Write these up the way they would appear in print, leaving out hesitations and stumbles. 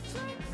Flick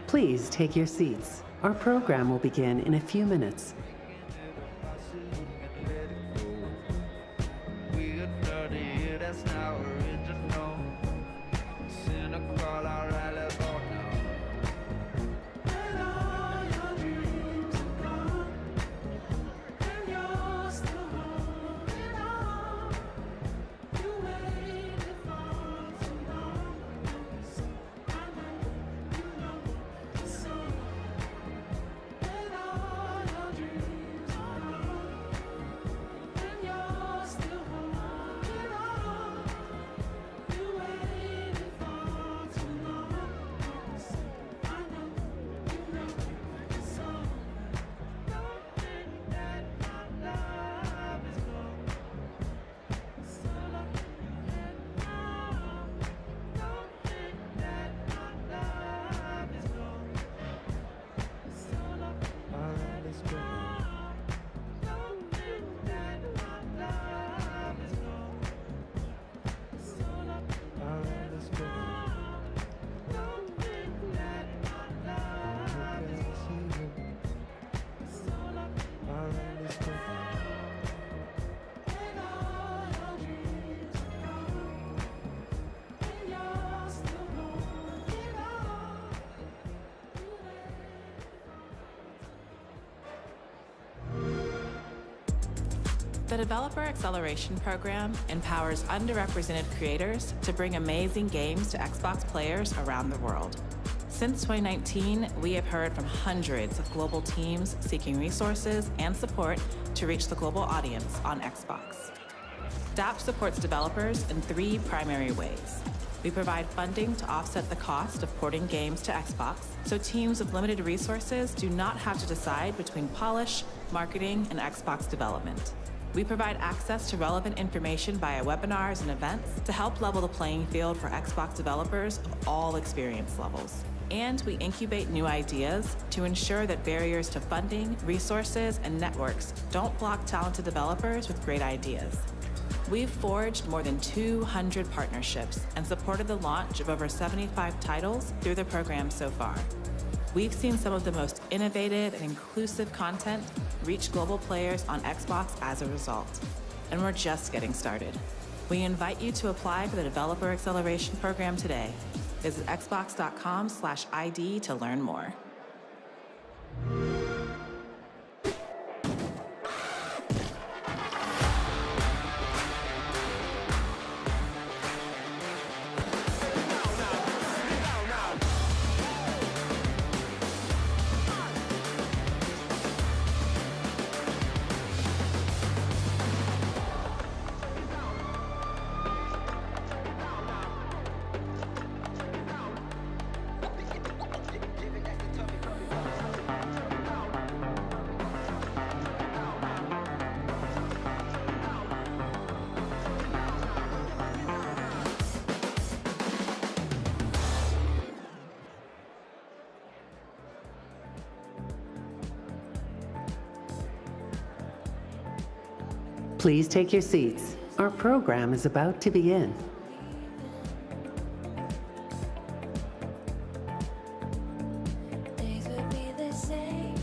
Please take your seats. Our program will begin in a few minutes. The Developer Acceleration Program empowers underrepresented creators to bring amazing games to Xbox players around the world. Since 2019, we have heard from hundreds of global teams seeking resources and support to reach the global audience on Xbox. DAP supports developers in 3 primary ways. We provide funding to offset the cost of porting games to Xbox, so teams with limited resources do not have to decide between polish, marketing, and Xbox development. We provide access to relevant information via webinars and events to help level the playing field for Xbox developers of all experience levels. And we incubate new ideas to ensure that barriers to funding, resources, and networks don't block talented developers with great ideas. We've forged more than 200 partnerships and supported the launch of over 75 titles through the program so far. We've seen some of the most innovative and inclusive content reach global players on Xbox as a result. And we're just getting started. We invite you to apply for the Developer Acceleration Program today. Visit xbox.com/ID to learn more. Please take your seats. Our program is about to begin. Things would be the same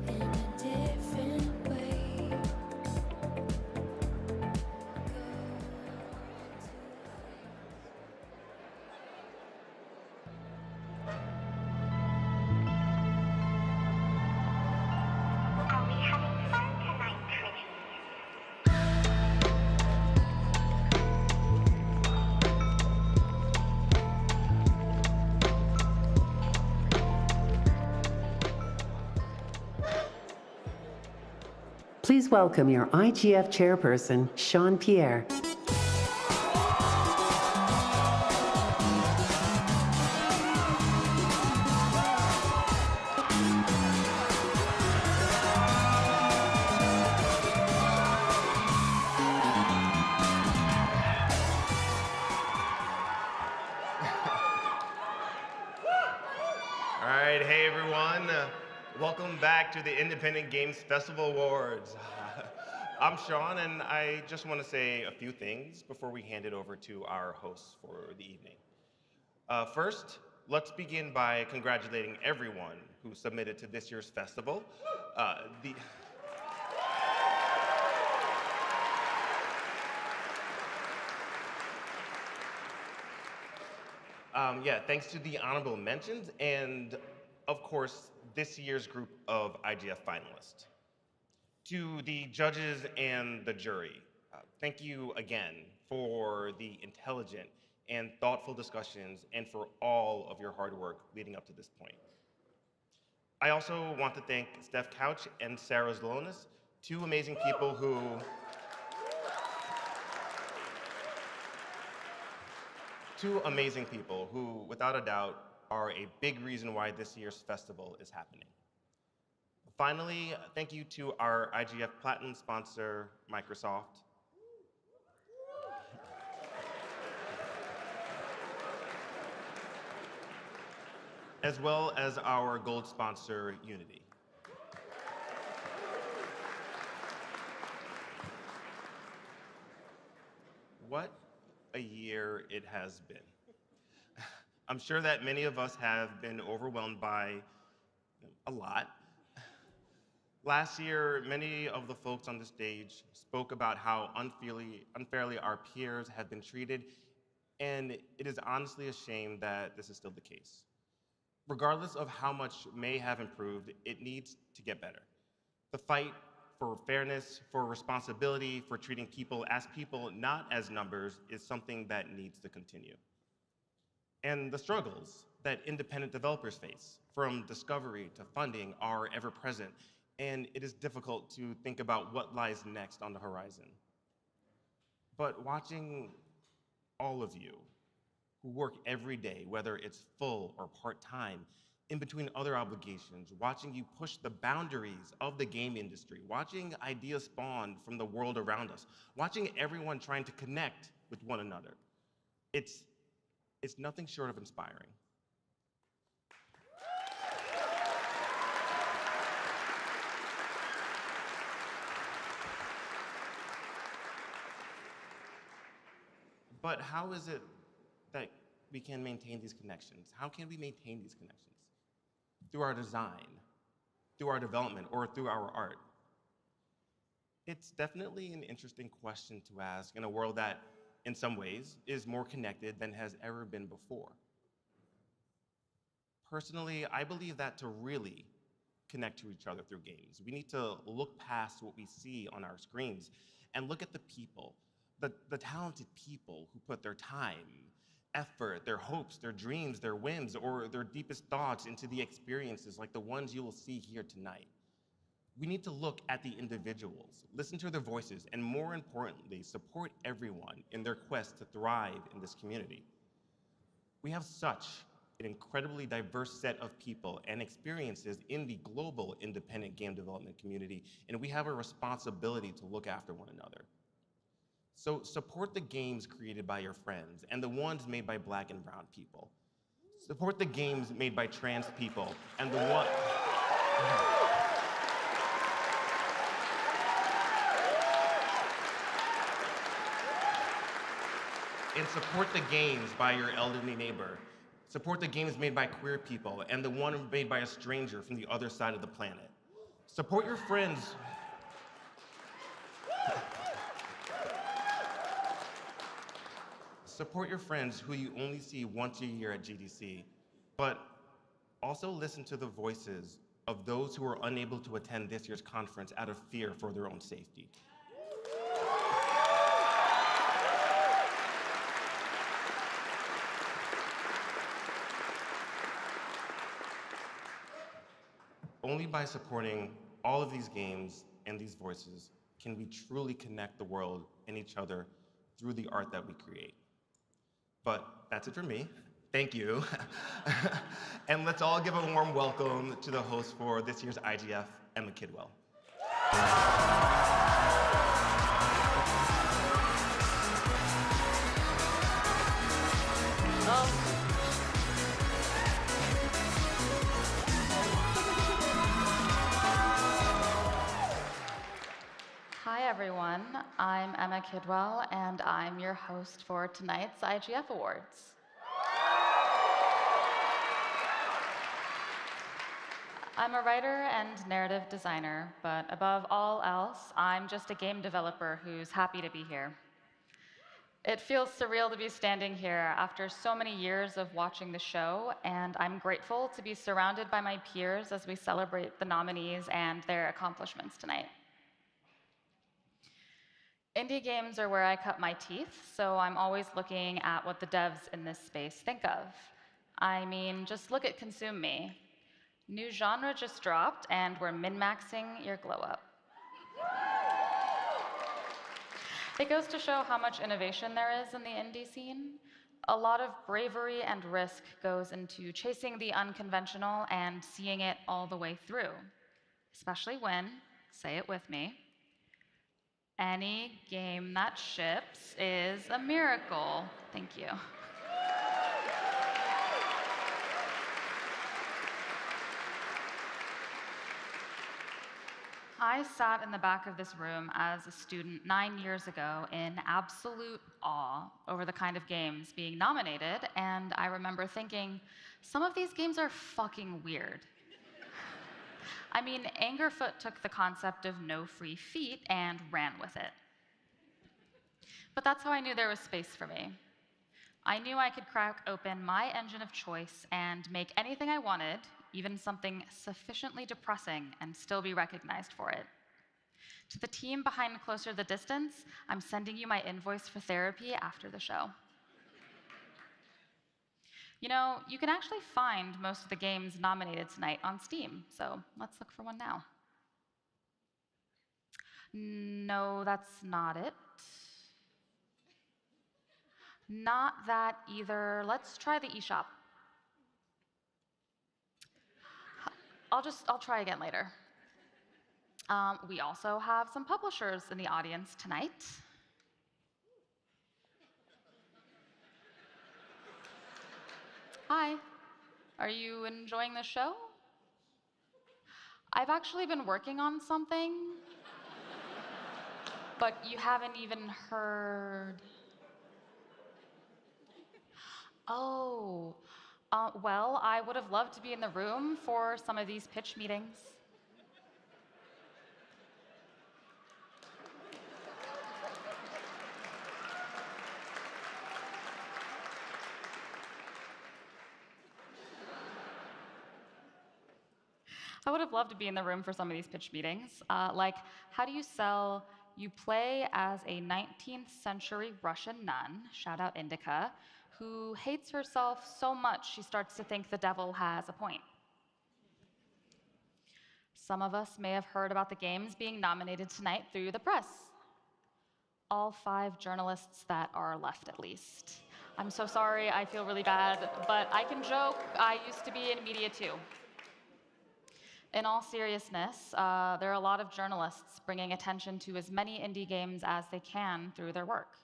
in a different way. Are we having fun tonight, pretty? Please welcome your IGF chairperson, Sean Pierre. All right, hey everyone. Welcome back to the Independent Games Festival Awards. I'm Sean, and I just want to say a few things before we hand it over to our hosts for the evening. First, let's begin by congratulating everyone who submitted to this year's festival. Thanks to the honorable mentions and, of course, this year's group of IGF finalists. To the judges and the jury, thank you again for the intelligent and thoughtful discussions and for all of your hard work leading up to this point. I also want to thank Steph Couch and Sarah Zlonis, two amazing people who, without a doubt, are a big reason why this year's festival is happening. Finally, thank you to our IGF Platinum sponsor, Microsoft. As well as our gold sponsor, Unity. What a year it has been. I'm sure that many of us have been overwhelmed by a lot. Last year, many of the folks on the stage spoke about how unfairly our peers have been treated, and it is honestly a shame that this is still the case. Regardless of how much may have improved, it needs to get better. The fight for fairness, for responsibility, for treating people, not as numbers, is something that needs to continue. And the struggles that independent developers face, from discovery to funding, are ever present, and it is difficult to think about what lies next on the horizon. But watching all of you who work every day, whether it's full or part-time, in between other obligations, watching you push the boundaries of the game industry, watching ideas spawn from the world around us, watching everyone trying to connect with one another. It's nothing short of inspiring. But how is it that we can maintain these connections? How can we maintain these connections? Through our design, through our development, or through our art? It's definitely an interesting question to ask in a world that, in some ways, is more connected than has ever been before. Personally, I believe that to really connect to each other through games, we need to look past what we see on our screens and look at the people, the talented people who put their time, effort, their hopes, their dreams, their whims, or their deepest thoughts into the experiences like the ones you will see here tonight. We need to look at the individuals, listen to their voices, and more importantly, support everyone in their quest to thrive in this community. We have such an incredibly diverse set of people and experiences in the global independent game development community, and we have a responsibility to look after one another. So support the games created by your friends and the ones made by Black and brown people. Support the games made by trans people and the one. And support the games by your elderly neighbor. Support the games made by queer people and the one made by a stranger from the other side of the planet. Support your friends. Support your friends who you only see once a year at GDC, but also listen to the voices of those who are unable to attend this year's conference out of fear for their own safety. Only by supporting all of these games and these voices can we truly connect the world and each other through the art that we create. But that's it for me. Thank you. And let's all give a warm welcome to the host for this year's IGF, Emma Kidwell. Hi everyone, I'm Emma Kidwell and I'm your host for tonight's IGF Awards. I'm a writer and narrative designer, but above all else, I'm just a game developer who's happy to be here. It feels surreal to be standing here after so many years of watching the show, and I'm grateful to be surrounded by my peers as we celebrate the nominees and their accomplishments tonight. Indie games are where I cut my teeth, so I'm always looking at what the devs in this space think of. I mean, just look at Consume Me. New genre just dropped, and we're min-maxing your glow-up. It goes to show how much innovation there is in the indie scene. A lot of bravery and risk goes into chasing the unconventional and seeing it all the way through, especially when, say it with me, any game that ships is a miracle. Thank you. I sat in the back of this room as a student 9 years ago in absolute awe over the kind of games being nominated, and I remember thinking, some of these games are fucking weird. I mean, Angerfoot took the concept of no free feet and ran with it. But that's how I knew there was space for me. I knew I could crack open my engine of choice and make anything I wanted, even something sufficiently depressing, and still be recognized for it. To the team behind Closer the Distance, I'm sending you my invoice for therapy after the show. You know, you can actually find most of the games nominated tonight on Steam, so let's look for one now. No, that's not it. Not that either. Let's try the eShop. I'll try again later. We also have some publishers in the audience tonight. Hi, are you enjoying the show? I've actually been working on something, but you haven't even heard. Oh, well, I would have loved to be in the room for some of these pitch meetings. I would have loved to be in the room for some of these pitch meetings. Like, how do you sell, you play as a 19th century Russian nun, shout out Indica, who hates herself so much she starts to think the devil has a point. Some of us may have heard about the games being nominated tonight through the press. All 5 journalists that are left, at least. I'm so sorry, I feel really bad, but I can joke, I used to be in media too. In all seriousness, there are a lot of journalists bringing attention to as many indie games as they can through their work.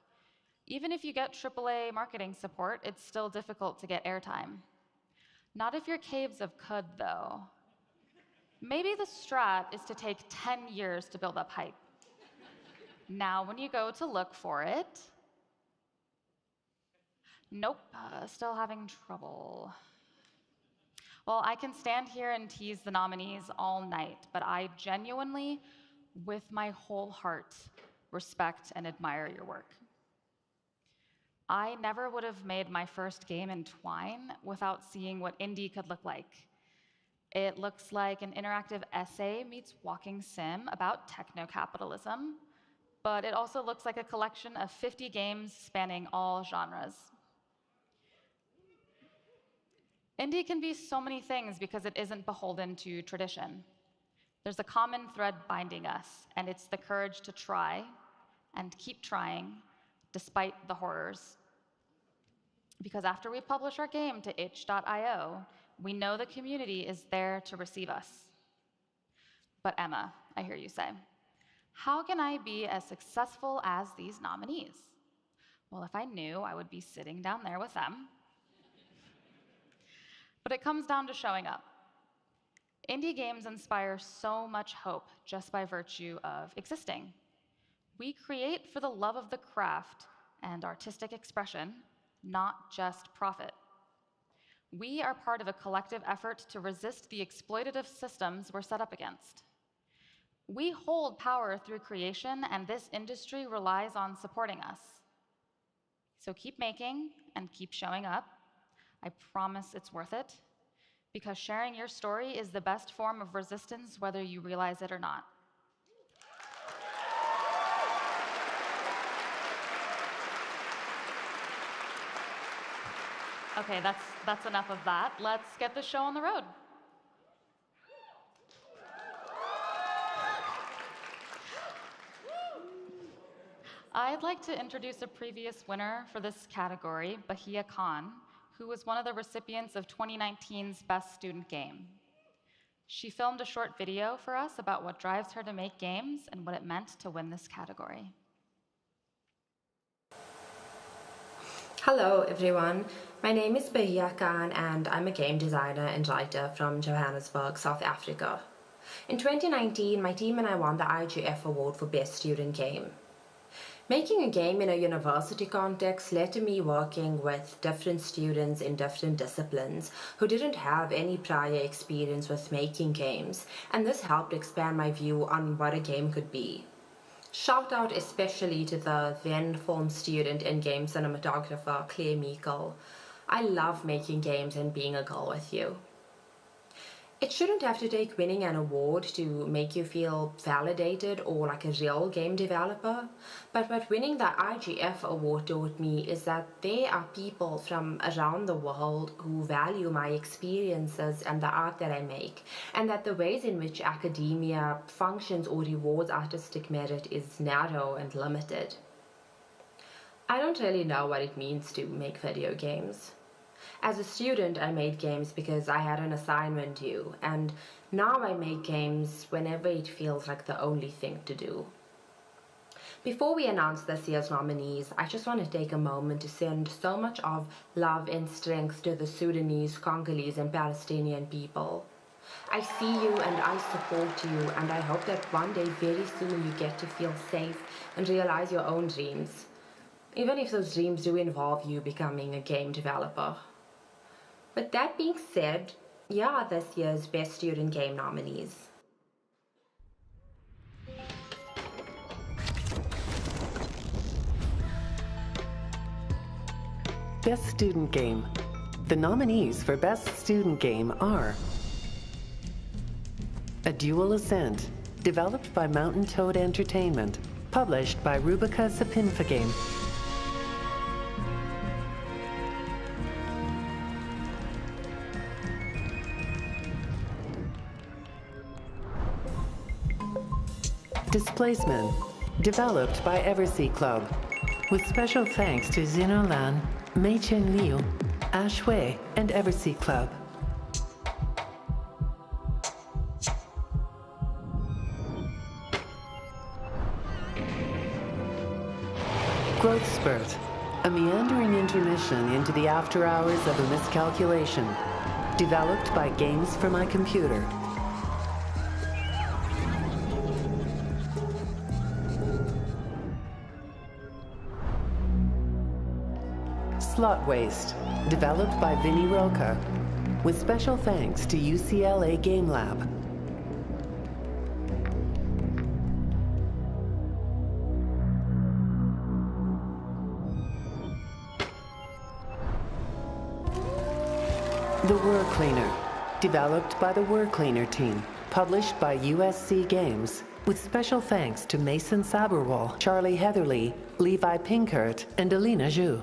Even if you get AAA marketing support, it's still difficult to get airtime. Not if you're Caves of Cud, though. Maybe the strat is to take 10 years to build up hype. Now, when you go to look for it, nope, still having trouble. Well, I can stand here and tease the nominees all night, but I genuinely, with my whole heart, respect and admire your work. I never would have made my first game in Twine without seeing what indie could look like. It looks like an interactive essay meets walking sim about techno-capitalism, but it also looks like a collection of 50 games spanning all genres. Indie can be so many things because it isn't beholden to tradition. There's a common thread binding us, and it's the courage to try and keep trying despite the horrors. Because after we publish our game to itch.io, we know the community is there to receive us. But Emma, I hear you say, how can I be as successful as these nominees? Well, if I knew, I would be sitting down there with them. But it comes down to showing up. Indie games inspire so much hope just by virtue of existing. We create for the love of the craft and artistic expression, not just profit. We are part of a collective effort to resist the exploitative systems we're set up against. We hold power through creation, and this industry relies on supporting us. So keep making and keep showing up. I promise it's worth it, because sharing your story is the best form of resistance, whether you realize it or not. Okay, that's enough of that. Let's get the show on the road. I'd like to introduce a previous winner for this category, Bahia Khan, who was one of the recipients of 2019's Best Student Game. She filmed a short video for us about what drives her to make games and what it meant to win this category. Hello everyone, my name is Bahia Khan and I'm a game designer and writer from Johannesburg, South Africa. In 2019, my team and I won the IGF award for Best Student Game. Making a game in a university context led to me working with different students in different disciplines who didn't have any prior experience with making games, and this helped expand my view on what a game could be. Shout out especially to the then film student and game cinematographer Claire Meikle. I love making games and being a girl with you. It shouldn't have to take winning an award to make you feel validated or like a real game developer, but what winning the IGF award taught me is that there are people from around the world who value my experiences and the art that I make, and that the ways in which academia functions or rewards artistic merit is narrow and limited. I don't really know what it means to make video games. As a student, I made games because I had an assignment due, and now I make games whenever it feels like the only thing to do. Before we announce this year's nominees, I just want to take a moment to send so much of love and strength to the Sudanese, Congolese, and Palestinian people. I see you and I support you, and I hope that one day very soon you get to feel safe and realize your own dreams. even if those dreams do involve you becoming a game developer. With that being said, here are this year's Best Student Game nominees. Best Student Game. The nominees for Best Student Game are A Dual Ascent, developed by Mountain Toad Entertainment, published by Rubica Sapinfa Game. Displacement, developed by Eversea Club, with special thanks to Zinolan, Mei Chen Liu, Ash Wei, and Eversea Club. Growth Spurt, a meandering intermission into the after hours of a miscalculation, developed by Games for My Computer. Slot Waste, developed by Vinny Roca, with special thanks to UCLA Game Lab. The Word Cleaner, developed by the Word Cleaner team, published by USC Games, with special thanks to Mason Saberwall, Charlie Heatherly, Levi Pinkert, and Alina Zhu.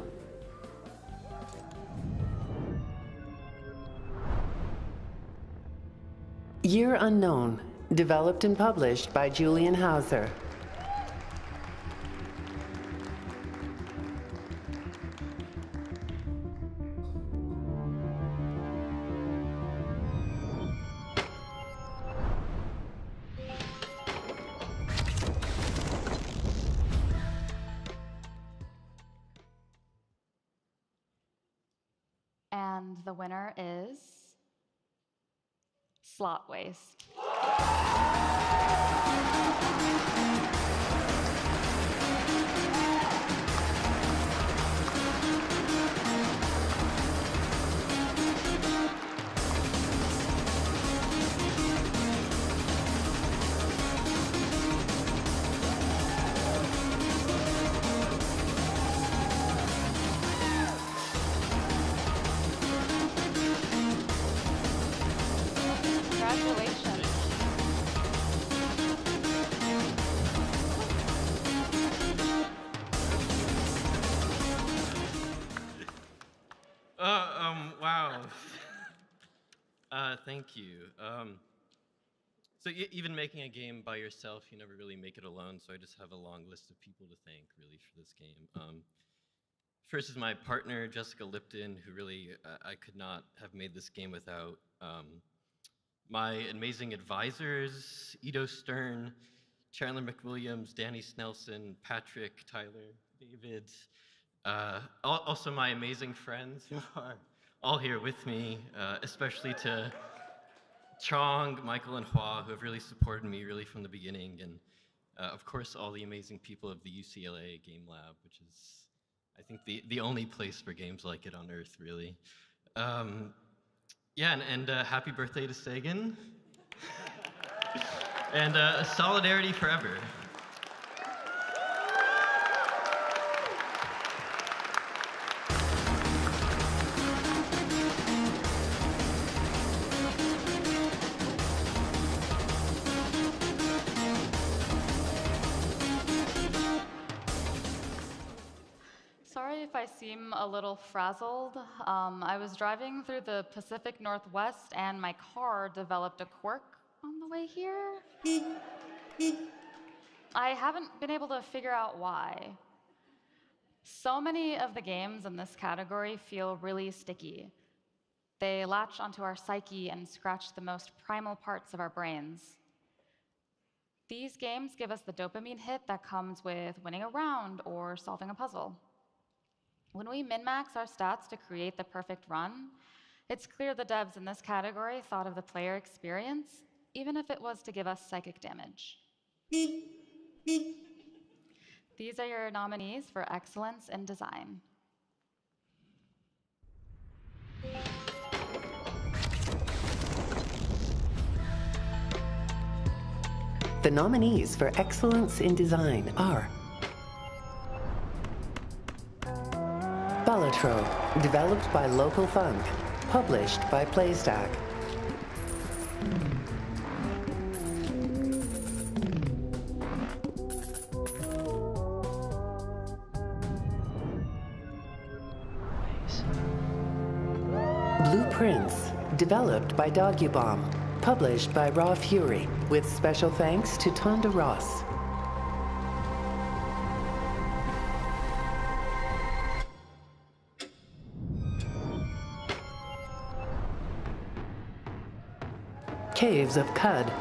Year Unknown, developed and published by Julian Hauser. And the winner is Slot Waste. Congratulations. Wow. Thank you. So even making a game by yourself, you never really make it alone, so I just have a long list of people to thank, really, for this game. First is my partner, Jessica Lipton, who really I could not have made this game without. My amazing advisors, Ido Stern, Chandler McWilliams, Danny Snelson, Patrick, Tyler, David. Also my amazing friends who are all here with me, especially to Chong, Michael, and Hua, who have really supported me really from the beginning, and of course all the amazing people of the UCLA Game Lab, which is, I think, the only place for games like it on Earth, really. Yeah, and happy birthday to Sagan. And solidarity forever. Sorry if I seem a little frazzled. I was driving through the Pacific Northwest and my car developed a quirk on the way here. I haven't been able to figure out why. So many of the games in this category feel really sticky. They latch onto our psyche and scratch the most primal parts of our brains. These games give us the dopamine hit that comes with winning a round or solving a puzzle. When we min-max our stats to create the perfect run, it's clear the devs in this category thought of the player experience, even if it was to give us psychic damage. These are your nominees for Excellence in Design. The nominees for Excellence in Design are Ballatro, developed by Local Funk, published by Playstack. Blueprints, developed by Dogubomb, published by Raw Fury, with special thanks to Tonda Ross. Caves of Cud,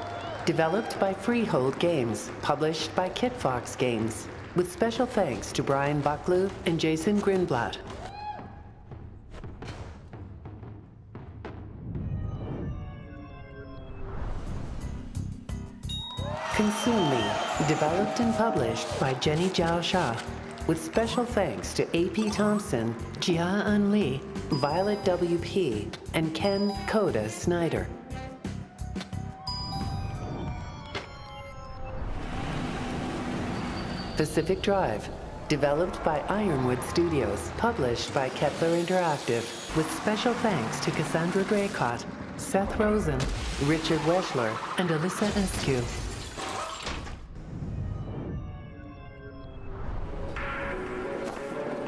developed by Freehold Games, published by Kitfox Games, with special thanks to Brian Bucklew and Jason Grinblatt. Consume Me, developed and published by Jenny Zhao Shah, with special thanks to A.P. Thompson, Jia Un Lee, Violet W.P., and Ken Coda Snyder. Pacific Drive, developed by Ironwood Studios, published by Kettler Interactive, with special thanks to Cassandra Graycott, Seth Rosen, Richard Weschler, and Alyssa Eskew.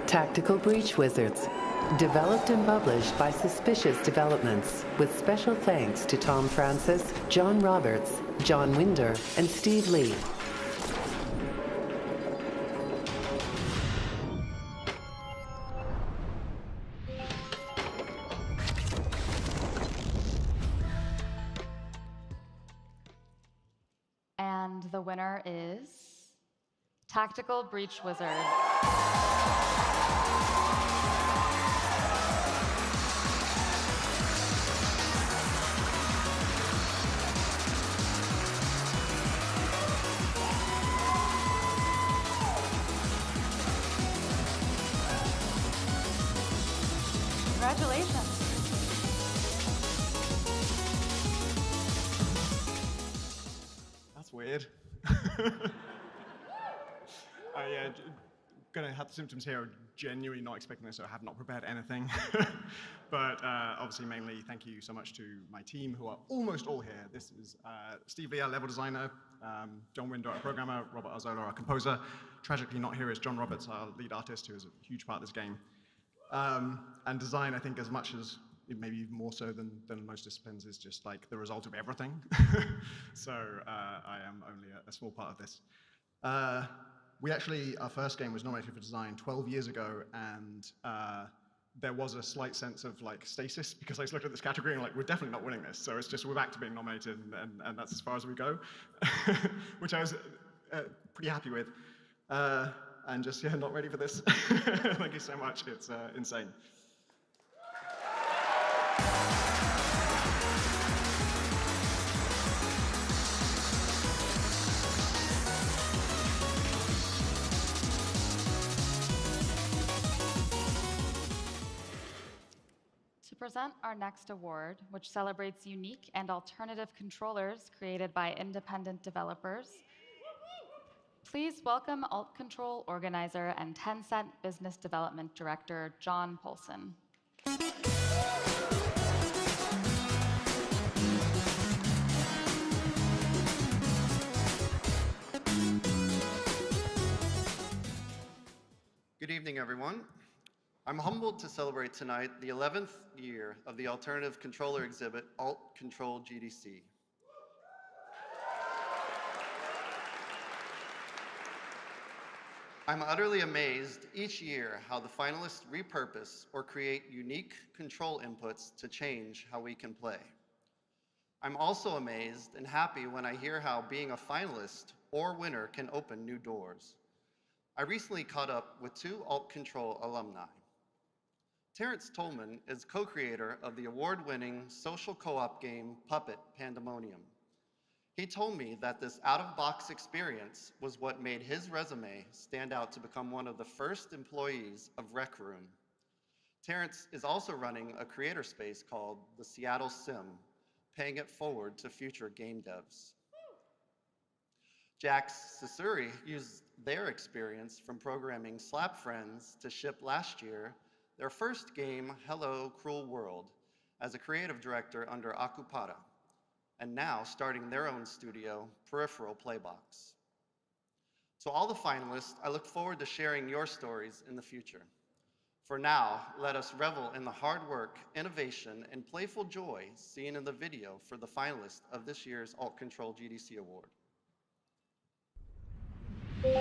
Tactical Breach Wizards, developed and published by Suspicious Developments, with special thanks to Tom Francis, John Roberts, John Winder, and Steve Lee. And the winner is Tactical Breach Wizard. Congratulations. That's weird. Yeah, gonna have the symptoms here. Genuinely not expecting this, so I have not prepared anything. But obviously, mainly thank you so much to my team, who are almost all here. This is Steve Lee, our level designer, John Winder, our programmer, Robert Arzola, our composer. Tragically not here is John Roberts, our lead artist, who is a huge part of this game. And design, I think, as much as, maybe even more so than most disciplines, is just like the result of everything. So I am only a small part of this. We actually, our first game was nominated for design 12 years ago, and there was a slight sense of like stasis, because I just looked at this category and like, we're definitely not winning this. So it's just, we're back to being nominated, and that's as far as we go, which I was pretty happy with. And just, yeah, not ready for this. Thank you so much, it's insane. To present our next award, which celebrates unique and alternative controllers created by independent developers, please welcome Alt Control organizer and Tencent Business Development Director, John Polson. Good evening, everyone. I'm humbled to celebrate tonight the 11th year of the alternative controller exhibit, Alt Control GDC. I'm utterly amazed each year how the finalists repurpose or create unique control inputs to change how we can play. I'm also amazed and happy when I hear how being a finalist or winner can open new doors. I recently caught up with two Alt Control alumni. Terrence Tolman is co-creator of the award-winning social co-op game Puppet Pandemonium. He told me that this out-of-box experience was what made his resume stand out to become one of the first employees of Rec Room. Terrence is also running a creator space called the Seattle Sim, paying it forward to future game devs. Jax Sisuri used their experience from programming Slap Friends to ship last year their first game, Hello Cruel World, as a creative director under Akupara, and now starting their own studio, Peripheral Playbox. To all the finalists, I look forward to sharing your stories in the future. For now, let us revel in the hard work, innovation, and playful joy seen in the video for the finalists of this year's Alt Control GDC Award. Are we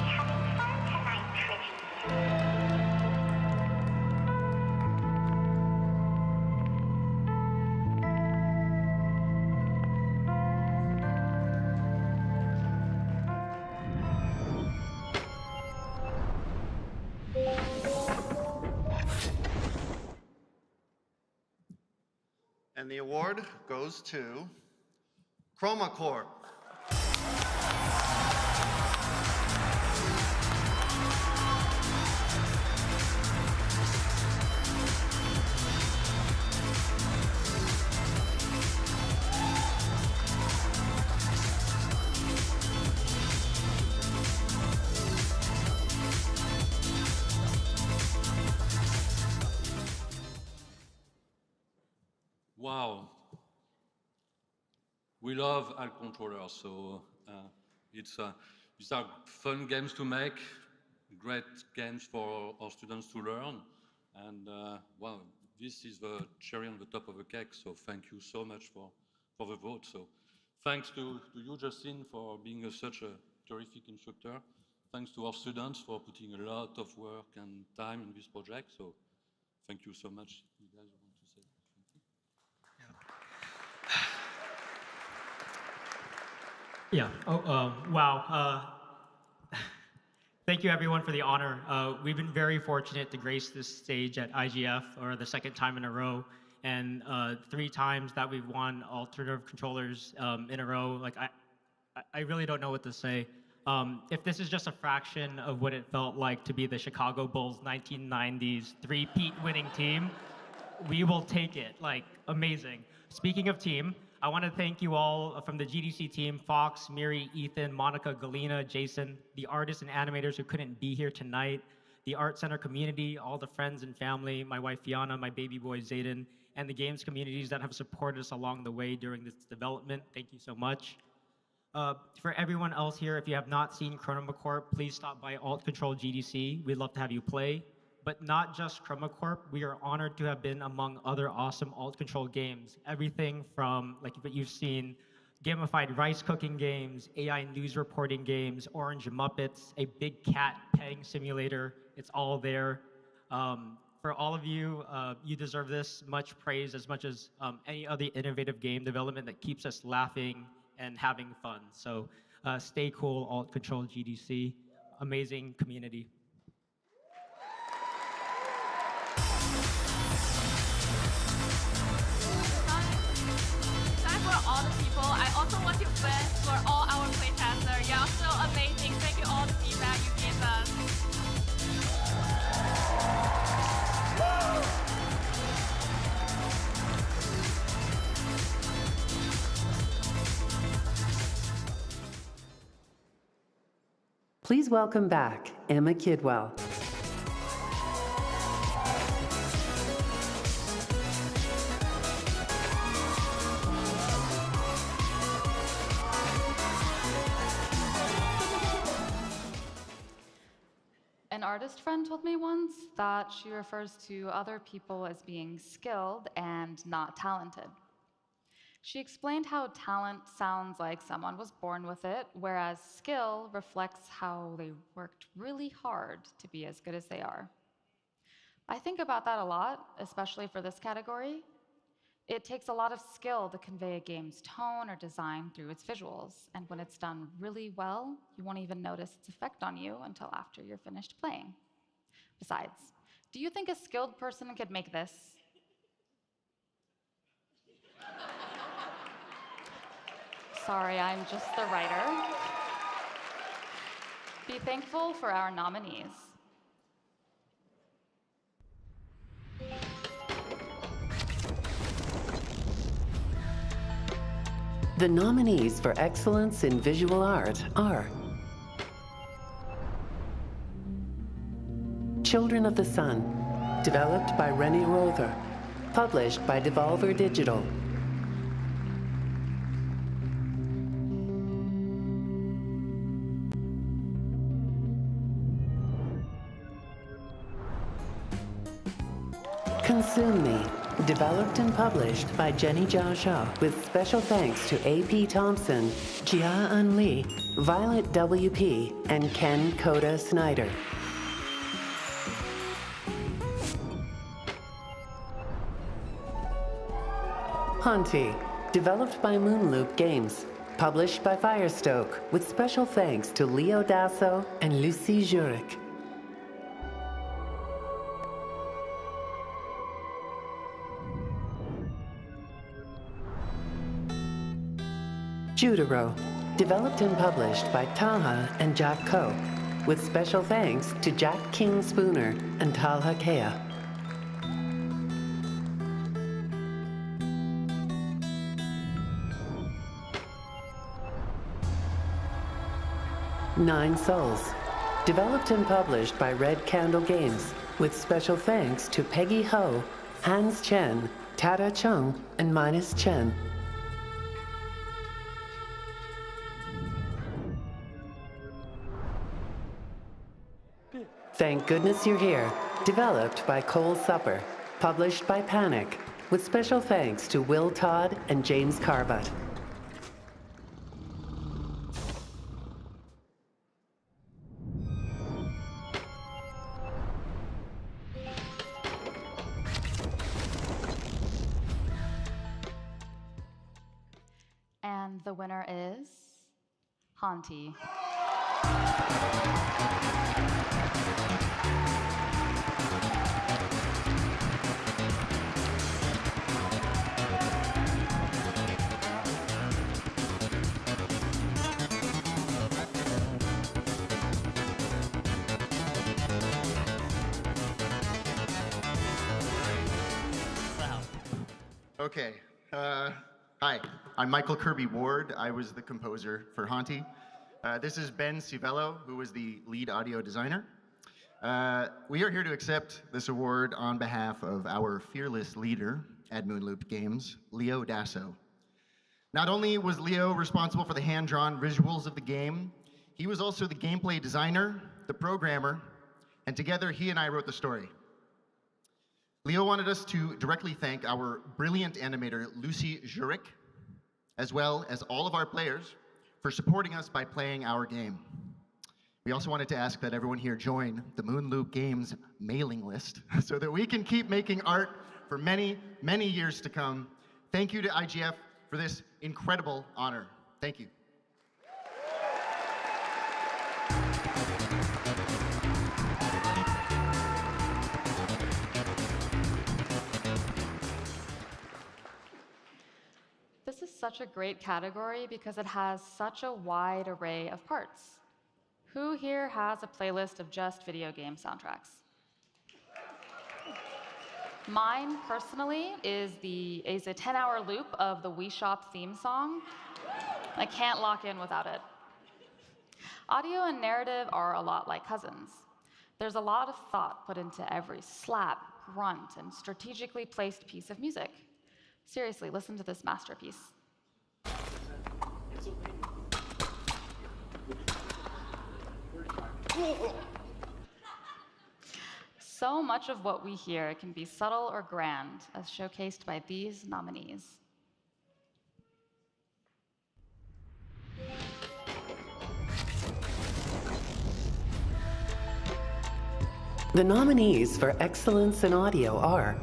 having fun tonight, pretty? And the award goes to Chroma Corp. Wow. We love Alt Controllers, so these are fun games to make, great games for our students to learn, and wow, this is the cherry on the top of the cake, so thank you so much for the vote. So thanks to you, Justin, for being such a terrific instructor. Thanks to our students for putting a lot of work and time in this project, so thank you so much. You guys want to say something? Yeah. Oh, wow. Thank you, everyone, for the honor. We've been very fortunate to grace this stage at IGF, or the second time in a row, and 3 times that we've won alternative controllers in a row. Like, I really don't know what to say. If this is just a fraction of what it felt like to be the Chicago Bulls 1990s three-peat winning team, we will take it. Like, amazing. Speaking of team, I want to thank you all from the GDC team, Fox, Miri, Ethan, Monica, Galena, Jason, the artists and animators who couldn't be here tonight, the Art Center community, all the friends and family, my wife Fiona, my baby boy Zayden, and the games communities that have supported us along the way during this development. Thank you so much. For everyone else here, if you have not seen Chroma Corp, please stop by Alt Control GDC. We'd love to have you play. But not just Chroma Corp, we are honored to have been among other awesome Alt Control games. Everything from, like what you've seen, gamified rice cooking games, AI news reporting games, Orange Muppets, a big cat petting simulator. It's all there. For all of you, you deserve this much praise as much as any other innovative game development that keeps us laughing and having fun. So stay cool, Alt Control GDC. Amazing community. Thanks for all the people. I also want to thank for all our playtesters. You're so amazing. Thank you all the feedback you gave us. Please welcome back Emma Kidwell. An artist friend told me once that she refers to other people as being skilled and not talented. She explained how talent sounds like someone was born with it, whereas skill reflects how they worked really hard to be as good as they are. I think about that a lot, especially for this category. It takes a lot of skill to convey a game's tone or design through its visuals, and when it's done really well, you won't even notice its effect on you until after you're finished playing. Besides, do you think a skilled person could make this? Sorry, I'm just the writer. Be thankful for our nominees. The nominees for excellence in visual art are Children of the Sun, developed by Rennie Rother, published by Devolver Digital. Consume Me, developed and published by Jenny Zhao Shao, with special thanks to A.P. Thompson, Jia Un Lee, Violet W.P., and Ken Koda Snyder. Haunty, developed by Moonloop Games, published by Firestoke, with special thanks to Leo Dasso and Lucie Jurek. Judaro, developed and published by Talha and Jack Koh, with special thanks to Jack King Spooner and Talha Kea. Nine Souls, developed and published by Red Candle Games, with special thanks to Peggy Ho, Hans Chen, Tara Chung, and Minus Chen. Thank Goodness You're Here, developed by Cole Supper, published by Panic, with special thanks to Will Todd and James Carbut. And the winner is Haunty. Okay. Hi, I'm Michael Kirby Ward. I was the composer for Haunty. This is Ben Civello, who was the lead audio designer. We are here to accept this award on behalf of our fearless leader at Moonloop Games, Leo Dasso. Not only was Leo responsible for the hand-drawn visuals of the game, he was also the gameplay designer, the programmer, and together he and I wrote the story. Leo wanted us to directly thank our brilliant animator, Lucy Jurek, as well as all of our players for supporting us by playing our game. We also wanted to ask that everyone here join the Moonloop Games mailing list so that we can keep making art for many, many years to come. Thank you to IGF for this incredible honor. Thank you. This is such a great category because it has such a wide array of parts. Who here has a playlist of just video game soundtracks? Mine, personally, is a 10-hour loop of the Wii Shop theme song. I can't lock in without it. Audio and narrative are a lot like cousins. There's a lot of thought put into every slap, grunt, and strategically placed piece of music. Seriously, listen to this masterpiece. So much of what we hear can be subtle or grand, as showcased by these nominees. The nominees for Excellence in Audio are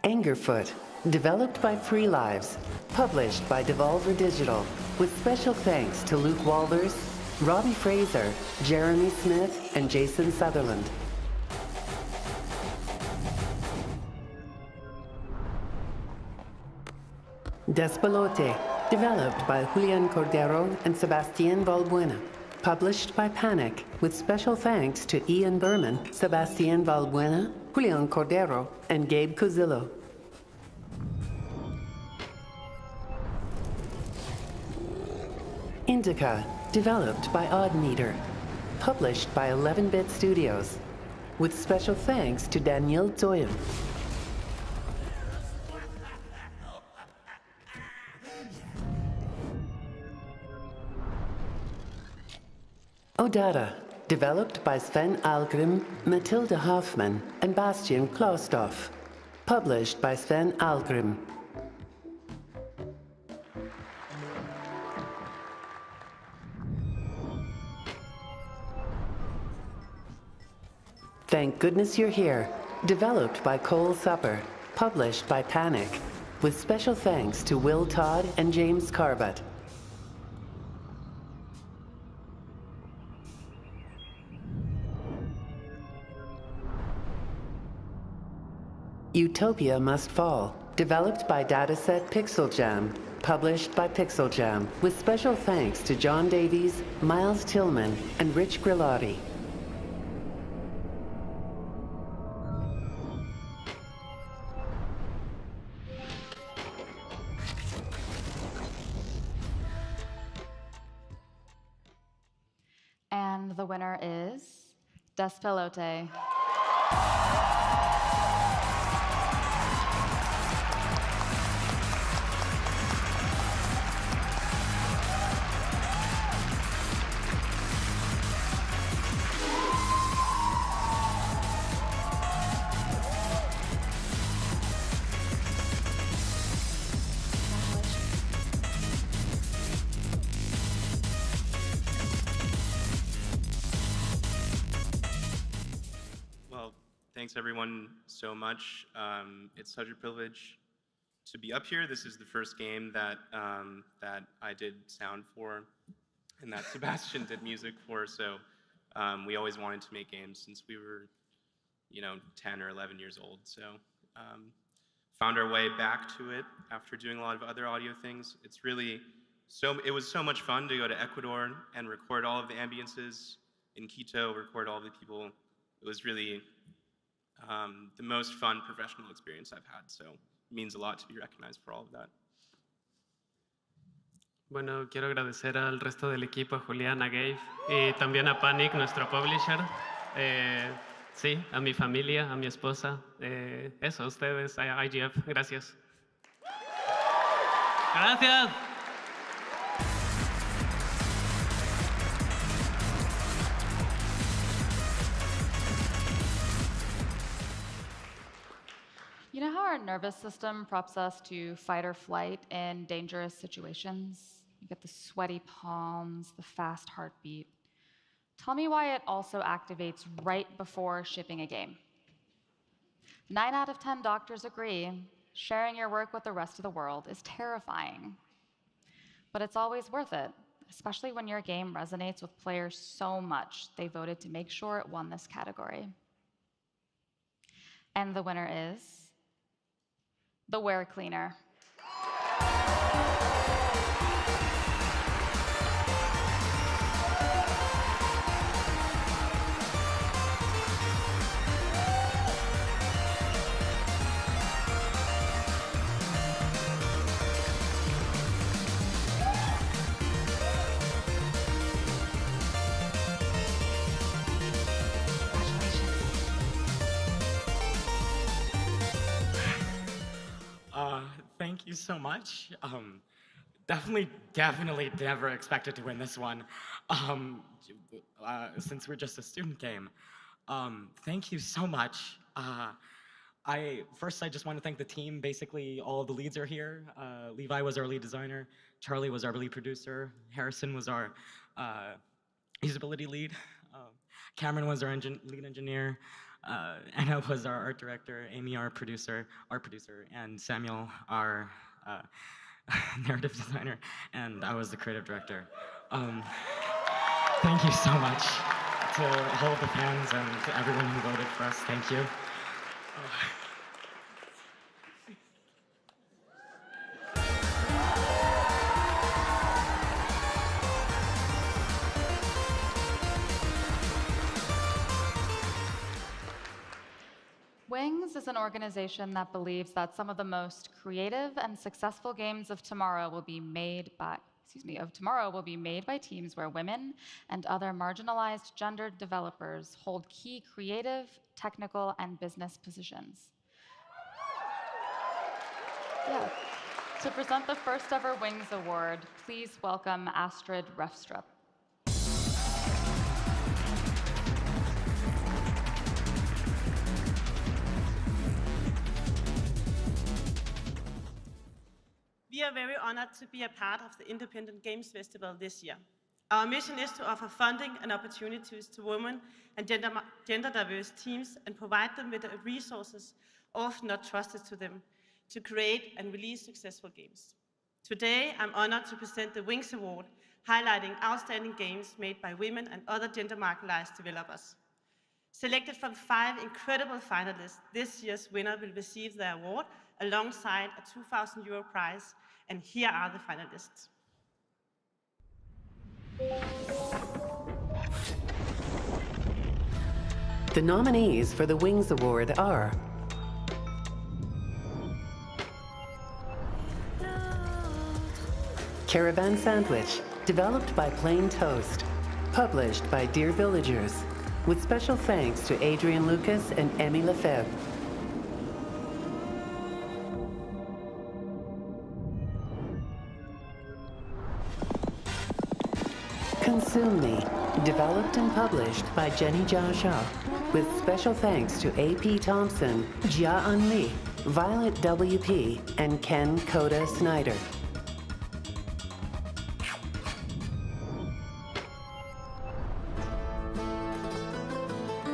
Angerfoot, developed by Free Lives, published by Devolver Digital, with special thanks to Luke Walters, Robbie Fraser, Jeremy Smith, and Jason Sutherland. Despelote, developed by Julian Cordero and Sebastián Valbuena, published by Panic, with special thanks to Ian Berman, Sebastián Valbuena, Julian Cordero, and Gabe Cozillo. Indica, developed by Oddmeter, published by 11-Bit Studios, with special thanks to Daniel Zoyen. Odata, developed by Sven Algrim, Matilda Hoffman, and Bastian Klaustoff, published by Sven Algrim. Thank Goodness You're Here, developed by Cole Supper, published by Panic, with special thanks to Will Todd and James Carbut. Utopia Must Fall, developed by Dataset Pixel Jam, published by Pixel Jam, with special thanks to John Davies, Miles Tillman, and Rich Grillotti. And the winner is Despelote. Thanks everyone so much. It's such a privilege to be up here. This is the first game that that I did sound for and that Sebastian did music for. So we always wanted to make games since we were, 10 or 11 years old. So found our way back to it after doing a lot of other audio things. It's really it was so much fun to go to Ecuador and record all of the ambiences in Quito, record all the people. It was really the most fun professional experience I've had, so it means a lot to be recognized for all of that. Bueno, quiero agradecer al resto del equipo, a Julián, a Gabe y también a Panic, nuestro publisher. Sí, a mi familia, a mi esposa. Eso, ustedes, a IGF. Gracias. Gracias. You know how our nervous system prompts us to fight or flight in dangerous situations? You get the sweaty palms, the fast heartbeat. Tell me why it also activates right before shipping a game. 9 out of 10 doctors agree sharing your work with the rest of the world is terrifying. But it's always worth it, especially when your game resonates with players so much they voted to make sure it won this category. And the winner is the Wear Cleaner. Thank you so much. Definitely never expected to win this one, since we're just a student game. Thank you so much. First, I just want to thank the team. Basically, all of the leads are here. Levi was our lead designer. Charlie was our lead producer. Harrison was our usability lead. Cameron was our lead engineer. Anna was our art director, Amy our art producer, and Samuel our narrative designer, and I was the creative director. Thank you so much to all of the fans and to everyone who voted for us. Thank you. Wings is an organization that believes that some of the most creative and successful games of tomorrow will be made by teams where women and other marginalized gendered developers hold key creative, technical, and business positions. Yeah. To present the first ever Wings Award, please welcome Astrid Refstrup. We are very honored to be a part of the Independent Games Festival this year. Our mission is to offer funding and opportunities to women and gender diverse teams and provide them with the resources often not trusted to them to create and release successful games. Today, I'm honored to present the Wings Award, highlighting outstanding games made by women and other gender marginalized developers. Selected from 5 incredible finalists, this year's winner will receive the award alongside a €2,000 prize, and here are the finalists. The nominees for the Wings Award are Caravan Sandwich, developed by Plain Toast, published by Dear Villagers, with special thanks to Adrian Lucas and Emmy Lefebvre. Consume Me, developed and published by Jenny Jia Shah, with special thanks to A.P. Thompson, Jia Un Lee, Violet W.P., and Ken Koda Snyder.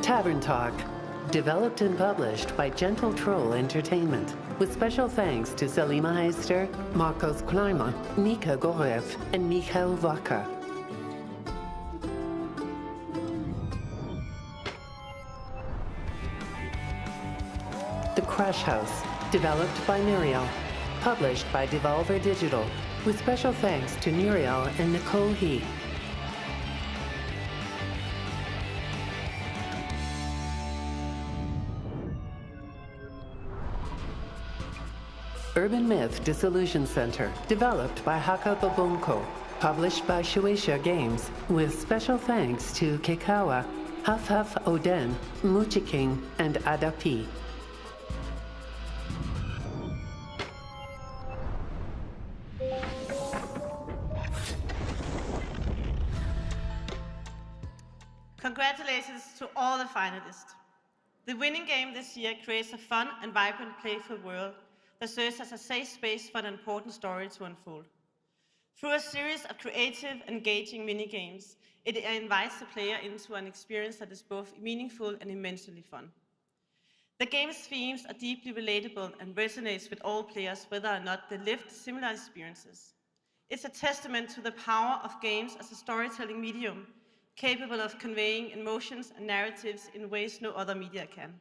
Tavern Talk, developed and published by Gentle Troll Entertainment, with special thanks to Salima Heister, Marcos Kleima, Nika Gorev, and Mikhail Vaka. The Crash House, developed by Muriel, published by Devolver Digital, with special thanks to Muriel and Nicole He. Urban Myth Dissolution Center, developed by Hakababunko, published by Shueisha Games, with special thanks to Kekawa, Huff Huff Oden, Muchiking, and Adapi. Congratulations to all the finalists. The winning game this year creates a fun and vibrant, playful world that serves as a safe space for an important story to unfold. Through a series of creative, engaging mini-games, it invites the player into an experience that is both meaningful and immensely fun. The game's themes are deeply relatable and resonates with all players, whether or not they lived similar experiences. It's a testament to the power of games as a storytelling medium, capable of conveying emotions and narratives in ways no other media can.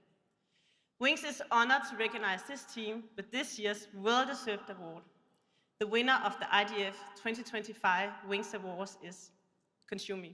Wings is honored to recognize this team with this year's well-deserved award. The winner of the IGF 2025 Wings Awards is Consumi.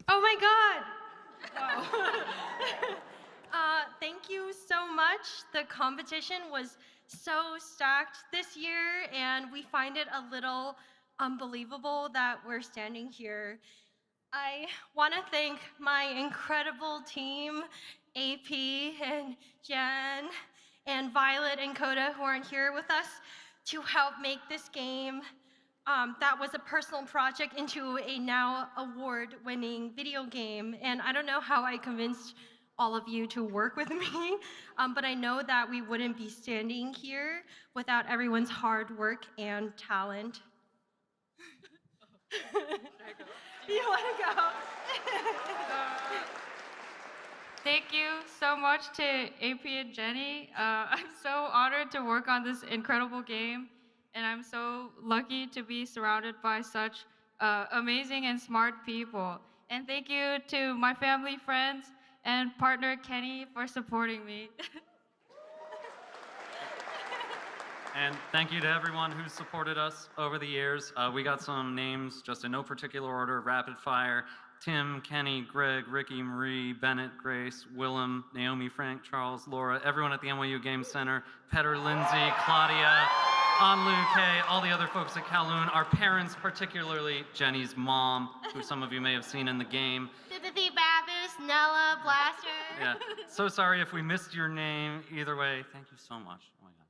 Oh my God! Wow. Thank you so much. The competition was so stacked this year, and we find it a little unbelievable that we're standing here. I want to thank my incredible team, AP and Jen and Violet and Coda, who aren't here with us, to help make this game that was a personal project into a now award-winning video game. And I don't know how I convinced all of you to work with me, but I know that we wouldn't be standing here without everyone's hard work and talent. You want to go? Thank you so much to AP and Jenny. I'm so honored to work on this incredible game, and I'm so lucky to be surrounded by such amazing and smart people. And thank you to my family, friends, and partner Kenny for supporting me. And thank you to everyone who's supported us over the years. We got some names just in no particular order, rapid fire. Tim, Kenny, Greg, Ricky, Marie, Bennett, Grace, Willem, Naomi, Frank, Charles, Laura, everyone at the NYU Game Center, Petter, Lindsay, Claudia, Anlu, Kay, all the other folks at Kowloon, our parents, particularly Jenny's mom, who some of you may have seen in the game. Timothy, Babis, Nella, Blaster. Yeah, so sorry if we missed your name. Either way, thank you so much. Oh my God.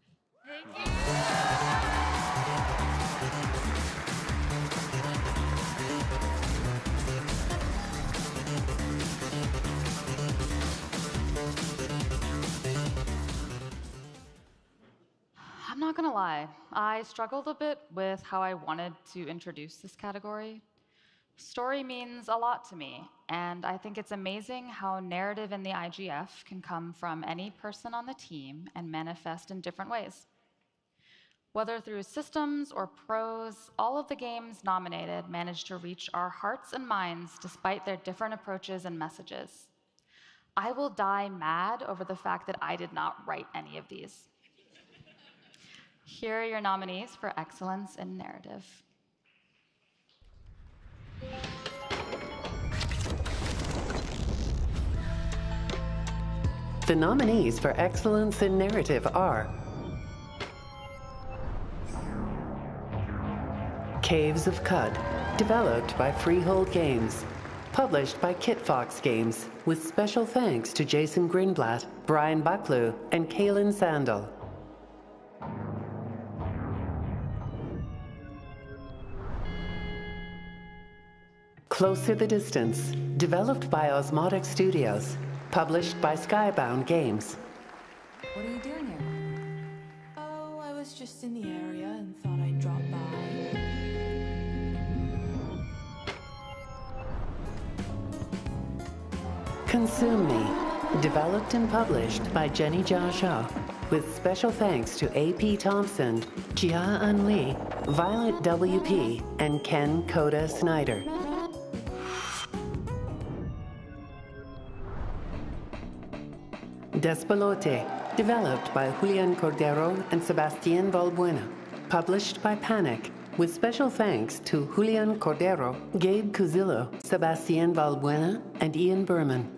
Thank you. I'm not gonna lie, I struggled a bit with how I wanted to introduce this category. Story means a lot to me, and I think it's amazing how narrative in the IGF can come from any person on the team and manifest in different ways. Whether through systems or prose, all of the games nominated managed to reach our hearts and minds despite their different approaches and messages. I will die mad over the fact that I did not write any of these. Here are your nominees for excellence in narrative. The nominees for excellence in narrative are Caves of Cud, developed by Freehold Games, published by Kitfox Games, with special thanks to Jason Greenblatt, Brian Bucklew, and Kaylin Sandel. Closer the Distance, developed by Osmotic Studios, published by Skybound Games. What are you doing here? Oh, I was just in the area and thought I'd drop by. Consume Me, developed and published by Jenny Jia Shah, with special thanks to A.P. Thompson, Jia Un Lee, Violet W.P., and Ken Koda Snyder. Despolote, developed by Julian Cordero and Sebastián Valbuena, published by Panic, with special thanks to Julian Cordero, Gabe Cuzillo, Sebastián Valbuena, and Ian Berman.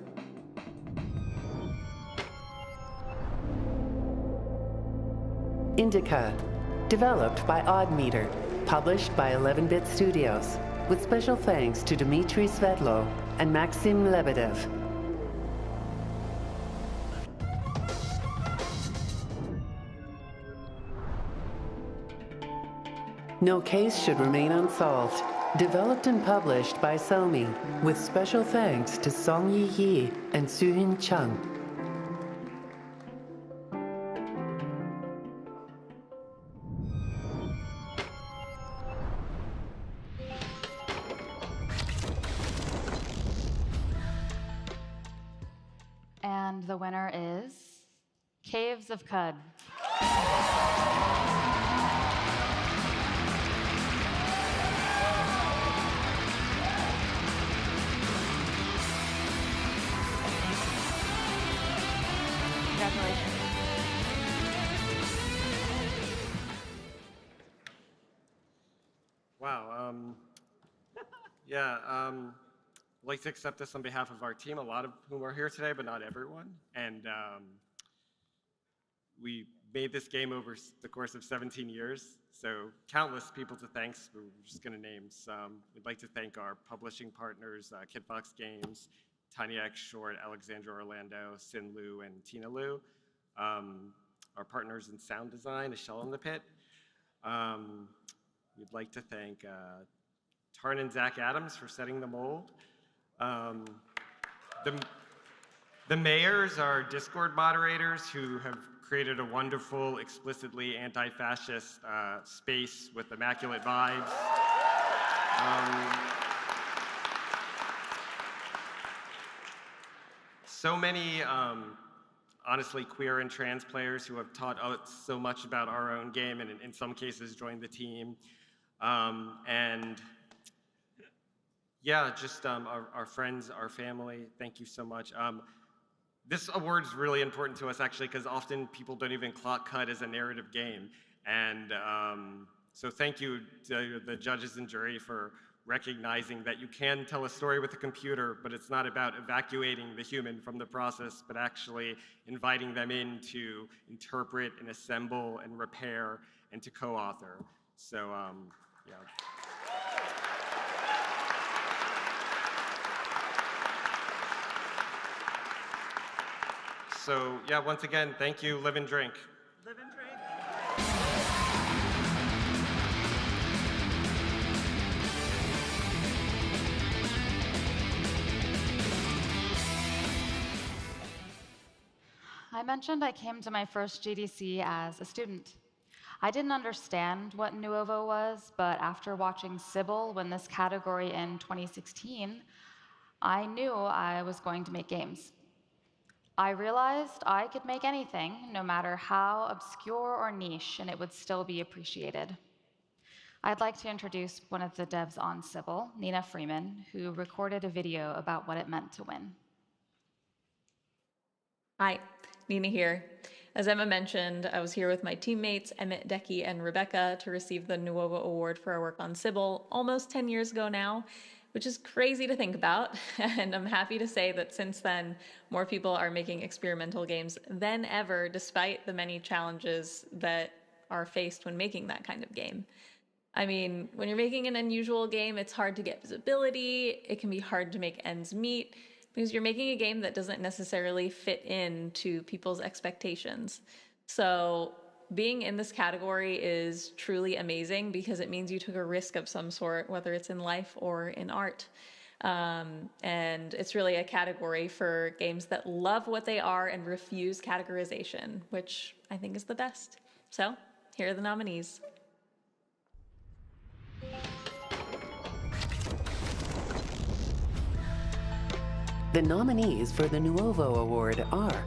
Indica, developed by Oddmeter, published by 11-Bit Studios, with special thanks to Dmitry Svetlo and Maxim Lebedev. No Case Should Remain Unsolved, developed and published by Somi, with special thanks to Song Yi Yi and Suhin Chung. And the winner is Caves of Cud. Congratulations. Wow. I'd like to accept this on behalf of our team, a lot of whom are here today, but not everyone. And we made this game over the course of 17 years, so countless people to thanks. We're just going to name some. We'd like to thank our publishing partners, Kitbox Games, Tiny X Short, Alexandra Orlando, Sin Lu, and Tina Lu. Our partners in sound design, A Shell in the Pit. We'd like to thank Tarn and Zach Adams for setting the mold. The mayors are Discord moderators who have created a wonderful, explicitly anti-fascist space with immaculate vibes. So many, honestly, queer and trans players who have taught us so much about our own game and in some cases joined the team. Yeah, just our friends, our family, thank you so much. This award's really important to us actually because often people don't even clock CUD as a narrative game. And so thank you to the judges and jury for recognizing that you can tell a story with a computer, but it's not about evacuating the human from the process, but actually inviting them in to interpret and assemble and repair and to co-author. So, yeah. So, yeah, once again, thank you, live and drink. Live and drink. I mentioned I came to my first GDC as a student. I didn't understand what Nuovo was, but after watching Sybil win this category in 2016, I knew I was going to make games. I realized I could make anything, no matter how obscure or niche, and it would still be appreciated. I'd like to introduce one of the devs on Sybil, Nina Freeman, who recorded a video about what it meant to win. Hi, Nina here. As Emma mentioned, I was here with my teammates, Emmett, Decky, and Rebecca, to receive the Nuovo Award for our work on Sybil almost 10 years ago now, which is crazy to think about. And I'm happy to say that since then, more people are making experimental games than ever, despite the many challenges that are faced when making that kind of game. I mean, when you're making an unusual game, it's hard to get visibility. It can be hard to make ends meet, because you're making a game that doesn't necessarily fit into people's expectations. So being in this category is truly amazing because it means you took a risk of some sort, whether it's in life or in art. And it's really a category for games that love what they are and refuse categorization, which I think is the best. So here are the nominees. The nominees for the Nuovo Award are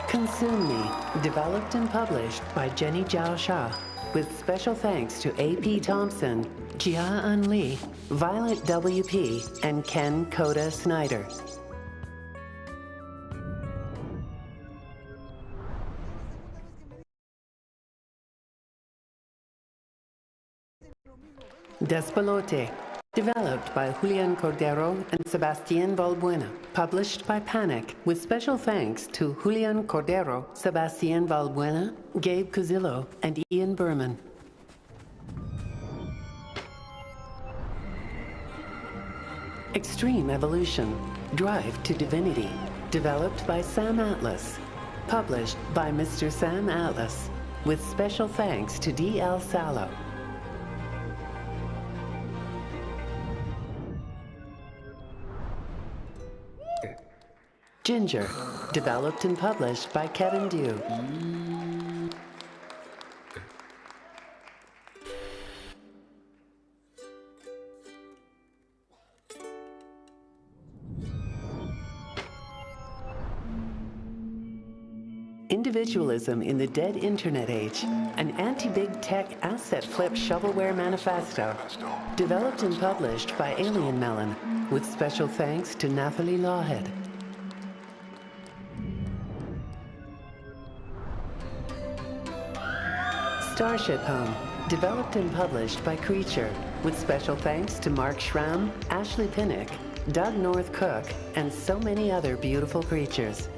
Consume Me, developed and published by Jenny Zhao Sha, with special thanks to A.P. Thompson, Jia-Un Lee, Violet W.P., and Ken Koda Snyder. Despolote, developed by Julian Cordero and Sebastián Valbuena, published by Panic, with special thanks to Julian Cordero, Sebastián Valbuena, Gabe Cuzillo, and Ian Berman. Extreme Evolution, Drive to Divinity, developed by Sam Atlas, published by Mr. Sam Atlas, with special thanks to D.L. Sallow. Ginger, developed and published by Kevin Dew. Individualism in the Dead Internet Age, an anti-big tech asset flip shovelware manifesto, developed and published by Alien Melon, with special thanks to Nathalie Lawhead. Starship Home, developed and published by Creature, with special thanks to Mark Schramm, Ashley Pinnock, Doug North Cook, and so many other beautiful creatures.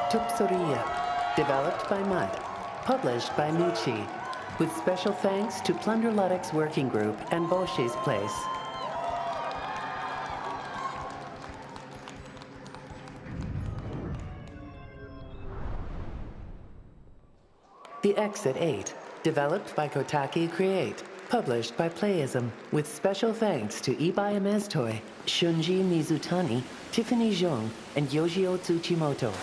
Tupsoria, developed by Mud, published by Mucci, with special thanks to Plunder Luddick's Working Group and Boshi's Place. The Exit 8, developed by Kotaki Create, published by Playism, with special thanks to Ibai Ameztoy, Shunji Mizutani, Tiffany Zhong, and Yojiro Tsuchimoto.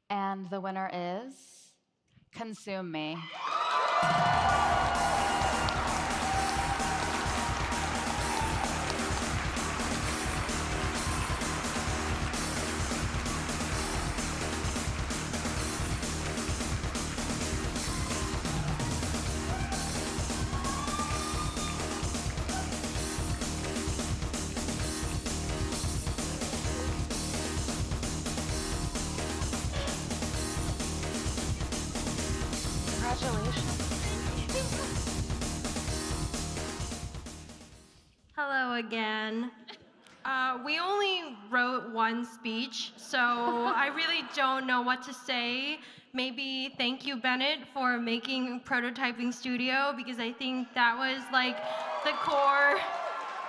And the winner is Consume Me. Hello again. We only wrote one speech, so I really don't know what to say. Maybe thank you, Bennett, for making Prototyping Studio, because I think that was like the core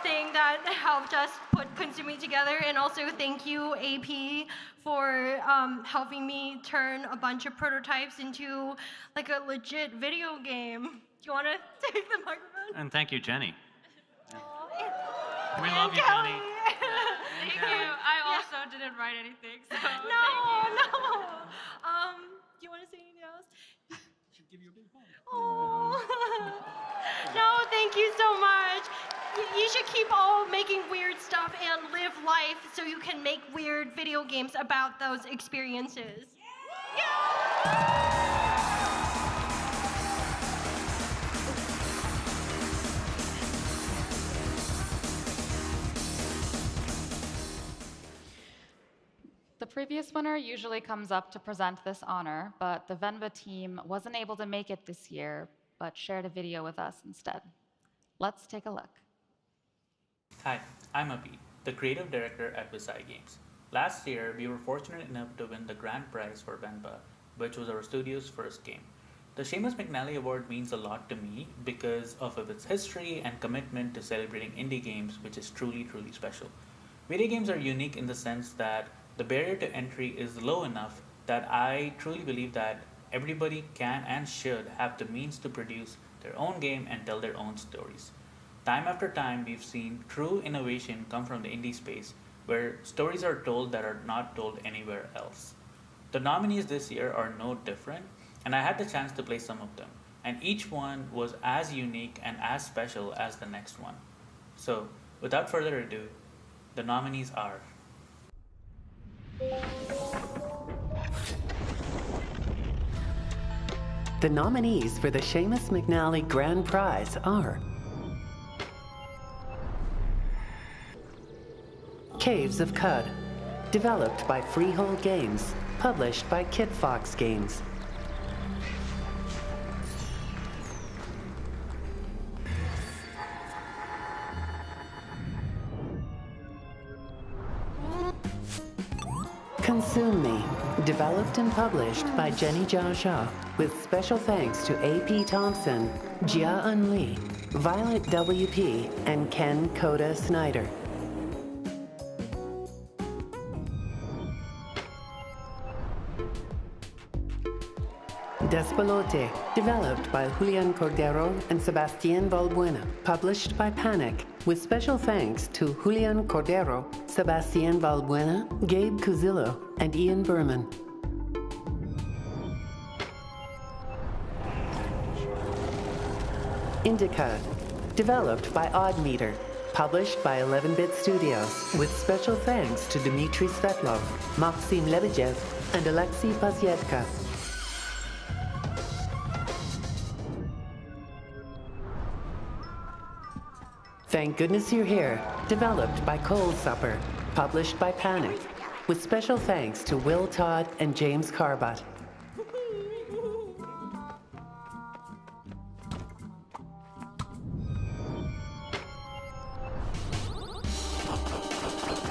thing that helped us put Consume Me together. And also thank you, AP, for helping me turn a bunch of prototypes into like a legit video game. Do you want to take the microphone? And thank you, Jenny. We And love you, Kelly. Jenny. Thank you. I also didn't write anything, so No. Do you want to say anything else? Should give you a big bump. Oh. No, thank you so much. You should keep all making weird stuff and live life so you can make weird video games about those experiences. The previous winner usually comes up to present this honor, but the Venva team wasn't able to make it this year, but shared a video with us instead. Let's take a look. Hi, I'm Abhi, the creative director at Visai Games. Last year, we were fortunate enough to win the grand prize for Venva, which was our studio's first game. The Seumas McNally Award means a lot to me because of its history and commitment to celebrating indie games, which is truly, truly special. Video games are unique in the sense that the barrier to entry is low enough that I truly believe that everybody can and should have the means to produce their own game and tell their own stories. Time after time, we've seen true innovation come from the indie space, where stories are told that are not told anywhere else. The nominees this year are no different, and I had the chance to play some of them, and each one was as unique and as special as the next one. So, without further ado, the nominees are The nominees for the Seumas McNally Grand Prize are Caves of Cud, developed by Freehold Games, published by Kit Fox Games. Consume Me, developed and published by Jenny Jia Xia, with special thanks to A.P. Thompson, Jia Un Lee, Violet W.P., and Ken Koda Snyder. Despelote, developed by Julian Cordero and Sebastián Valbuena, published by Panic, with special thanks to Julian Cordero, Sebastián Valbuena, Gabe Cuzillo, and Ian Berman. Indica, developed by Oddmeter, published by 11-Bit Studios, with special thanks to Dmitry Svetlov, Maxim Lebedev, and Alexei Pazietka. Thank Goodness You're Here, developed by Cold Supper, published by Panic, with special thanks to Will Todd and James Carbot.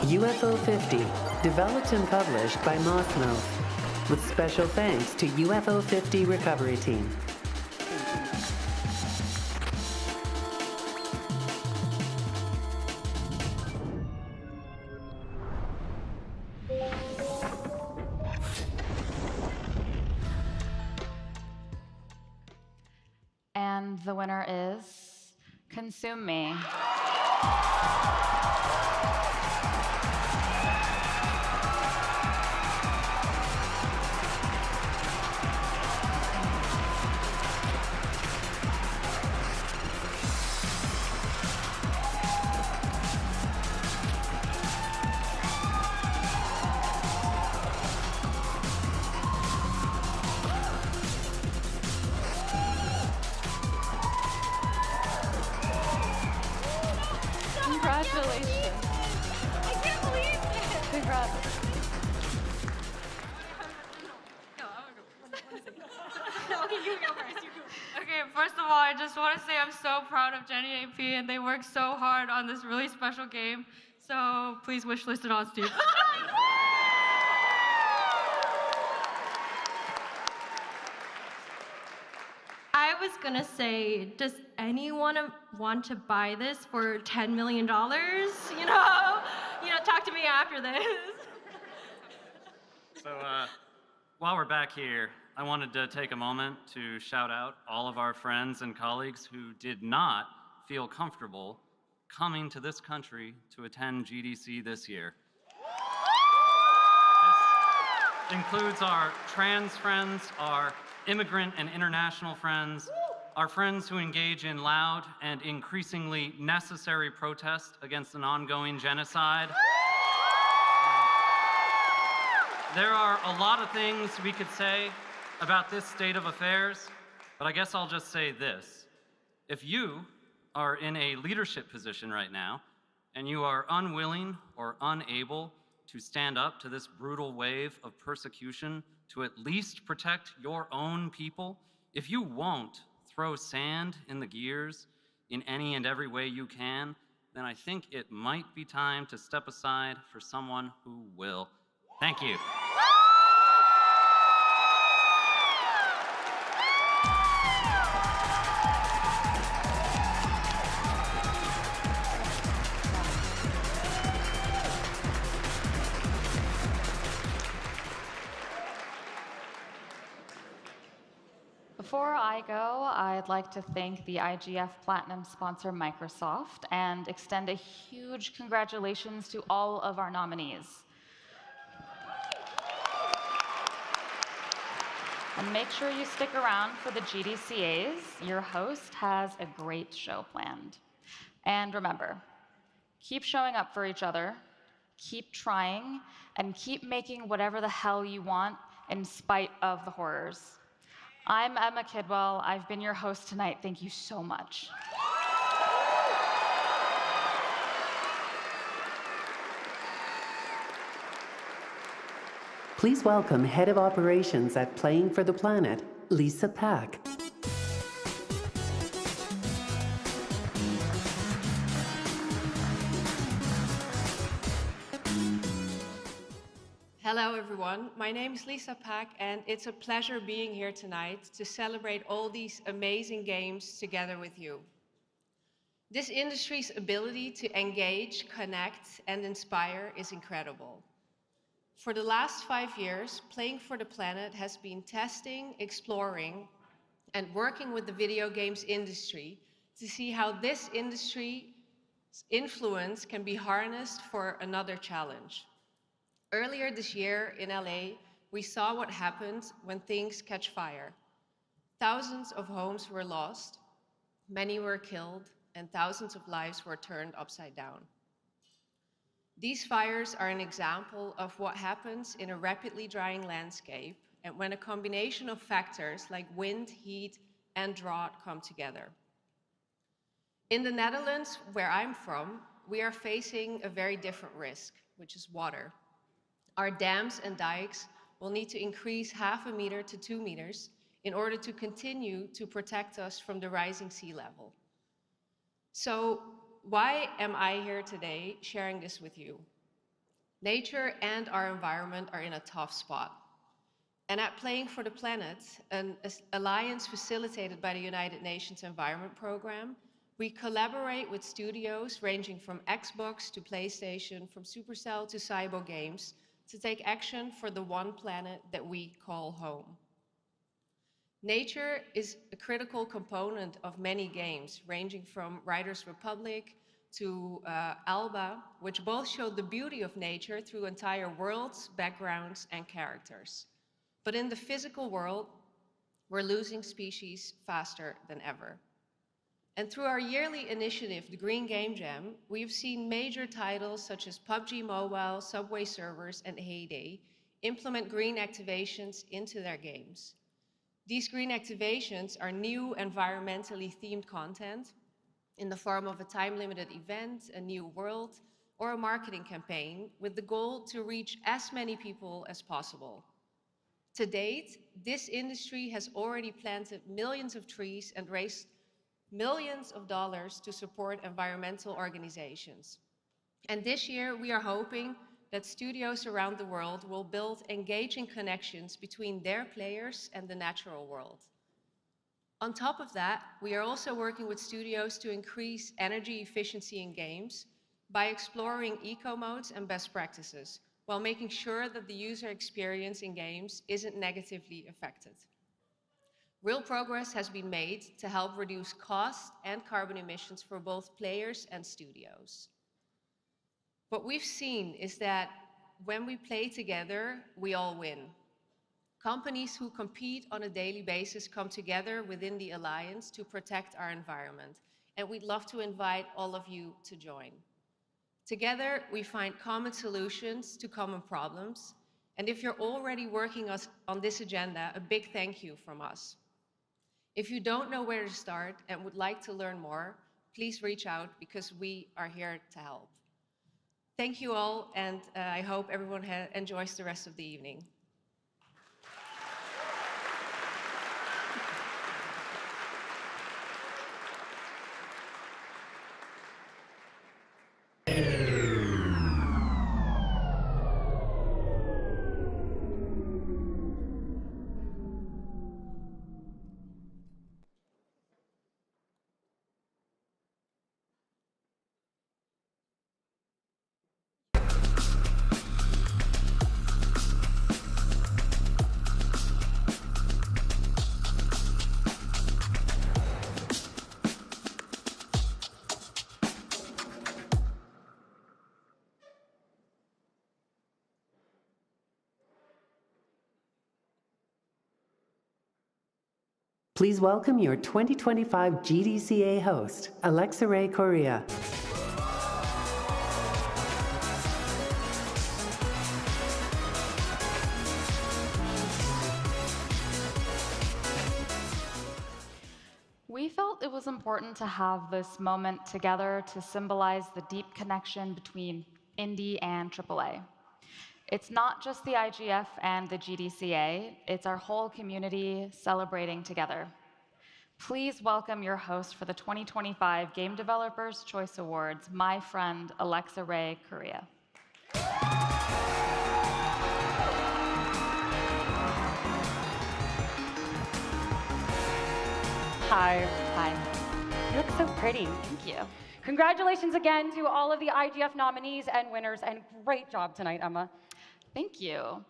UFO 50, developed and published by Mossmouth, with special thanks to UFO 50 Recovery Team. And the winner is Consume Me. Congratulations. I can't believe it. Congrats. Okay, you go first. You go. Okay, first of all, I just want to say I'm so proud of Jenny and AP, and they worked so hard on this really special game. So please wishlist it on Steam. I was gonna say, does anyone want to buy this for $10 million? You know, talk to me after this. So while we're back here, I wanted to take a moment to shout out all of our friends and colleagues who did not feel comfortable coming to this country to attend GDC this year. This includes our trans friends, our immigrant and international friends, our friends who engage in loud and increasingly necessary protest against an ongoing genocide. There are a lot of things we could say about this state of affairs, but I guess I'll just say this. If you are in a leadership position right now, and you are unwilling or unable to stand up to this brutal wave of persecution to at least protect your own people, if you won't throw sand in the gears in any and every way you can, then I think it might be time to step aside for someone who will. Thank you. Before I go, I'd like to thank the IGF Platinum sponsor, Microsoft, and extend a huge congratulations to all of our nominees. And make sure you stick around for the GDCAs. Your host has a great show planned. And remember, keep showing up for each other, keep trying, and keep making whatever the hell you want in spite of the horrors. I'm Emma Kidwell. I've been your host tonight. Thank you so much. Please welcome Head of Operations at Playing for the Planet, Lisa Pack. Hello everyone, my name is Lisa Pack and it's a pleasure being here tonight to celebrate all these amazing games together with you. This industry's ability to engage, connect, and inspire is incredible. For the last 5 years, Playing for the Planet has been testing, exploring, and working with the video games industry to see how this industry's influence can be harnessed for another challenge. Earlier this year in LA, we saw what happens when things catch fire. Thousands of homes were lost, many were killed, and thousands of lives were turned upside down. These fires are an example of what happens in a rapidly drying landscape and when a combination of factors like wind, heat, and drought come together. In the Netherlands, where I'm from, we are facing a very different risk, which is water. Our dams and dikes will need to increase 0.5 meter to 2 meters in order to continue to protect us from the rising sea level. So why am I here today sharing this with you? Nature and our environment are in a tough spot. And at Playing for the Planet, an alliance facilitated by the United Nations Environment Programme, we collaborate with studios ranging from Xbox to PlayStation, from Supercell to Cybo Games, to take action for the one planet that we call home. Nature is a critical component of many games, ranging from Riders Republic to Alba, which both show the beauty of nature through entire worlds, backgrounds, and characters. But in the physical world, we're losing species faster than ever. And through our yearly initiative, the Green Game Jam, we've seen major titles such as PUBG Mobile, Subway Surfers, and Heyday implement green activations into their games. These green activations are new environmentally themed content in the form of a time-limited event, a new world, or a marketing campaign with the goal to reach as many people as possible. To date, this industry has already planted millions of trees and raised millions of dollars to support environmental organizations. And this year, we are hoping that studios around the world will build engaging connections between their players and the natural world. On top of that, we are also working with studios to increase energy efficiency in games by exploring eco modes and best practices, while making sure that the user experience in games isn't negatively affected. Real progress has been made to help reduce cost and carbon emissions for both players and studios. What we've seen is that when we play together, we all win. Companies who compete on a daily basis come together within the Alliance to protect our environment, and we'd love to invite all of you to join. Together, we find common solutions to common problems, and if you're already working on this agenda, a big thank you from us. If you don't know where to start and would like to learn more, please reach out because we are here to help. Thank you all, and I hope everyone enjoys the rest of the evening. Please welcome your 2025 GDCA host, Alexa Ray Correa. We felt it was important to have this moment together to symbolize the deep connection between indie and AAA. It's not just the IGF and the GDCA, it's our whole community celebrating together. Please welcome your host for the 2025 Game Developers Choice Awards, my friend Alexa Ray Correa. Hi. Hi. You look so pretty. Thank you. Congratulations again to all of the IGF nominees and winners, and great job tonight, Emma. Thank you.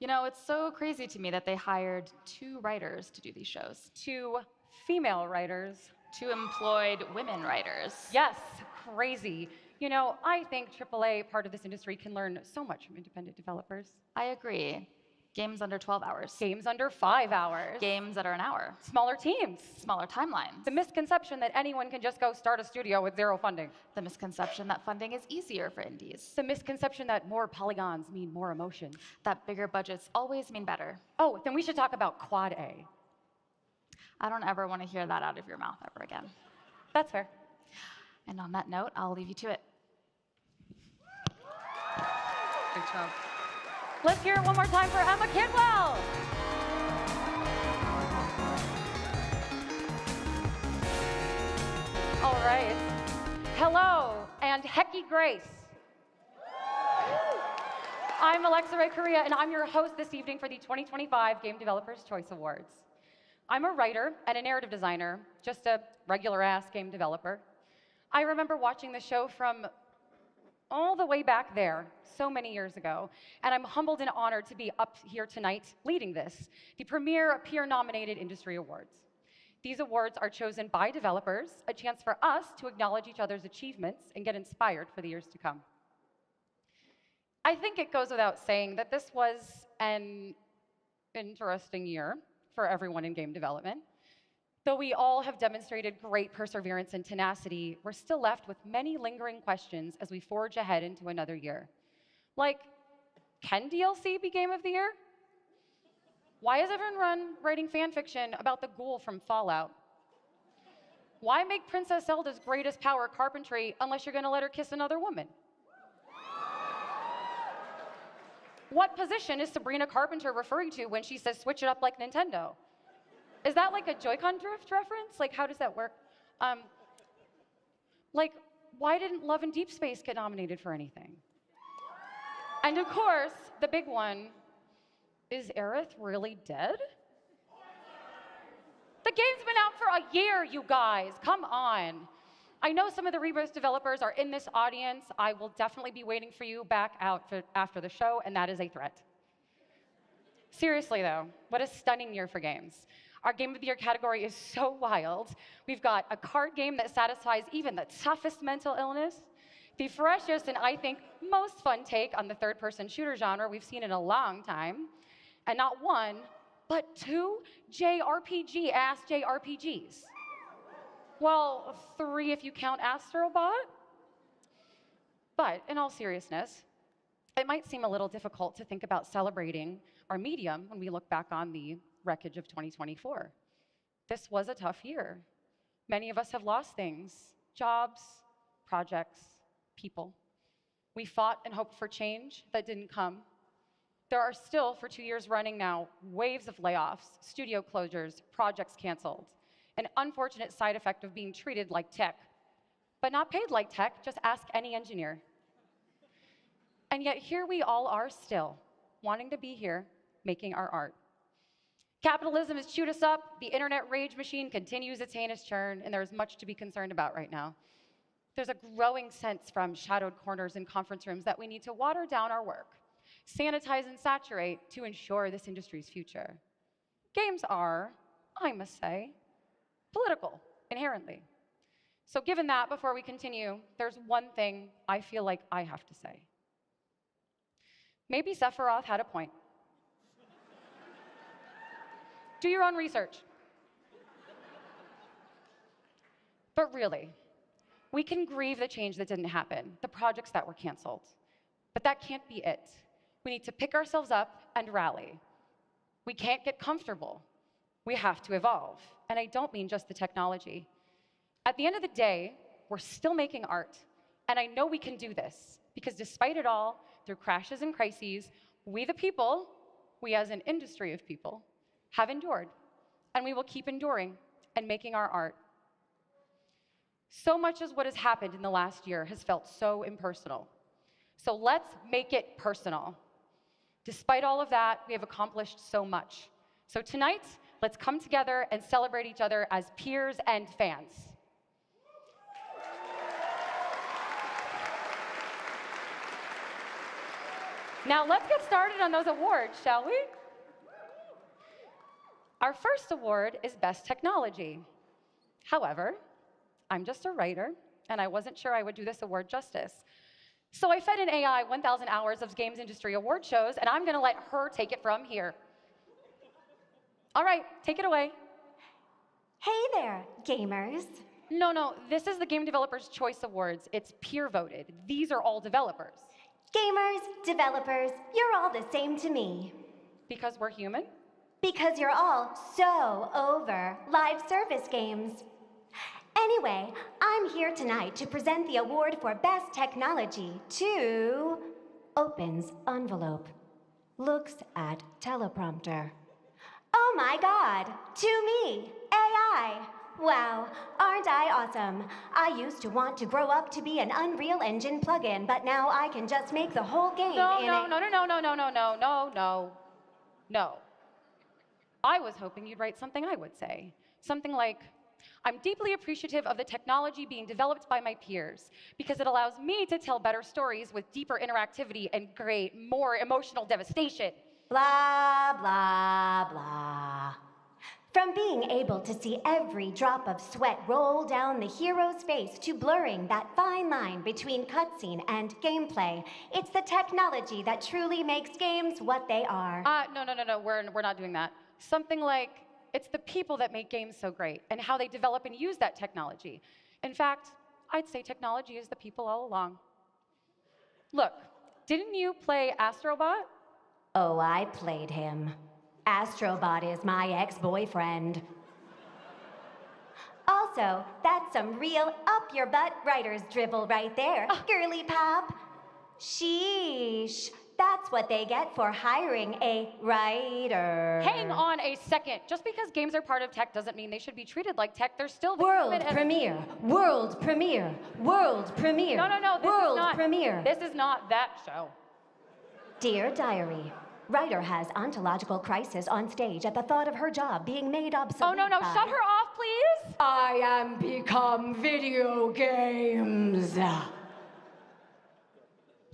You know, it's so crazy to me that they hired 2 writers to do these shows. 2 female writers. 2 employed women writers. Yes, crazy. You know, I think AAA, part of this industry, can learn so much from independent developers. I agree. Games under 12 hours. Games under 5 hours. Games that are an hour. Smaller teams. Smaller timelines. The misconception that anyone can just go start a studio with 0 funding. The misconception that funding is easier for indies. The misconception that more polygons mean more emotion. That bigger budgets always mean better. Oh, then we should talk about Quad A. I don't ever want to hear that out of your mouth ever again. That's fair. And on that note, I'll leave you to it. Great job. Let's hear it one more time for Emma Kidwell. All right. Hello, and Hecky Grace. I'm Alexa Ray Correa, and I'm your host this evening for the 2025 Game Developers Choice Awards. I'm a writer and a narrative designer, just a regular-ass game developer. I remember watching the show from all the way back there, so many years ago, and I'm humbled and honored to be up here tonight leading this, the premier peer-nominated industry awards. These awards are chosen by developers, a chance for us to acknowledge each other's achievements and get inspired for the years to come. I think it goes without saying that this was an interesting year for everyone in game development. Though we all have demonstrated great perseverance and tenacity, we're still left with many lingering questions as we forge ahead into another year. Like, can DLC be Game of the Year? Why is everyone writing fan fiction about the ghoul from Fallout? Why make Princess Zelda's greatest power carpentry unless you're going to let her kiss another woman? What position is Sabrina Carpenter referring to when she says switch it up like Nintendo? Is that like a Joy-Con drift reference? Like, how does that work? Like, why didn't Love in Deep Space get nominated for anything? And of course, the big one, is Aerith really dead? The game's been out for a year, you guys. Come on. I know some of the Rebirth developers are in this audience. I will definitely be waiting for you back out after the show, and that is a threat. Seriously, though, what a stunning year for games. Our Game of the Year category is so wild. We've got a card game that satisfies even the toughest mental illness, the freshest and I think most fun take on the third-person shooter genre we've seen in a long time, and not one, but 2 JRPG-ass JRPGs. Well, 3 if you count Astrobot. But in all seriousness, it might seem a little difficult to think about celebrating our medium when we look back on the wreckage of 2024. This was a tough year. Many of us have lost things, jobs, projects, people. We fought and hoped for change that didn't come. There are still, for 2 years running now, waves of layoffs, studio closures, projects canceled, an unfortunate side effect of being treated like tech, but not paid like tech, just ask any engineer. And yet here we all are still, wanting to be here, making our art. Capitalism has chewed us up, the internet rage machine continues its heinous churn, and there's much to be concerned about right now. There's a growing sense from shadowed corners and conference rooms that we need to water down our work, sanitize and saturate to ensure this industry's future. Games are, I must say, political, inherently. So given that, before we continue, there's one thing I feel like I have to say. Maybe Sephiroth had a point. Do your own research. But really, we can grieve the change that didn't happen, the projects that were canceled. But that can't be it. We need to pick ourselves up and rally. We can't get comfortable. We have to evolve. And I don't mean just the technology. At the end of the day, we're still making art. And I know we can do this, because despite it all, through crashes and crises, we the people, we as an industry of people, have endured. And we will keep enduring and making our art. So much as what has happened in the last year has felt so impersonal. So let's make it personal. Despite all of that, we have accomplished so much. So tonight, let's come together and celebrate each other as peers and fans. Now let's get started on those awards, shall we? Our first award is Best Technology. However, I'm just a writer, and I wasn't sure I would do this award justice. So I fed an AI 1,000 hours of games industry award shows, and I'm gonna let her take it from here. All right, take it away. Hey there, gamers. No, this is the Game Developers' Choice Awards. It's peer voted. These are all developers. Gamers, developers, you're all the same to me. Because we're human? Because you're all so over live service games. Anyway, I'm here tonight to present the award for Best Technology to opens envelope, looks at teleprompter. Oh my God, to me, AI. Wow, aren't I awesome? I used to want to grow up to be an Unreal Engine plugin, but now I can just make the whole game No. I was hoping you'd write something I would say. Something like, I'm deeply appreciative of the technology being developed by my peers because it allows me to tell better stories with deeper interactivity and create more emotional devastation. Blah, blah, blah. From being able to see every drop of sweat roll down the hero's face to blurring that fine line between cutscene and gameplay, it's the technology that truly makes games what they are. No, we're not doing that. Something like, it's the people that make games so great and how they develop and use that technology. In fact, I'd say technology is the people all along. Look, didn't you play Astrobot? Oh, I played him. Astrobot is my ex-boyfriend. Also, that's some real up-your-butt writer's dribble right there, girly pop. Sheesh. That's what they get for hiring a writer. Hang on a second. Just because games are part of tech doesn't mean they should be treated like tech. They're still the World premiere. World premiere. World premiere. No. World premiere. This is not that show. Dear Diary, writer has ontological crisis on stage at the thought of her job being made obsolete. Oh, no. Shut her off, please. I am become video games.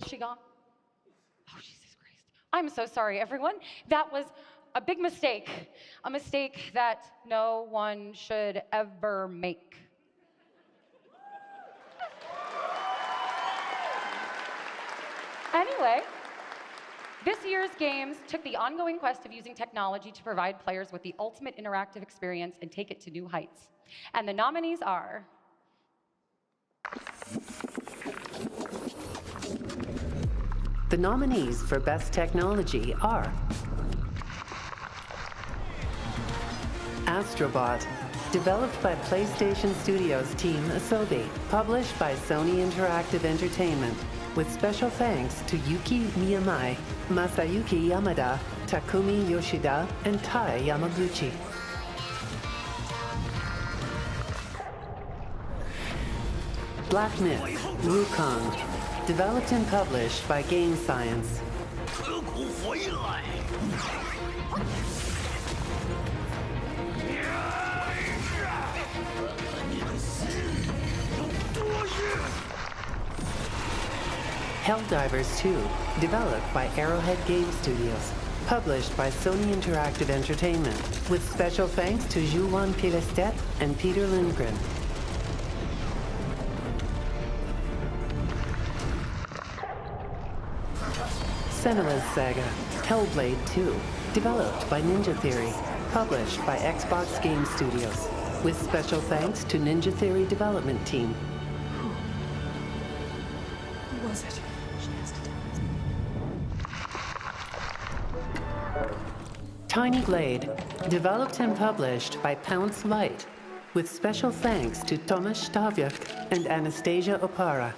She gone? Oh, Jesus Christ. I'm so sorry, everyone. That was a big mistake. A mistake that no one should ever make. Anyway, this year's games took the ongoing quest of using technology to provide players with the ultimate interactive experience and take it to new heights. And the nominees are... The nominees for Best Technology are Astrobot, developed by PlayStation Studios team Asobi, published by Sony Interactive Entertainment, with special thanks to Yuki Miyamai, Masayuki Yamada, Takumi Yoshida, and Tai Yamaguchi. Black Myth, Wukong, developed and published by Game Science. Helldivers 2, developed by Arrowhead Game Studios, published by Sony Interactive Entertainment, with special thanks to Juan Pilestedt and Peter Lindgren. Senua's Saga, Hellblade 2, developed by Ninja Theory, published by Xbox Game Studios. with special thanks to Ninja Theory development team. Who was it? She has to tell us. Tiny Glade, developed and published by Pounce Light, with special thanks to Tomasz Stawiak and Anastasia Opara.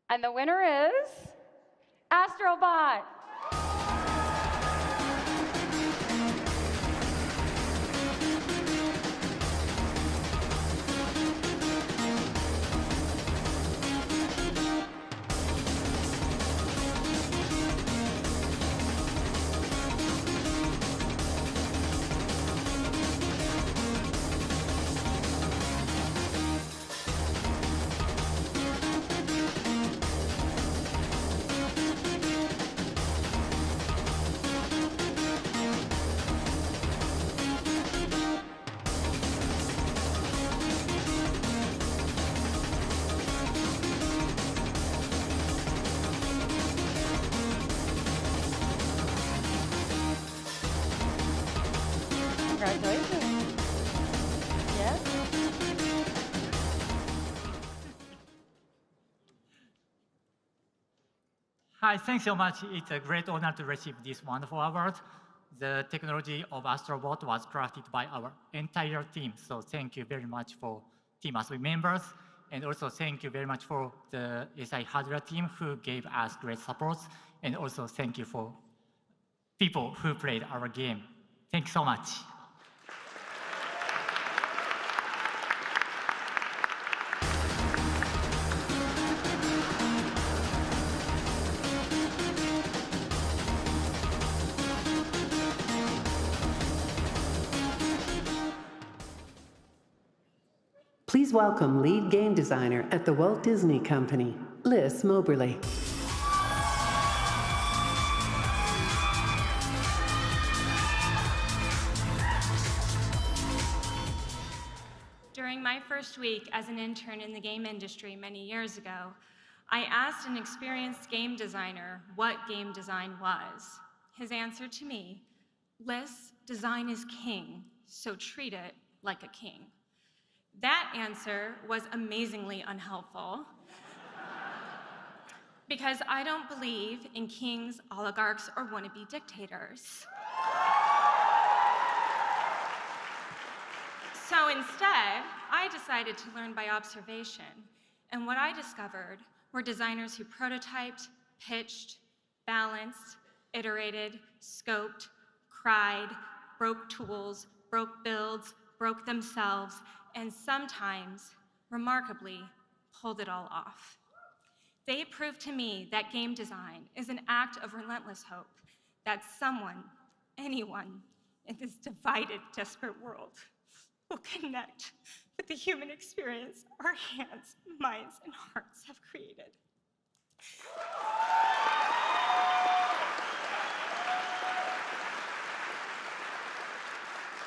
And the winner is Astrobot. Congratulations. Yes? Hi, thanks so much. It's a great honor to receive this wonderful award. The technology of Astrobot was crafted by our entire team, so thank you very much for Team ASWI members, and also thank you very much for the SI hardware team who gave us great support, and also thank you for people who played our game. Thank you so much. Please welcome lead game designer at the Walt Disney Company, Liz Moberly. During my first week as an intern in the game industry many years ago, I asked an experienced game designer what game design was. His answer to me, Liz, design is king, so treat it like a king. That answer was amazingly unhelpful because I don't believe in kings, oligarchs, or wannabe dictators. So instead, I decided to learn by observation, and what I discovered were designers who prototyped, pitched, balanced, iterated, scoped, cried, broke tools, broke builds, broke themselves, and sometimes, remarkably, pulled it all off. They proved to me that game design is an act of relentless hope, that someone, anyone, in this divided, desperate world will connect with the human experience our hands, minds, and hearts have created.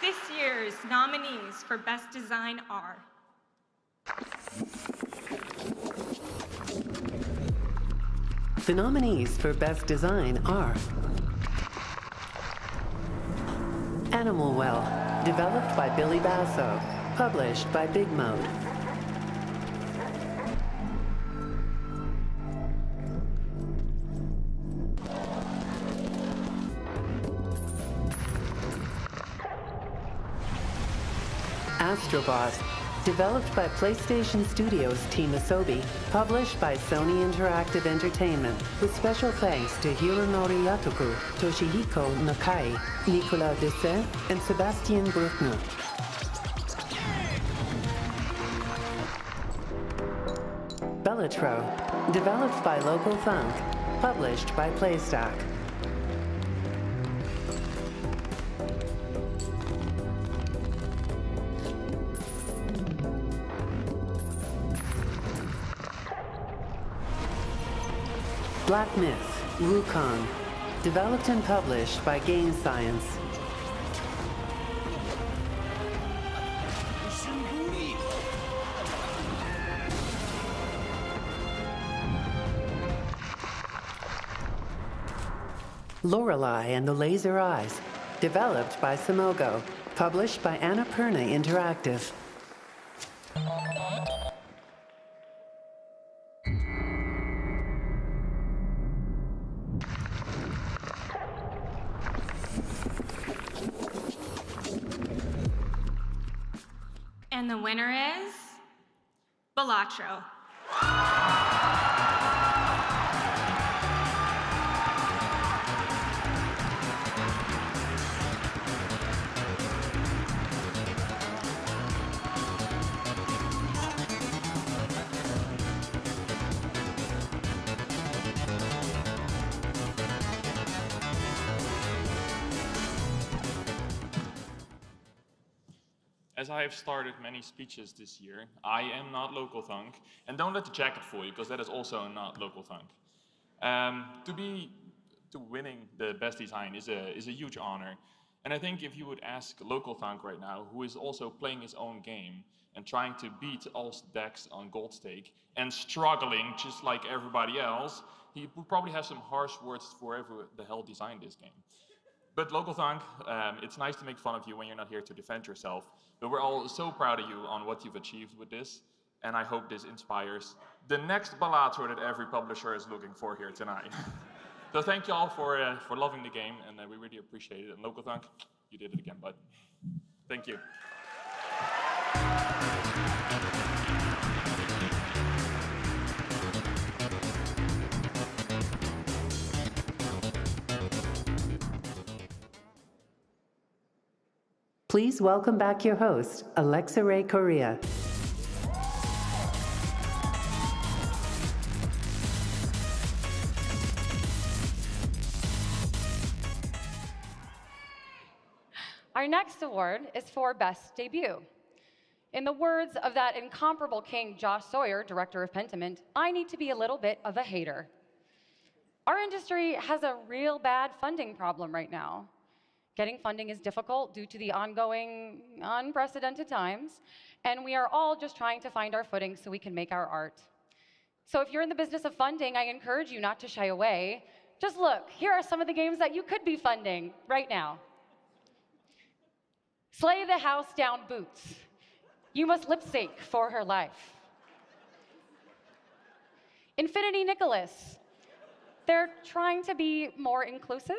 This year's nominees for Best Design are The nominees for Best Design are Animal Well, developed by Billy Basso, published by Big Mode. Astrobot, developed by PlayStation Studios Team Asobi, published by Sony Interactive Entertainment, with special thanks to Hironori Yatoku, Toshihiko Nakai, Nicolas Desset, and Sebastian Bruckner. Bellatro, developed by Local Thunk, published by Playstack. Black Myth, Wukong, developed and published by Game Science. Lorelei and the Laser Eyes, developed by Simogo, published by Annapurna Interactive. And the winner is Balatro. As I have started many speeches this year, I am not local thunk, and don't let the jacket fool you, because that is also not local thunk. To winning the best design is a huge honor, and I think if you would ask local thunk right now, who is also playing his own game and trying to beat all decks on gold stake and struggling just like everybody else, he would probably have some harsh words for whoever the hell designed this game. But local thunk, it's nice to make fun of you when you're not here to defend yourself. But we're all so proud of you on what you've achieved with this. And I hope this inspires the next Balatro that every publisher is looking for here tonight. So thank you all for loving the game, and we really appreciate it. And local thunk, you did it again, bud. Thank you. Please welcome back your host, Alexa Ray Correa. Our next award is for Best Debut. In the words of that incomparable king, Josh Sawyer, director of Pentiment, I need to be a little bit of a hater. Our industry has a real bad funding problem right now. Getting funding is difficult due to the ongoing, unprecedented times, and we are all just trying to find our footing so we can make our art. So if you're in the business of funding, I encourage you not to shy away. Just look, here are some of the games that you could be funding right now. Slay the House Down Boots. You must lip sync for her life. Infinity Nicholas. They're trying to be more inclusive.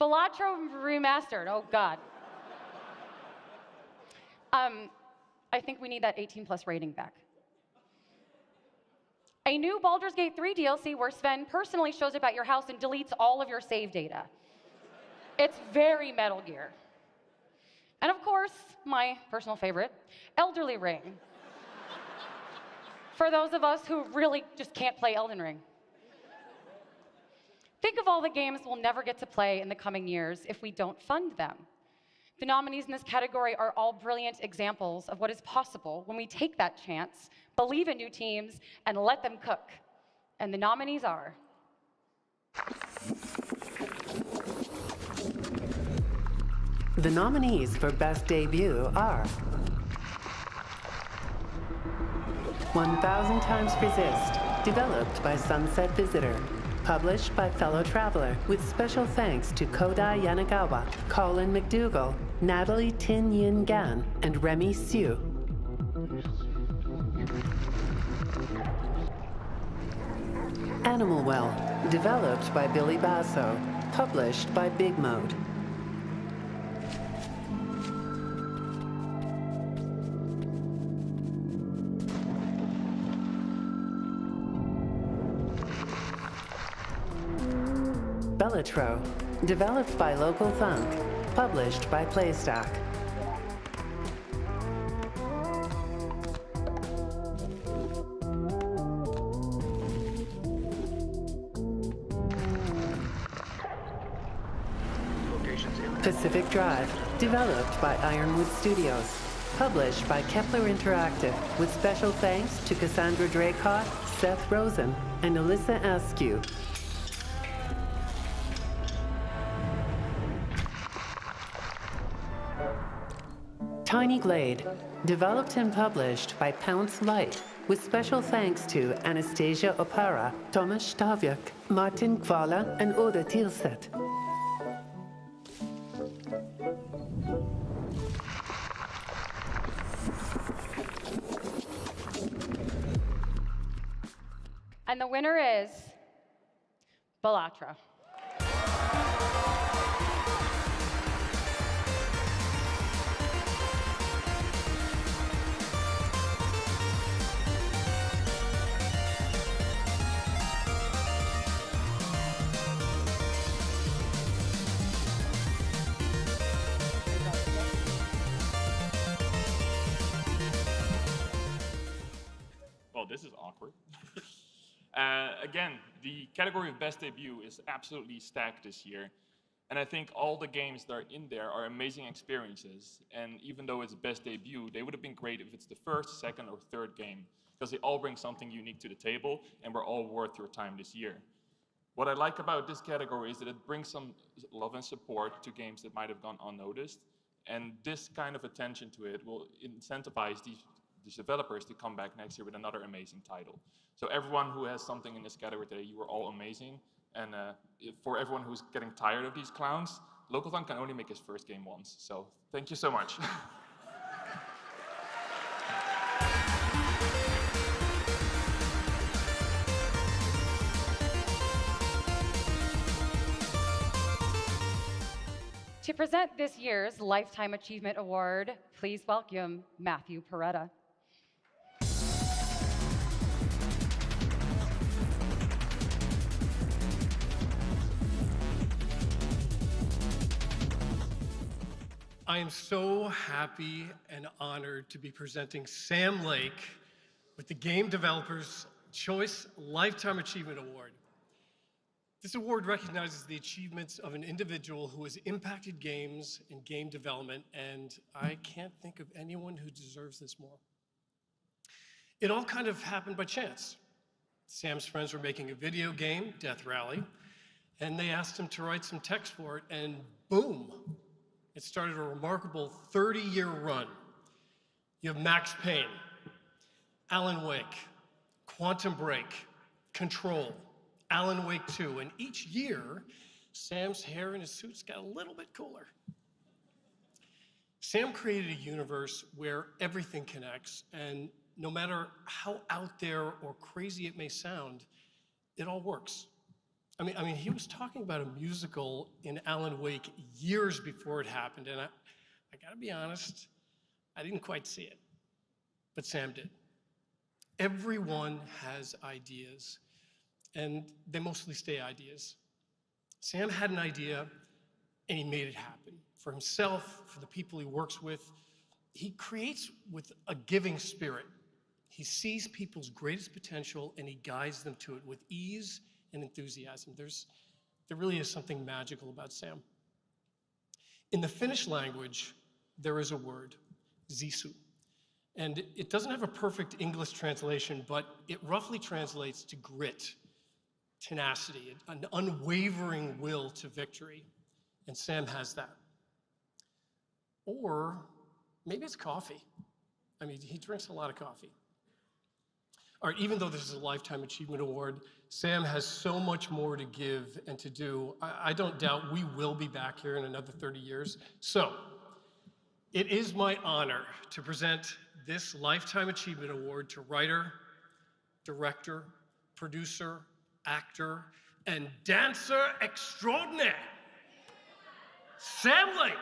Balatro Remastered, oh God. I think we need that 18+ rating back. A new Baldur's Gate 3 DLC where Sven personally shows up at your house and deletes all of your save data. It's very Metal Gear. And of course, my personal favorite, Elderly Ring. For those of us who really just can't play Elden Ring. Think of all the games we'll never get to play in the coming years if we don't fund them. The nominees in this category are all brilliant examples of what is possible when we take that chance, believe in new teams, and let them cook. And the nominees are... The nominees for Best Debut are 1000 Times Resist, developed by Sunset Visitor, published by Fellow Traveler, with special thanks to Kodai Yanagawa, Colin McDougall, Natalie Tin Yin Gan, and Remy Siu. Animal Well, developed by Billy Basso, published by Big Mode. Balatro, developed by Local Thunk, published by Playstack. Pacific Drive, developed by Ironwood Studios, published by Kepler Interactive, with special thanks to Cassandra Draycott, Seth Rosen, and Alyssa Askew. Tiny Glade, developed and published by Pounce Light, with special thanks to Anastasia Opara, Tomasz Stawiak, Martin Kwala, and Oda Tilset. And the winner is Bellatra. Well, this is awkward. Again, the category of best debut is absolutely stacked this year. And I think all the games that are in there are amazing experiences. And even though it's best debut, they would have been great if it's the first, second, or third game, because they all bring something unique to the table and were all worth your time this year. What I like about this category is that it brings some love and support to games that might have gone unnoticed. And this kind of attention to it will incentivize these developers to come back next year with another amazing title. So everyone who has something in this category today, you are all amazing. And for everyone who's getting tired of these clowns, Local can only make his first game once. So thank you so much. To present this year's Lifetime Achievement Award, please welcome Matthew Peretta. I am so happy and honored to be presenting Sam Lake with the Game Developers Choice Lifetime Achievement Award. This award recognizes the achievements of an individual who has impacted games and game development, and I can't think of anyone who deserves this more. It all kind of happened by chance. Sam's friends were making a video game, Death Rally, and they asked him to write some text for it, and boom, it started a remarkable 30-year run. You have Max Payne, Alan Wake, Quantum Break, Control, Alan Wake 2, and each year, Sam's hair and his suits got a little bit cooler. Sam created a universe where everything connects, and no matter how out there or crazy it may sound, it all works. I mean, he was talking about a musical in Alan Wake years before it happened, and I gotta be honest, I didn't quite see it, but Sam did. Everyone has ideas, and they mostly stay ideas. Sam had an idea, and he made it happen. For himself, for the people he works with, he creates with a giving spirit. He sees people's greatest potential, and he guides them to it with ease and enthusiasm. There really is something magical about Sam. In the Finnish language, there is a word, sisu. And it doesn't have a perfect English translation, but it roughly translates to grit, tenacity, an unwavering will to victory. And Sam has that. Or maybe it's coffee. I mean, he drinks a lot of coffee. All right, even though this is a Lifetime Achievement Award, Sam has so much more to give and to do. I don't doubt we will be back here in another 30 years. So, it is my honor to present this Lifetime Achievement Award to writer, director, producer, actor, and dancer extraordinaire, Sam Lake.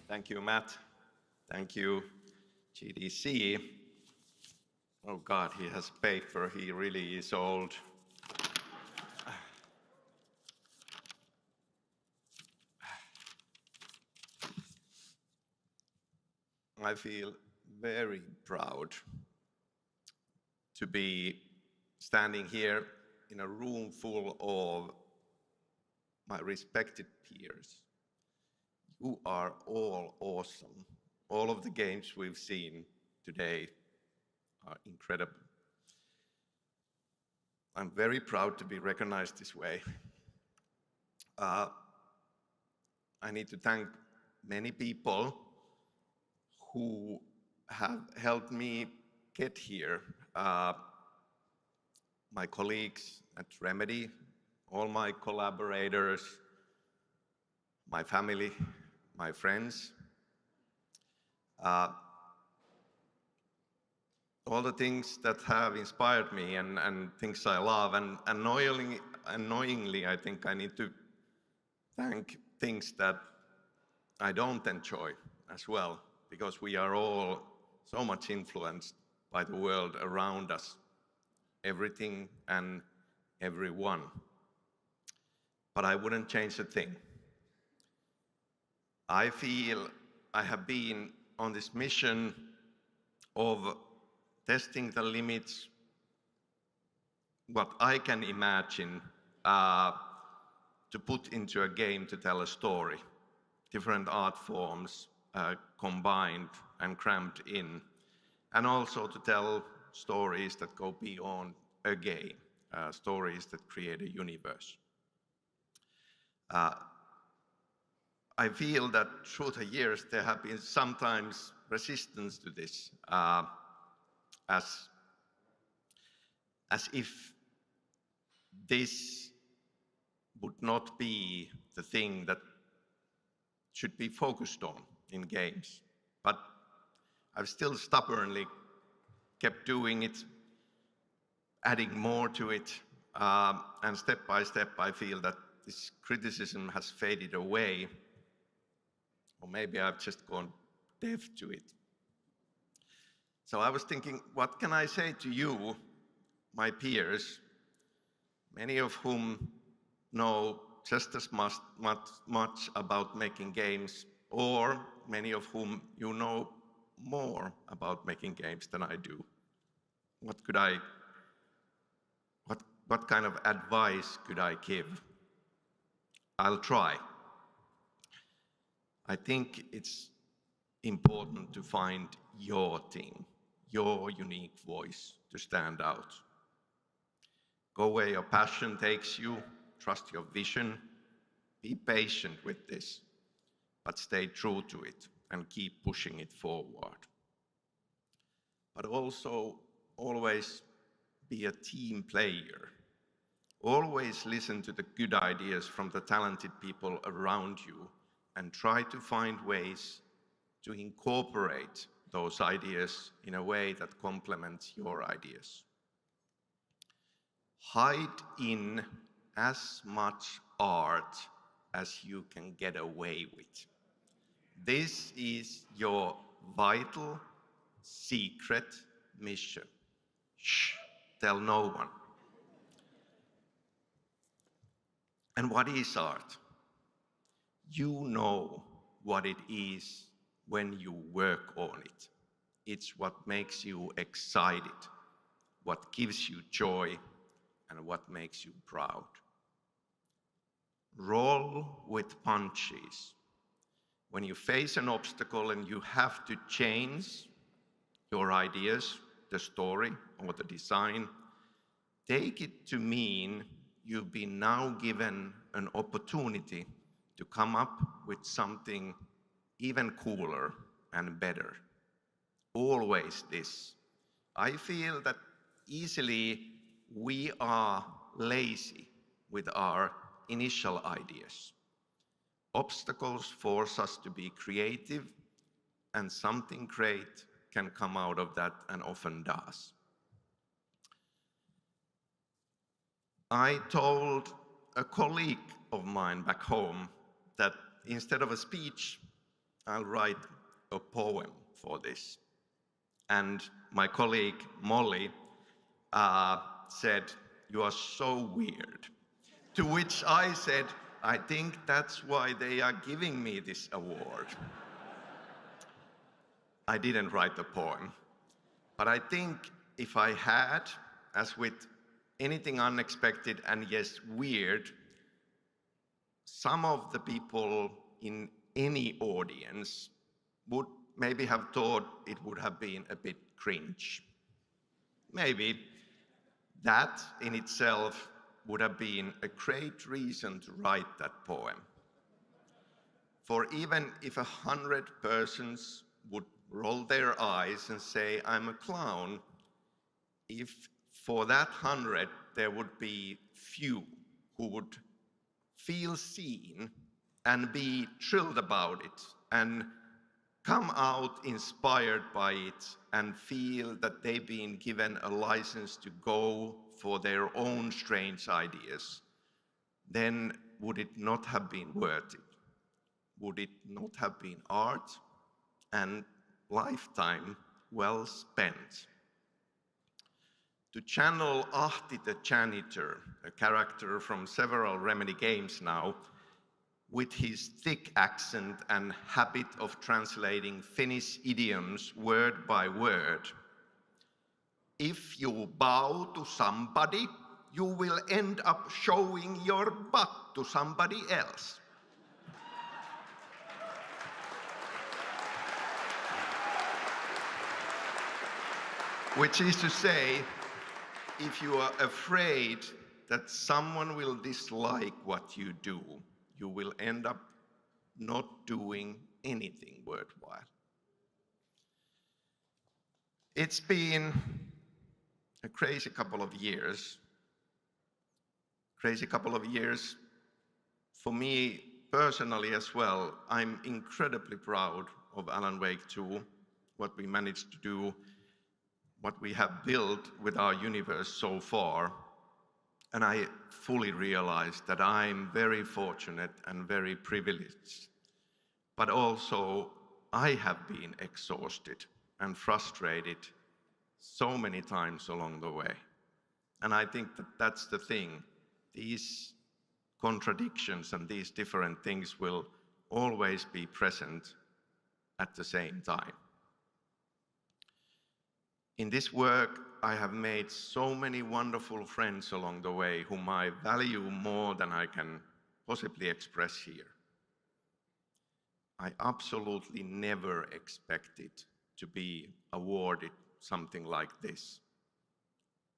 Thank you, Matt. Thank you, GDC. Oh God, he has paper. He really is old. I feel very proud to be standing here in a room full of my respected peers. You are all awesome. All of the games we've seen today are incredible. I'm very proud to be recognized this way. I need to thank many people who have helped me get here. My colleagues at Remedy, all my collaborators, my family, my friends. All the things that have inspired me and things I love, and annoyingly, I think I need to thank things that I don't enjoy as well, because we are all so much influenced by the world around us, everything and everyone. But I wouldn't change a thing. I feel I have been on this mission of testing the limits, what I can imagine to put into a game to tell a story. Different art forms combined and crammed in, and also to tell stories that go beyond a game, stories that create a universe. I feel that through the years there have been sometimes resistance to this, as if this would not be the thing that should be focused on in games. But I've still stubbornly kept doing it, adding more to it, and step by step I feel that this criticism has faded away, or maybe I've just gone deaf to it. So I was thinking, what can I say to you, my peers, many of whom know just as much about making games, or many of whom you know more about making games than I do? What kind of advice could I give? I'll try. I think it's important to find your thing, your unique voice to stand out. Go where your passion takes you, trust your vision, be patient with this, but stay true to it and keep pushing it forward. But also always be a team player. Always listen to the good ideas from the talented people around you and try to find ways to incorporate those ideas in a way that complements your ideas. Hide in as much art as you can get away with. This is your vital, secret mission. Shh, tell no one. And what is art? You know what it is when you work on it. It's what makes you excited, what gives you joy, and what makes you proud. Roll with punches. When you face an obstacle and you have to change your ideas, the story or the design, take it to mean you've been now given an opportunity to come up with something even cooler and better. Always this. I feel that easily we are lazy with our initial ideas. Obstacles force us to be creative, and something great can come out of that, and often does. I told a colleague of mine back home that instead of a speech, I'll write a poem for this. And my colleague Molly said, "You are so weird." To which I said, "I think that's why they are giving me this award." I didn't write the poem, but I think if I had, as with anything unexpected and yes, weird, some of the people in any audience would maybe have thought it would have been a bit cringe. Maybe that in itself would have been a great reason to write that poem. For even if 100 persons would roll their eyes and say, I'm a clown, if for that 100 there would be few who would feel seen and be thrilled about it and come out inspired by it and feel that they've been given a license to go for their own strange ideas, then would it not have been worth it? Would it not have been art and lifetime well spent? To channel Ahti the janitor, a character from several Remedy games now, with his thick accent and habit of translating Finnish idioms word by word. If you bow to somebody, you will end up showing your butt to somebody else. Which is to say, if you are afraid that someone will dislike what you do, you will end up not doing anything worthwhile. It's been a crazy couple of years. Crazy couple of years for me personally as well. I'm incredibly proud of Alan Wake 2, what we managed to do, what we have built with our universe so far. And I fully realize that I'm very fortunate and very privileged. But also, I have been exhausted and frustrated so many times along the way. And I think that that's the thing. These contradictions and these different things will always be present at the same time. In this work, I have made so many wonderful friends along the way whom I value more than I can possibly express here. I absolutely never expected to be awarded something like this.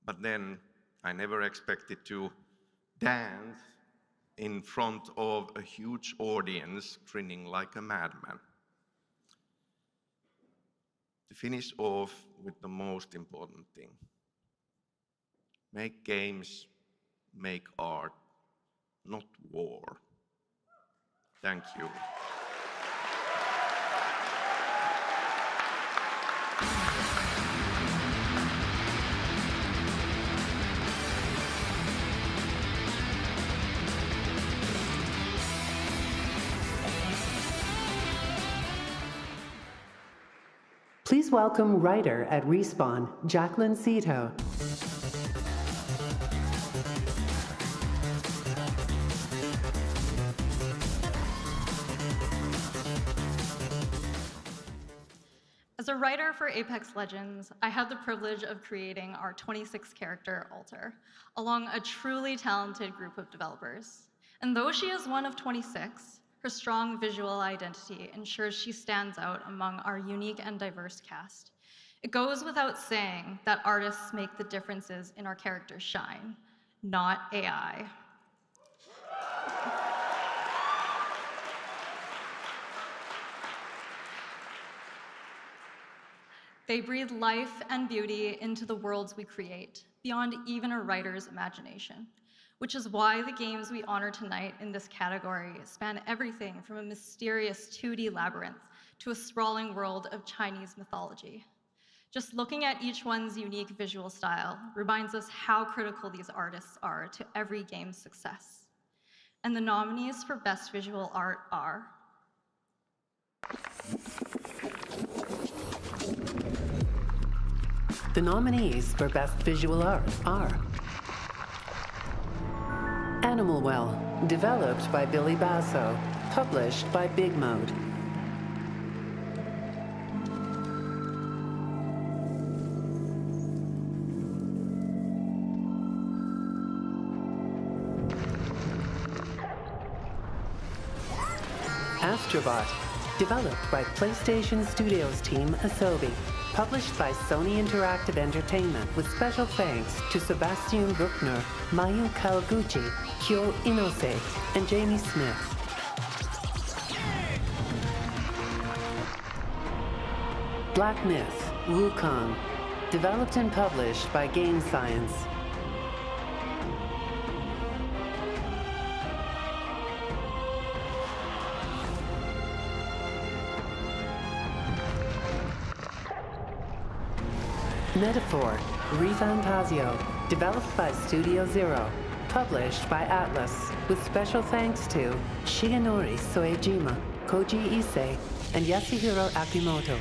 But then I never expected to dance in front of a huge audience grinning like a madman. To finish off with the most important thing. Make games, make art, not war. Thank you. Please welcome writer at Respawn, Jacqueline Cito. As a writer for Apex Legends, I had the privilege of creating our 26-character Alter, along a truly talented group of developers. And though she is one of 26, her strong visual identity ensures she stands out among our unique and diverse cast. It goes without saying that artists make the differences in our characters shine, not AI. They breathe life and beauty into the worlds we create, beyond even a writer's imagination, which is why the games we honor tonight in this category span everything from a mysterious 2D labyrinth to a sprawling world of Chinese mythology. Just looking at each one's unique visual style reminds us how critical these artists are to every game's success. And the nominees for Best Visual Art are The nominees for Best Visual Art are Animal Well, developed by Billy Basso, published by Big Mode. Astrobot, developed by PlayStation Studios team Asobi, published by Sony Interactive Entertainment with special thanks to Sebastian Bruckner, Mayu Kawaguchi, Kyo Inose, and Jamie Smith. Black Myth, Wukong, developed and published by Game Science. Metaphor, Refantasio, developed by Studio Zero, published by Atlas, with special thanks to Shigenori Soejima, Koji Issei, and Yasuhiro Akimoto.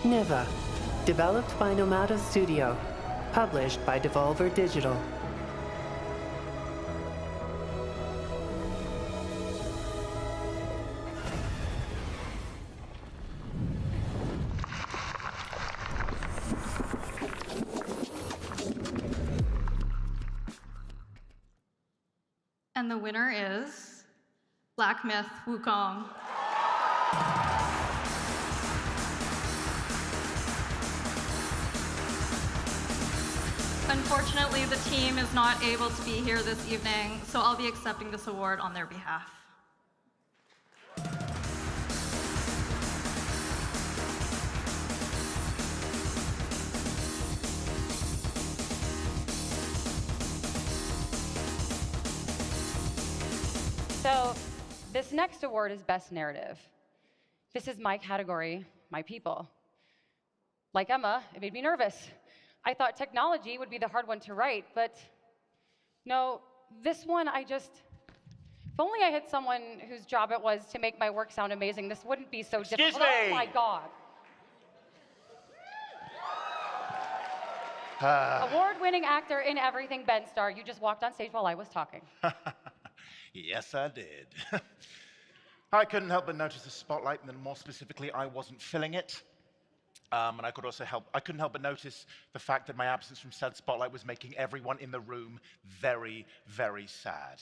Neva, developed by Nomada Studio, published by Devolver Digital. And the winner is Black Myth Wukong. Unfortunately, the team is not able to be here this evening, so I'll be accepting this award on their behalf. So this next award is Best Narrative. This is my category, my people. Like Emma, it made me nervous. I thought technology would be the hard one to write, but no, this one if only I had someone whose job it was to make my work sound amazing, this wouldn't be so difficult. Excuse me. Oh my God. Award-winning actor in everything, Ben Starr. You just walked on stage while I was talking. Yes, I did. I couldn't help but notice the spotlight, and then more specifically, I wasn't filling it. And I couldn't help but notice the fact that my absence from said spotlight was making everyone in the room very, very sad.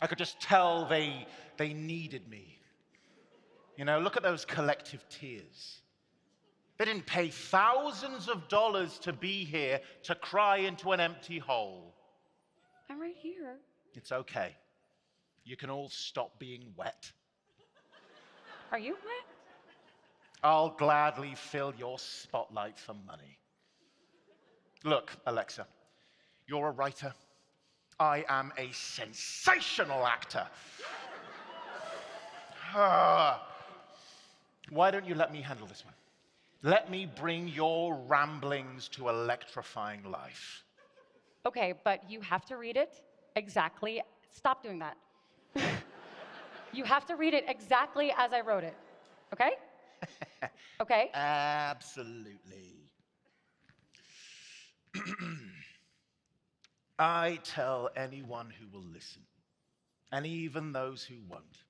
I could just tell they needed me. You know, look at those collective tears. They didn't pay thousands of dollars to be here to cry into an empty hole. I'm right here. It's okay. You can all stop being wet. Are you wet? I'll gladly fill your spotlight for money. Look, Alexa, you're a writer. I am a sensational actor. Why don't you let me handle this one? Let me bring your ramblings to electrifying life. Okay, but you have to read it exactly. Stop doing that. You have to read it exactly as I wrote it, okay? Okay? Absolutely. I tell anyone who will listen, and even those who won't,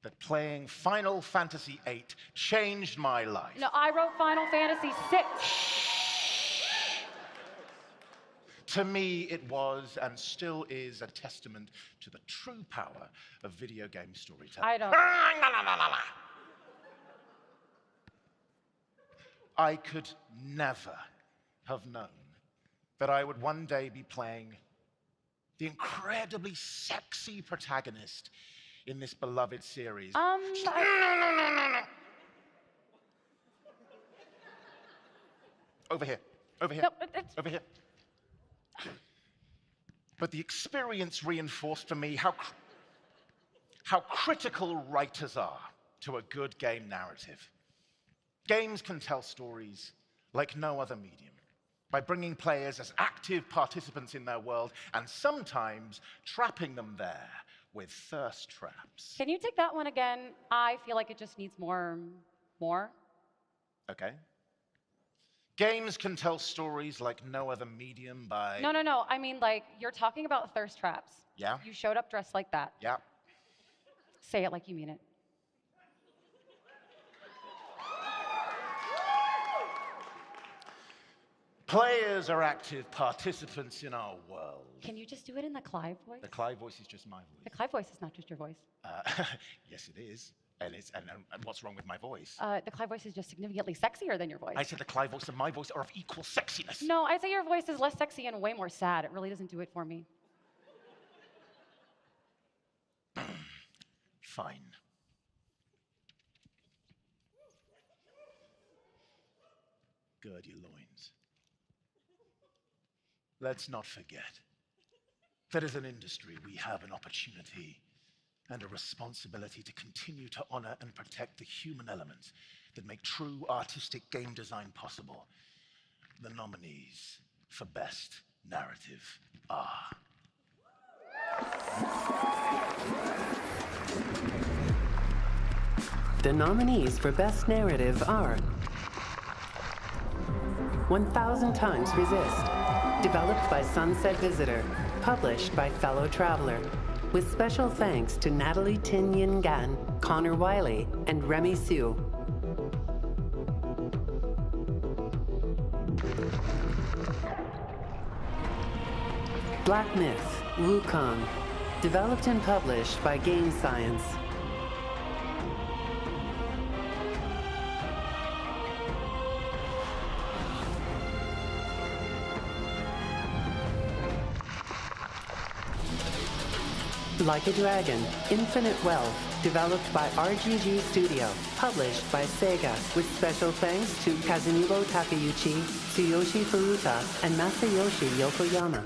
that playing Final Fantasy VIII changed my life. No, I wrote Final Fantasy VI. To me, it was and still is a testament to the true power of video game storytelling. I don't. I could never have known that I would one day be playing the incredibly sexy protagonist in this beloved series. Over here. Over here. No, over here. But the experience reinforced for me how critical writers are to a good game narrative. Games can tell stories like no other medium, by bringing players as active participants in their world and sometimes trapping them there with thirst traps. Can you take that one again? I feel like it just needs more. Okay. Games can tell stories like no other medium by... No. I mean, like, you're talking about thirst traps. Yeah? You showed up dressed like that. Yeah. Say it like you mean it. Players are active participants in our world. Can you just do it in the Clive voice? The Clive voice is just my voice. The Clive voice is not just your voice. Yes, it is. And what's wrong with my voice? The Clive voice is just significantly sexier than your voice. I said the Clive voice and my voice are of equal sexiness. No, I'd say your voice is less sexy and way more sad. It really doesn't do it for me. Fine. Gird your loins. Let's not forget that as an industry, we have an opportunity and a responsibility to continue to honor and protect the human elements that make true artistic game design possible. The nominees for Best Narrative are... The nominees for Best Narrative are 1000 Times Resist, developed by Sunset Visitor, published by Fellow Traveler, with special thanks to Natalie Tin Yin Gan, Connor Wiley, and Remy Sue. Black Myth, Wukong, developed and published by Game Science. Like a Dragon, Infinite Wealth, developed by RGG Studio, published by Sega, with special thanks to Kazunobu Takeuchi, Tsuyoshi Furuta, and Masayoshi Yokoyama.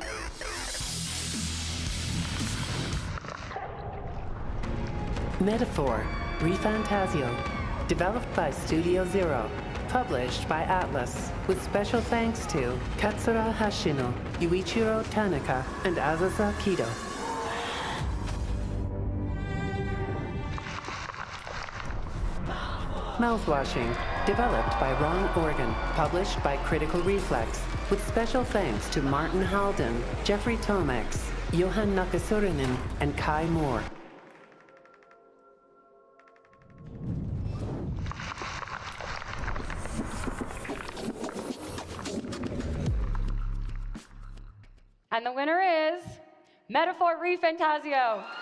Metaphor, Refantasio, developed by Studio Zero, published by Atlas, with special thanks to Katsura Hashino, Yuichiro Tanaka, and Azaza Kido. Mouthwashing, developed by Ron Organ, published by Critical Reflex, with special thanks to Martin Halden, Jeffrey Tomex, Johan Nakasurinen, and Kai Moore. And the winner is Metaphor Refantasio.「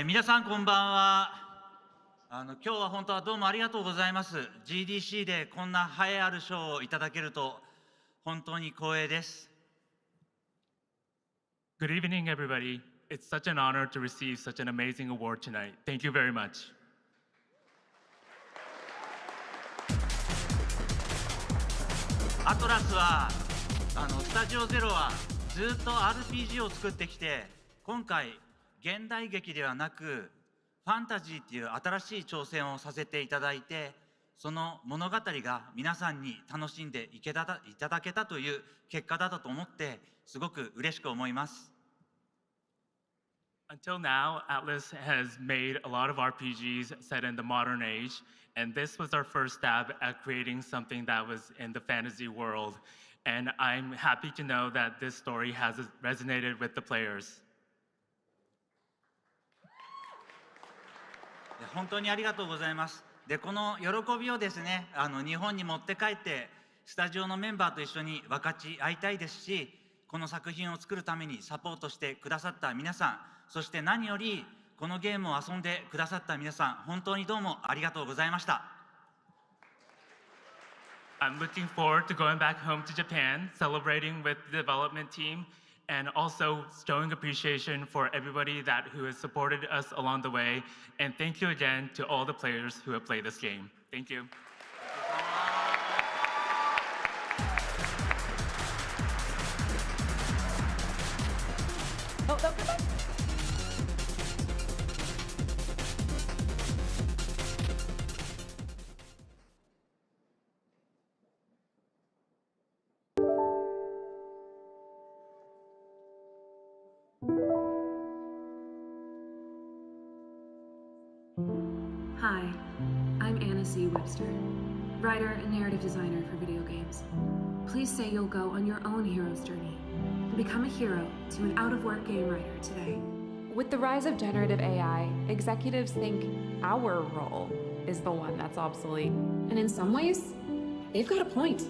皆さんこんばんは。今日は本当はどうもありがとうございます。GDC でこんな栄えある賞をいただけると本当に光栄です。Good evening, everybody. It's such an honor to receive such an amazing award tonight. Thank you very much. アトラスはスタジオゼロはずっと RPG を作ってきて、今回現代劇ではなくファンタジーっていう新しい挑戦をさせていただいて、その物語が皆さんに楽しんでいただけたという結果だったと思ってすごく嬉しく思います。Until now, Atlas has made a lot of RPGs set in the modern age, and this was our first stab at creating something that was in the fantasy world. And I'm happy to know that this story has resonated with the players. 本当にありがとうございます。で、この喜びをですね、日本に持って帰ってスタジオのメンバーと一緒に分かち合いたいですし、この作品を作るためにサポートしてくださった皆さん、そして何よりこのゲームを遊んでくださった皆さん、本当にどうもありがとうございました。I'm looking forward to going back home to Japan, celebrating with the development team, and also showing appreciation for everybody who has supported us along the way. And thank you again to all the players who have played this game. Thank you. Hi, I'm Anna C. Webster, writer and narrative designer for video games. Please say you'll go on your own hero's journey and become a hero to an out-of-work game writer today. With the rise of generative AI, executives think our role is the one that's obsolete. And in some ways, they've got a point.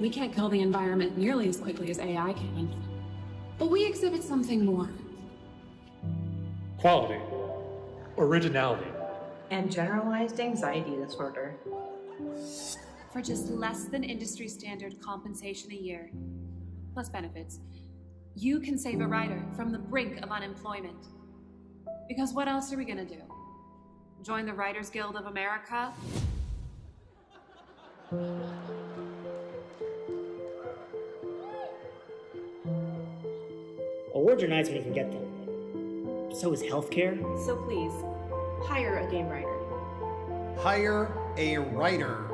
We can't kill the environment nearly as quickly as AI can. But we exhibit something more. Quality, originality, and generalized anxiety disorder. For just less than industry standard compensation a year, plus benefits, you can save a writer from the brink of unemployment. Because what else are we gonna do? Join the Writers Guild of America? Awards are nice when you can get them. So is healthcare. So please, hire a game writer. Hire a writer.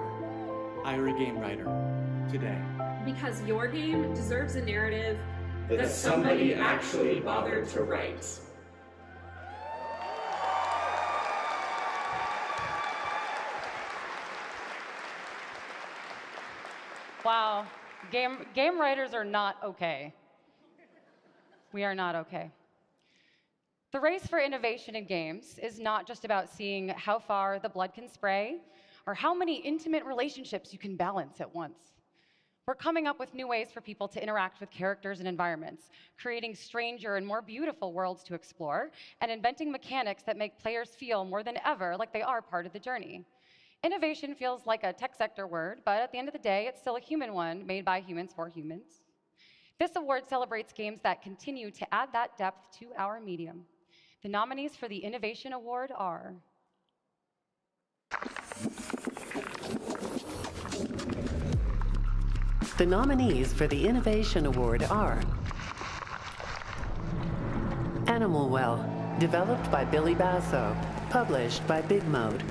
Hire a game writer today. Because your game deserves a narrative that somebody actually bothered to write. Wow, game writers are not okay. We are not okay. The race for innovation in games is not just about seeing how far the blood can spray or how many intimate relationships you can balance at once. We're coming up with new ways for people to interact with characters and environments, creating stranger and more beautiful worlds to explore, and inventing mechanics that make players feel more than ever like they are part of the journey. Innovation feels like a tech sector word, but at the end of the day, it's still a human one made by humans for humans. This award celebrates games that continue to add that depth to our medium. The nominees for the Innovation Award are The nominees for the Innovation Award are Animal Well, developed by Billy Basso, published by Big Mode.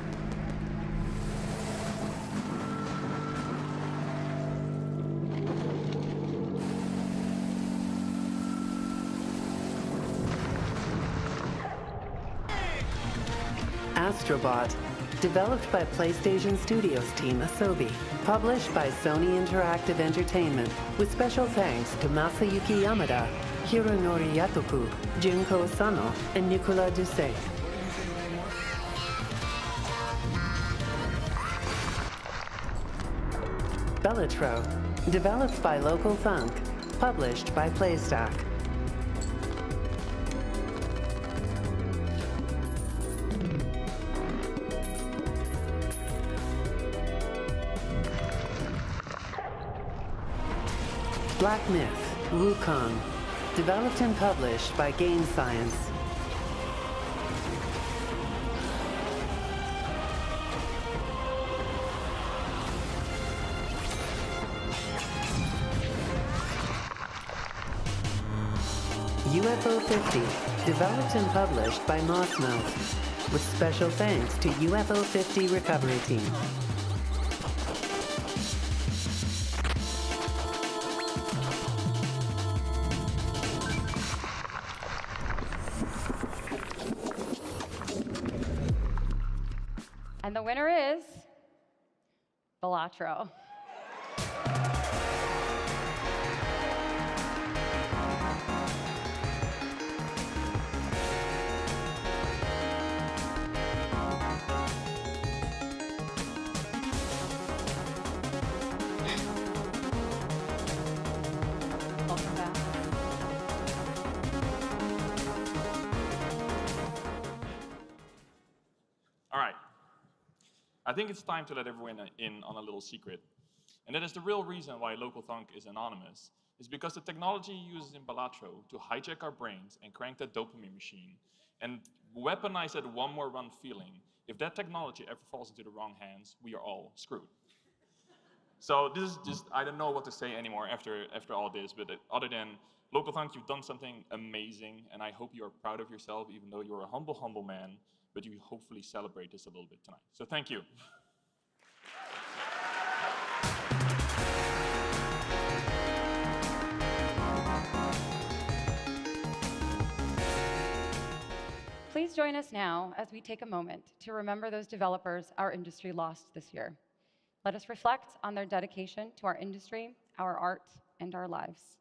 Astrobot, developed by PlayStation Studios team Asobi, published by Sony Interactive Entertainment, with special thanks to Masayuki Yamada, Hironori Yatoku, Junko Sano, and Nicolas Doucet. Bellatro, developed by Local Funk, published by Playstack. Black Myth, Wukong, developed and published by Game Science. UFO 50, developed and published by Mossmouth, with special thanks to UFO 50 Recovery Team. And the winner is Bellatro. Welcome back. All right. I think it's time to let everyone in on a little secret. And that is the real reason why Local Thunk is anonymous, is because the technology uses in Bellatro to hijack our brains and crank that dopamine machine and weaponize that one more run feeling. If that technology ever falls into the wrong hands, we are all screwed. So this is just, I don't know what to say anymore after all this, but other than Local Thunk, you've done something amazing, and I hope you are proud of yourself, even though you're a humble, humble man, but you hopefully celebrate this a little bit tonight. So thank you. please join us now as we take a moment to remember those developers our industry lost this year. Let us reflect on their dedication to our industry, our art, and our lives.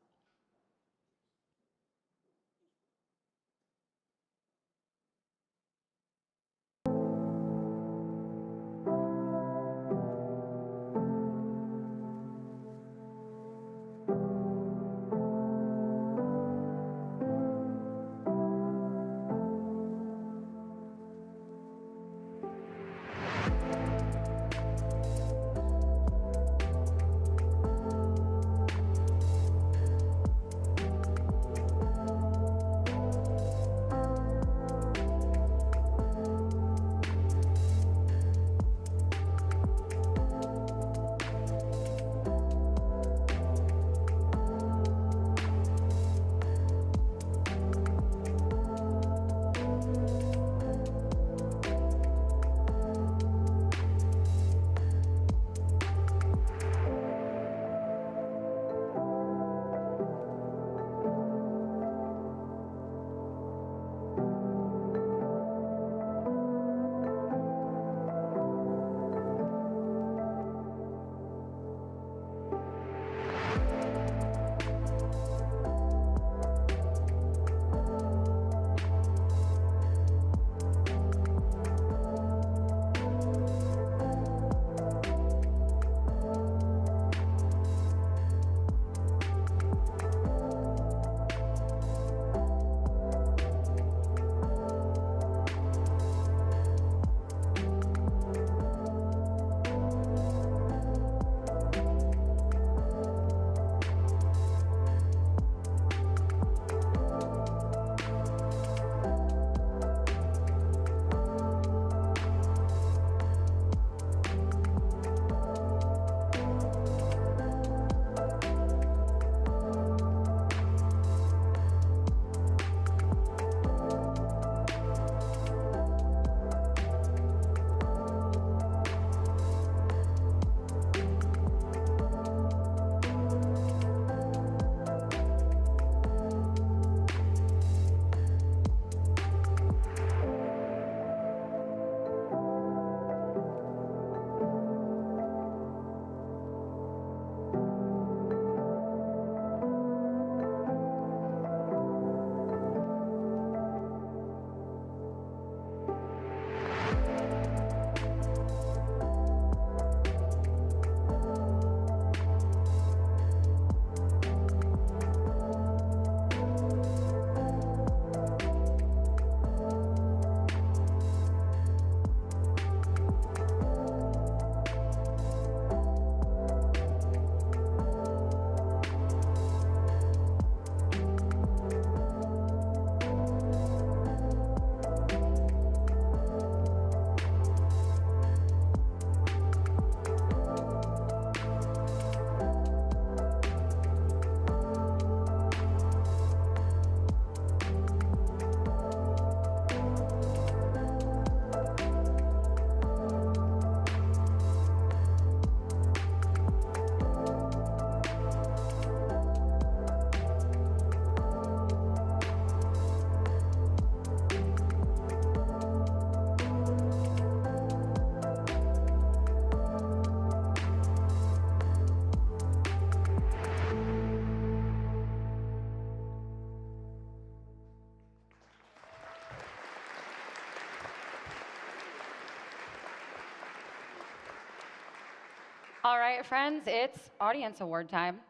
All right, friends, it's Audience Award time.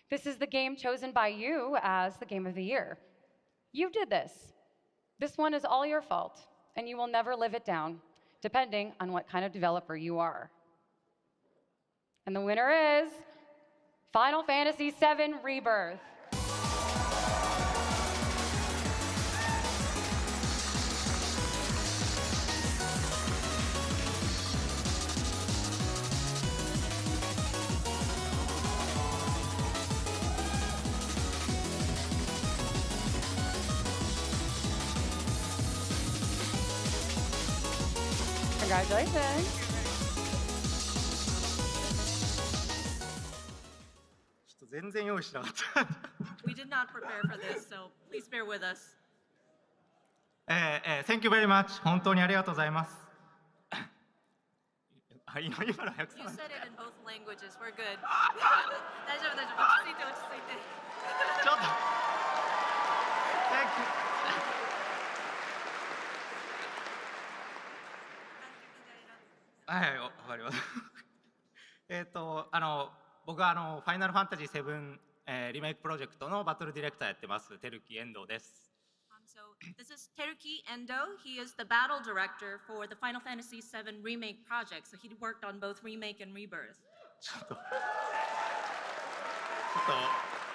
This is the game chosen by you as the Game of the Year. You did this. This one is all your fault, and you will never live it down, depending on what kind of developer you are. And the winner is Final Fantasy VII Rebirth. Congratulations. We did not prepare for this, so please bear with us. Thank you very much. 本当にありがとうございます。今の訳さない。 You said it in both languages. We're good. 大丈夫大丈夫。落ち着いて落ち着いて。ちょっと。Thank you. はい、わかります。僕はファイナルファンタジー7、リメイクプロジェクトのバトルディレクターやってますテルキ遠藤です。So this is Teruki Endo. He is the battle director for the Final Fantasy VII remake project. So he worked on both remake and rebirth. ちょっと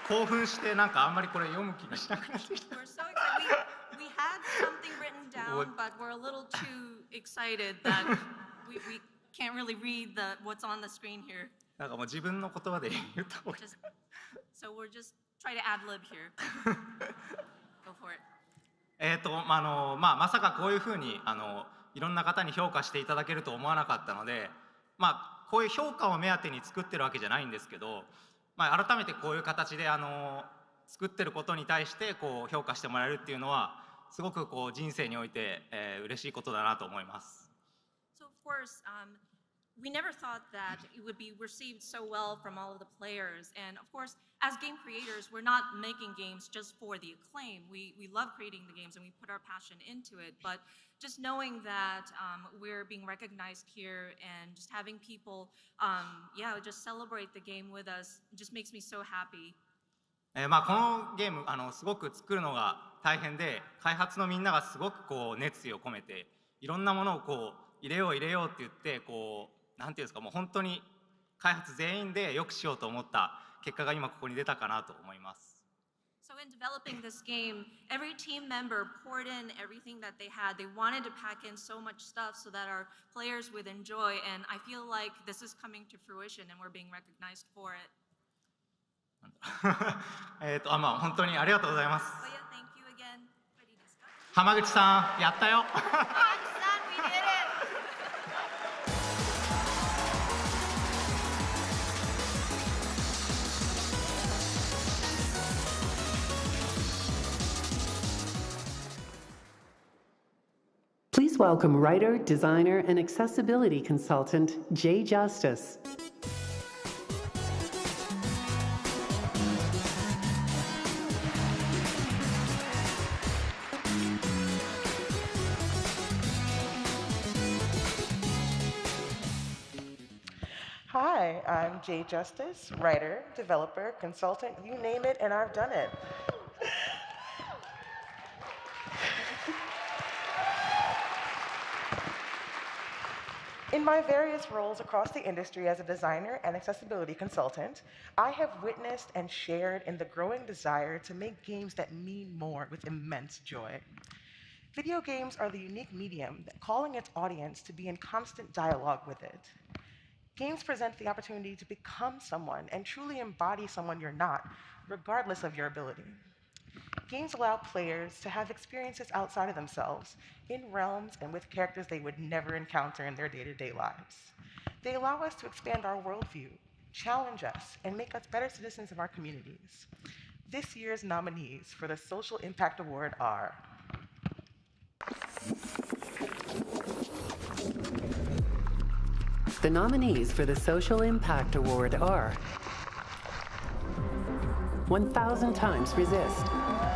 興奮してなんかあんまりこれ読む気がしなくなってきた。We're so excited. We had something written down, but we're a little too excited that we can't really read what's on the screen here. なんかもう自分の言葉で言った方がいい。So we're just try to ad lib here. Go for it. まさかこういうふうにいろんな方に評価していただけると思わなかったので、こういう評価を目当てに作ってるわけじゃないんですけど、改めてこういう形で作ってることに対してこう評価してもらえるっていうのはすごくこう人生において嬉しいことだなと思います。So of course, we never thought that it would be received so well from all of the players. And of course, as game creators, we're not making games just for the acclaim. We love creating the games and we put our passion into it. But just knowing that we're being recognized here and just having people, just celebrate the game with us just makes me so happy. このゲームすごく作るのが大変で、開発のみんながすごくこう熱意を込めていろんなものをこう入れようって言ってこうなんていうんですか、もう本当に開発全員で良くしようと思った結果が今ここに出たかなと思います。So in developing this game, every team member poured in everything that they had. They wanted to pack in so much stuff so that our players would enjoy, and I feel like this is coming to fruition and we're being recognized for it. 本当にありがとうございます。But yeah, thank you again. 浜口さん、やったよ。Please welcome writer, designer, and accessibility consultant, Jay Justice. Hi, I'm Jay Justice, writer, developer, consultant, you name it, and I've done it. In my various roles across the industry as a designer and accessibility consultant, I have witnessed and shared in the growing desire to make games that mean more with immense joy. Video games are the unique medium calling its audience to be in constant dialogue with it. Games present the opportunity to become someone and truly embody someone you're not, regardless of your ability. Games allow players to have experiences outside of themselves, in realms and with characters they would never encounter in their day-to-day lives. They allow us to expand our worldview, challenge us, and make us better citizens of our communities. This year's nominees for the Social Impact Award are The nominees for the Social Impact Award are 1000 Times Resist,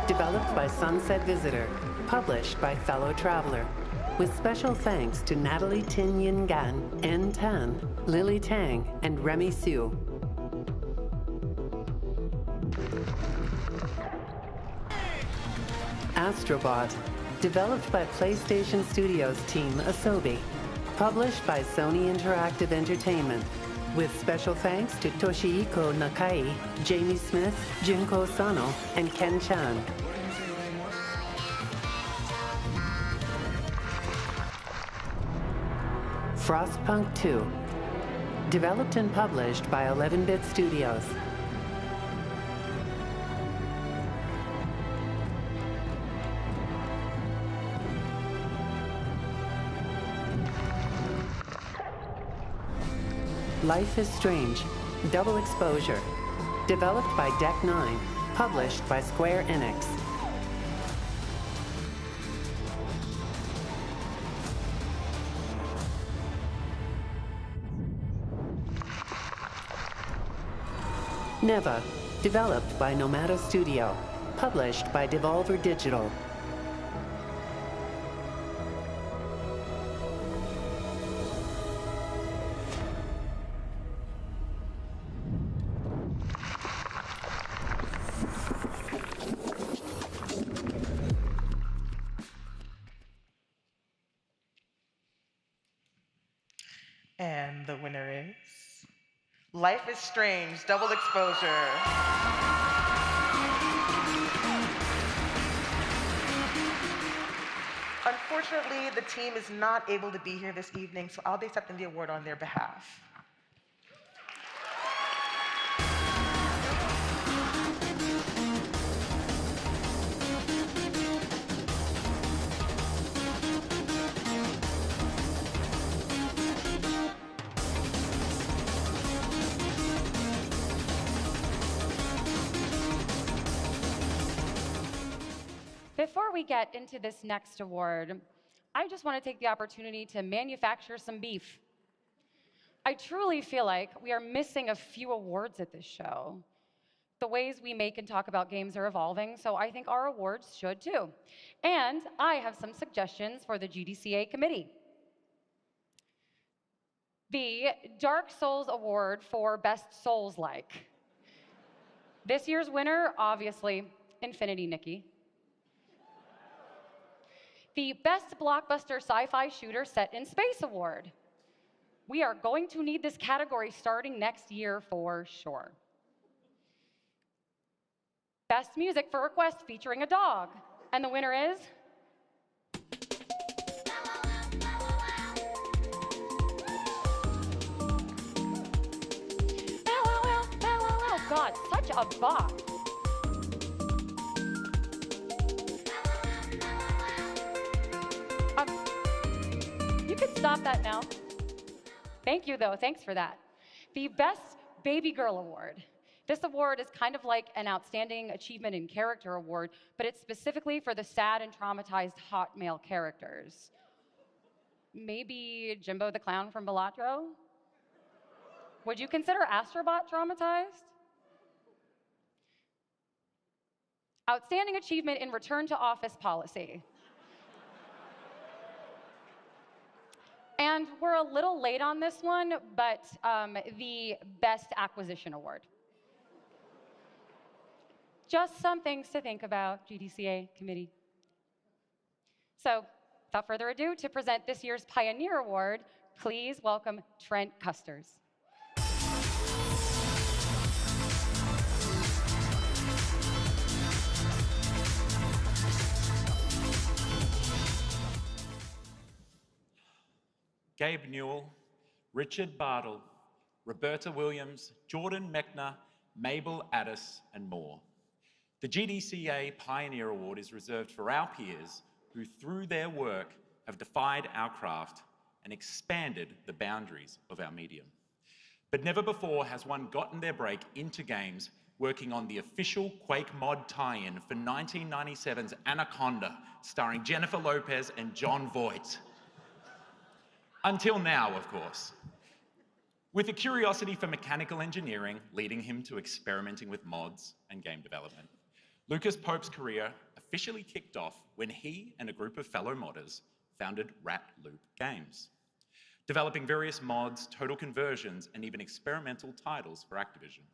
developed by Sunset Visitor, published by Fellow Traveler, with special thanks to Natalie Tin Yin Gan, En Tan, Lily Tang, and Remy Siu. Astrobot, developed by PlayStation Studios team Asobi, published by Sony Interactive Entertainment, with special thanks to Toshihiko Nakai, Jamie Smith, Junko Sano, and Ken Chan. Frostpunk 2, developed and published by 11-Bit Studios. Life is Strange, Double Exposure, developed by Deck 9, published by Square Enix. Neva, developed by Nomada Studio, published by Devolver Digital. And the winner is Life is Strange, Double Exposure. Unfortunately, the team is not able to be here this evening, so I'll be accepting the award on their behalf. Before we get into this next award, I just want to take the opportunity to manufacture some beef. I truly feel like we are missing a few awards at this show. The ways we make and talk about games are evolving, so I think our awards should too. And I have some suggestions for the GDCA committee. The Dark Souls Award for Best Souls-like. This year's winner, obviously, Infinity Nikki. The Best Blockbuster Sci-Fi Shooter Set in Space Award. We are going to need this category starting next year for sure. Best Music for Request featuring a dog. And the winner is... God, such a bop. You can stop that now. Thank you, though. Thanks for that. The Best Baby Girl Award. This award is kind of like an Outstanding Achievement in Character Award, but it's specifically for the sad and traumatized hot male characters. Maybe Jimbo the Clown from Balatro? Would you consider Astrobot traumatized? Outstanding Achievement in Return to Office Policy. And we're a little late on this one, but the Best Acquisition Award. Just some things to think about, GDCA committee. So, without further ado, to present this year's Pioneer Award, please welcome Trent Custers. Gabe Newell, Richard Bartle, Roberta Williams, Jordan Mechner, Mabel Addis, and more. The GDCA Pioneer Award is reserved for our peers who, through their work, have defied our craft and expanded the boundaries of our medium. But never before has one gotten their break into games working on the official Quake mod tie-in for 1997's Anaconda, starring Jennifer Lopez and Jon Voight. Until now, of course. With a curiosity for mechanical engineering leading him to experimenting with mods and game development, Lucas Pope's career officially kicked off when he and a group of fellow modders founded Rat Loop Games, developing various mods, total conversions, and even experimental titles for Activision.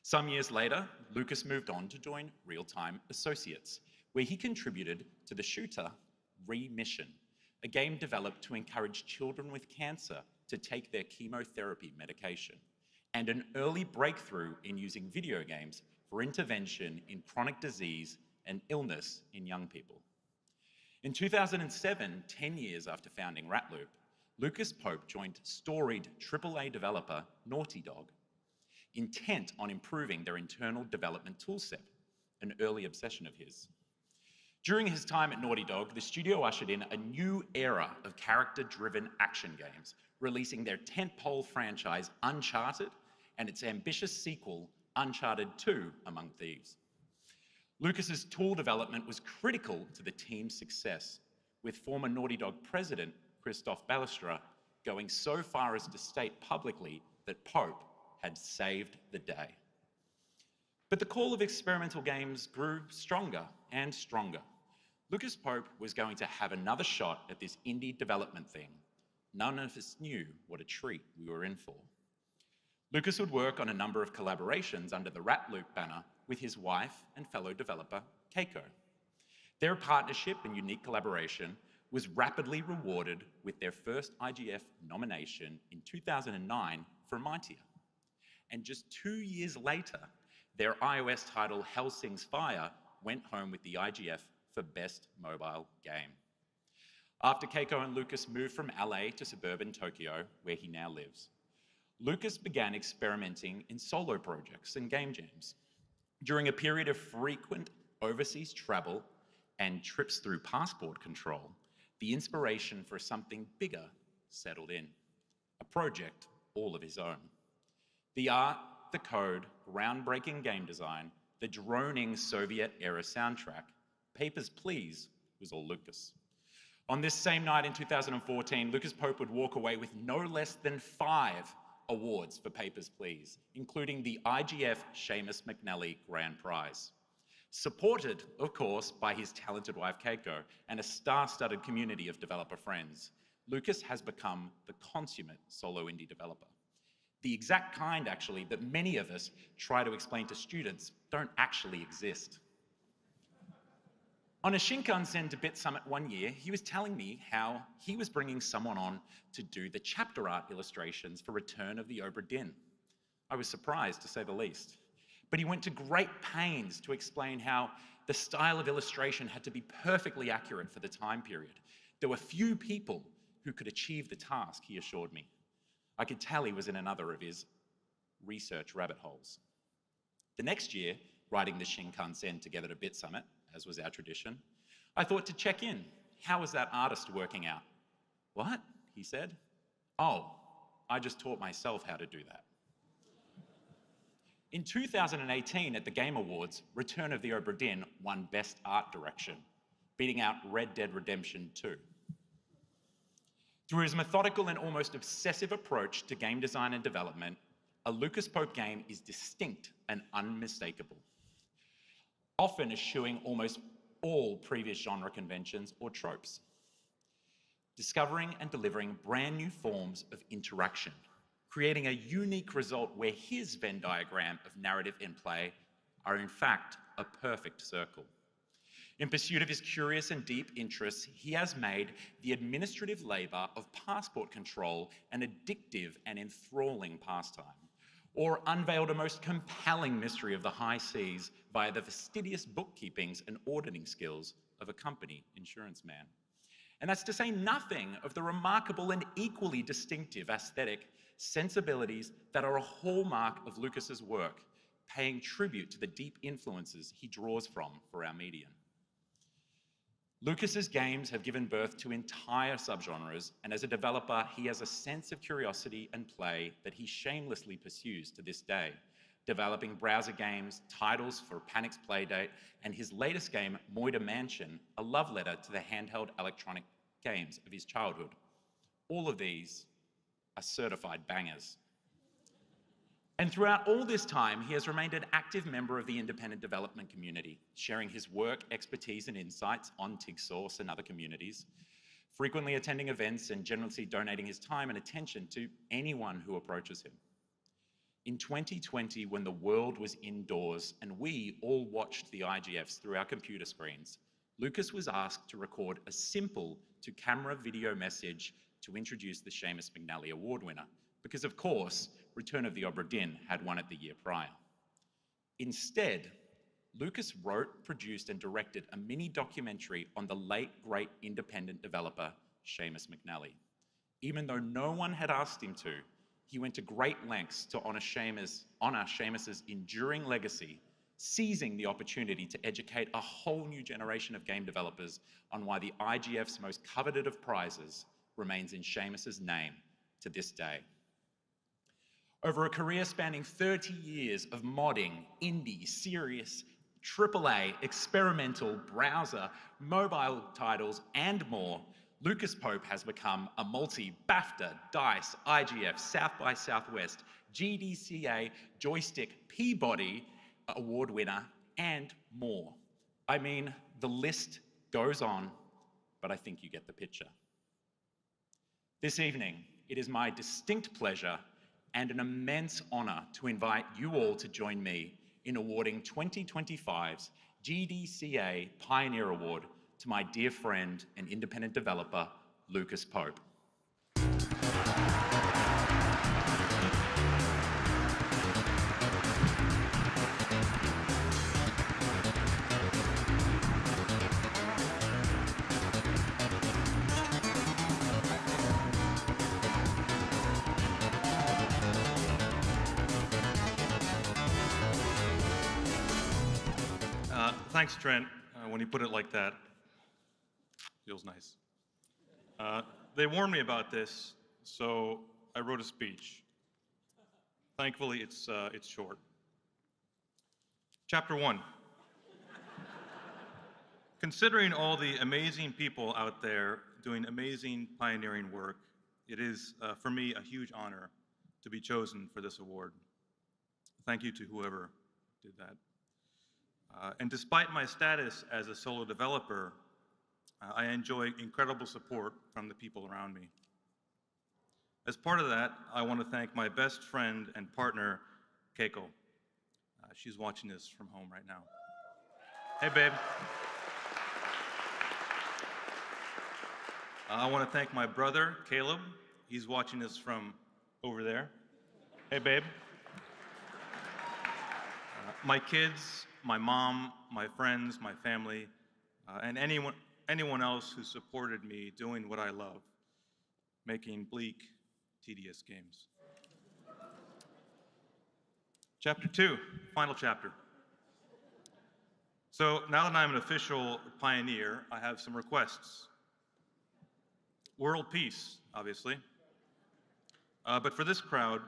Some years later, Lucas moved on to join Real Time Associates, where he contributed to the shooter Remission, a game developed to encourage children with cancer to take their chemotherapy medication, and an early breakthrough in using video games for intervention in chronic disease and illness in young people. In 2007, 10 years after founding Rat Loop, Lucas Pope joined storied AAA developer Naughty Dog, intent on improving their internal development toolset, an early obsession of his. During his time at Naughty Dog, the studio ushered in a new era of character-driven action games, releasing their tentpole franchise Uncharted and its ambitious sequel, Uncharted 2: Among Thieves. Lucas's tool development was critical to the team's success, with former Naughty Dog president Christophe Balestra going so far as to state publicly that Pope had saved the day. But the call of experimental games grew stronger and stronger. Lucas Pope was going to have another shot at this indie development thing. None of us knew what a treat we were in for. Lucas would work on a number of collaborations under the Rat Loop banner with his wife and fellow developer, Keiko. Their partnership and unique collaboration was rapidly rewarded with their first IGF nomination in 2009 for Mightier. And just 2 years later, their iOS title Hellsing's Fire went home with the IGF for Best Mobile Game. After Keiko and Lucas moved from LA to suburban Tokyo, where he now lives, Lucas began experimenting in solo projects and game jams. During a period of frequent overseas travel and trips through passport control, the inspiration for something bigger settled in, a project all of his own. The art, the code, groundbreaking game design, the droning Soviet-era soundtrack, Papers, Please was all Lucas. On this same night in 2014, Lucas Pope would walk away with no less than 5 awards for Papers, Please, including the IGF Seumas McNally Grand Prize. Supported, of course, by his talented wife Keiko and a star-studded community of developer friends, Lucas has become the consummate solo indie developer. The exact kind, actually, that many of us try to explain to students don't actually exist. On a Shinkansen to Bit Summit one year, he was telling me how he was bringing someone on to do the chapter art illustrations for Return of the Obra Dinn. I was surprised, to say the least. But he went to great pains to explain how the style of illustration had to be perfectly accurate for the time period. There were few people who could achieve the task, he assured me. I could tell he was in another of his research rabbit holes. The next year, riding the Shinkansen together to Bit Summit, as was our tradition, I thought to check in. How was that artist working out? What? He said. Oh, I just taught myself how to do that. In 2018 at the Game Awards, Return of the Obra Dinn won Best Art Direction, beating out Red Dead Redemption 2. Through his methodical and almost obsessive approach to game design and development, a Lucas Pope game is distinct and unmistakable, often eschewing almost all previous genre conventions or tropes, discovering and delivering brand new forms of interaction, creating a unique result where his Venn diagram of narrative and play are in fact a perfect circle. In pursuit of his curious and deep interests, he has made the administrative labor of passport control an addictive and enthralling pastime, or unveiled a most compelling mystery of the high seas via the fastidious bookkeepings and auditing skills of a company insurance man. And that's to say nothing of the remarkable and equally distinctive aesthetic sensibilities that are a hallmark of Lucas's work, paying tribute to the deep influences he draws from for our medium. Lucas's games have given birth to entire subgenres, and as a developer, he has a sense of curiosity and play that he shamelessly pursues to this day, developing browser games, titles for Panic's Playdate, and his latest game, Moida Mansion, a love letter to the handheld electronic games of his childhood. All of these are certified bangers. And throughout all this time, he has remained an active member of the independent development community, sharing his work, expertise, and insights on TIGSource and other communities, frequently attending events and generously donating his time and attention to anyone who approaches him. In 2020, when the world was indoors and we all watched the IGFs through our computer screens, Lucas was asked to record a simple to-camera video message to introduce the Seumas McNally Award winner, because of course, Return of the Obra Dinn had won it the year prior. Instead, Lucas wrote, produced, and directed a mini documentary on the late, great independent developer, Seumas McNally. Even though no one had asked him to, he went to great lengths to honor Seumas's enduring legacy, seizing the opportunity to educate a whole new generation of game developers on why the IGF's most coveted of prizes remains in Seumas's name to this day. Over a career spanning 30 years of modding, indie, serious, AAA, experimental, browser, mobile titles, and more, Lucas Pope has become a multi-BAFTA, DICE, IGF, South by Southwest, GDCA, Joystick, Peabody, award winner, and more. I mean, the list goes on, but I think you get the picture. This evening, it is my distinct pleasure and an immense honor to invite you all to join me in awarding 2025's GDCA Pioneer Award to my dear friend and independent developer, Lucas Pope. Thanks, Trent. When you put it like that, feels nice. They warned me about this, so I wrote a speech. Thankfully, it's short. Chapter 1. Considering all the amazing people out there doing amazing pioneering work, it is, for me, a huge honor to be chosen for this award. Thank you to whoever did that. And despite my status as a solo developer, I enjoy incredible support from the people around me. As part of that, I want to thank my best friend and partner, Keiko. She's watching this from home right now. Hey, babe. I want to thank my brother, Caleb. He's watching this from over there. Hey, babe. My kids, my mom, my friends, my family, and anyone else who supported me doing what I love, making bleak, tedious games. Chapter 2, final chapter. So now that I'm an official pioneer, I have some requests. World peace, obviously. But for this crowd,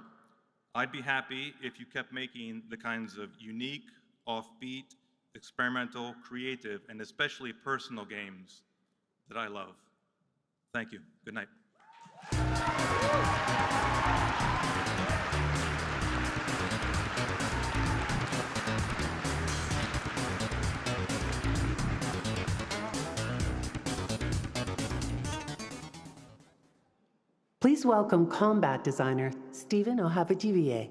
I'd be happy if you kept making the kinds of unique, offbeat, experimental, creative, and especially personal games that I love. Thank you. Good night. Please welcome combat designer Stephen Ohavijivier.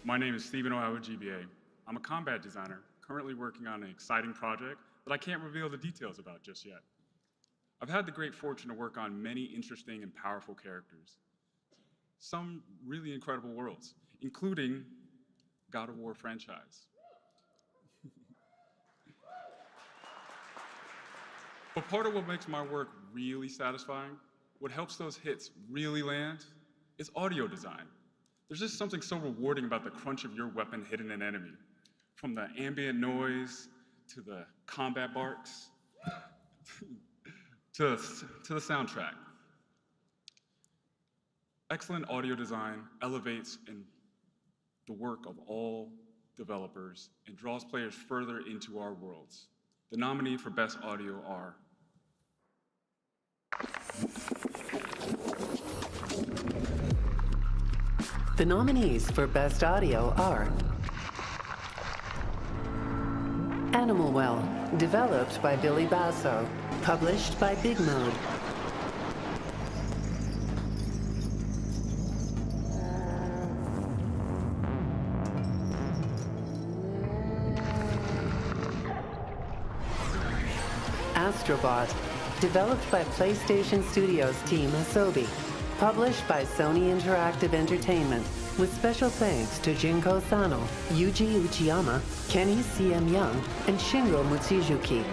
My name is Stephen Ohavijivier. I'm a combat designer, currently working on an exciting project that I can't reveal the details about just yet. I've had the great fortune to work on many interesting and powerful characters, some really incredible worlds, including God of War franchise. But part of what makes my work really satisfying, what helps those hits really land, is audio design. There's just something so rewarding about the crunch of your weapon hitting an enemy. From the ambient noise, to the combat barks, to the soundtrack. Excellent audio design elevates the work of all developers and draws players further into our worlds. The nominee for Best Audio are The nominees for Best Audio are Animal Well, developed by Billy Basso, published by Big Mode. Astrobot, developed by PlayStation Studios team Asobi, published by Sony Interactive Entertainment, with special thanks to Jinko Sano, Yuji Uchiyama, Kenny C.M. Young, and Shingo Mutsuzuki.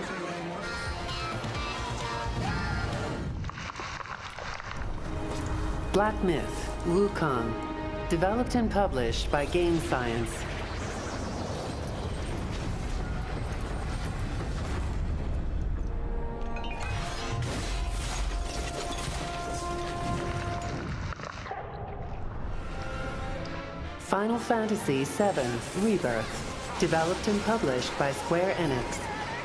Black Myth, Wukong, developed and published by Game Science. Final Fantasy VII Rebirth, developed and published by Square Enix.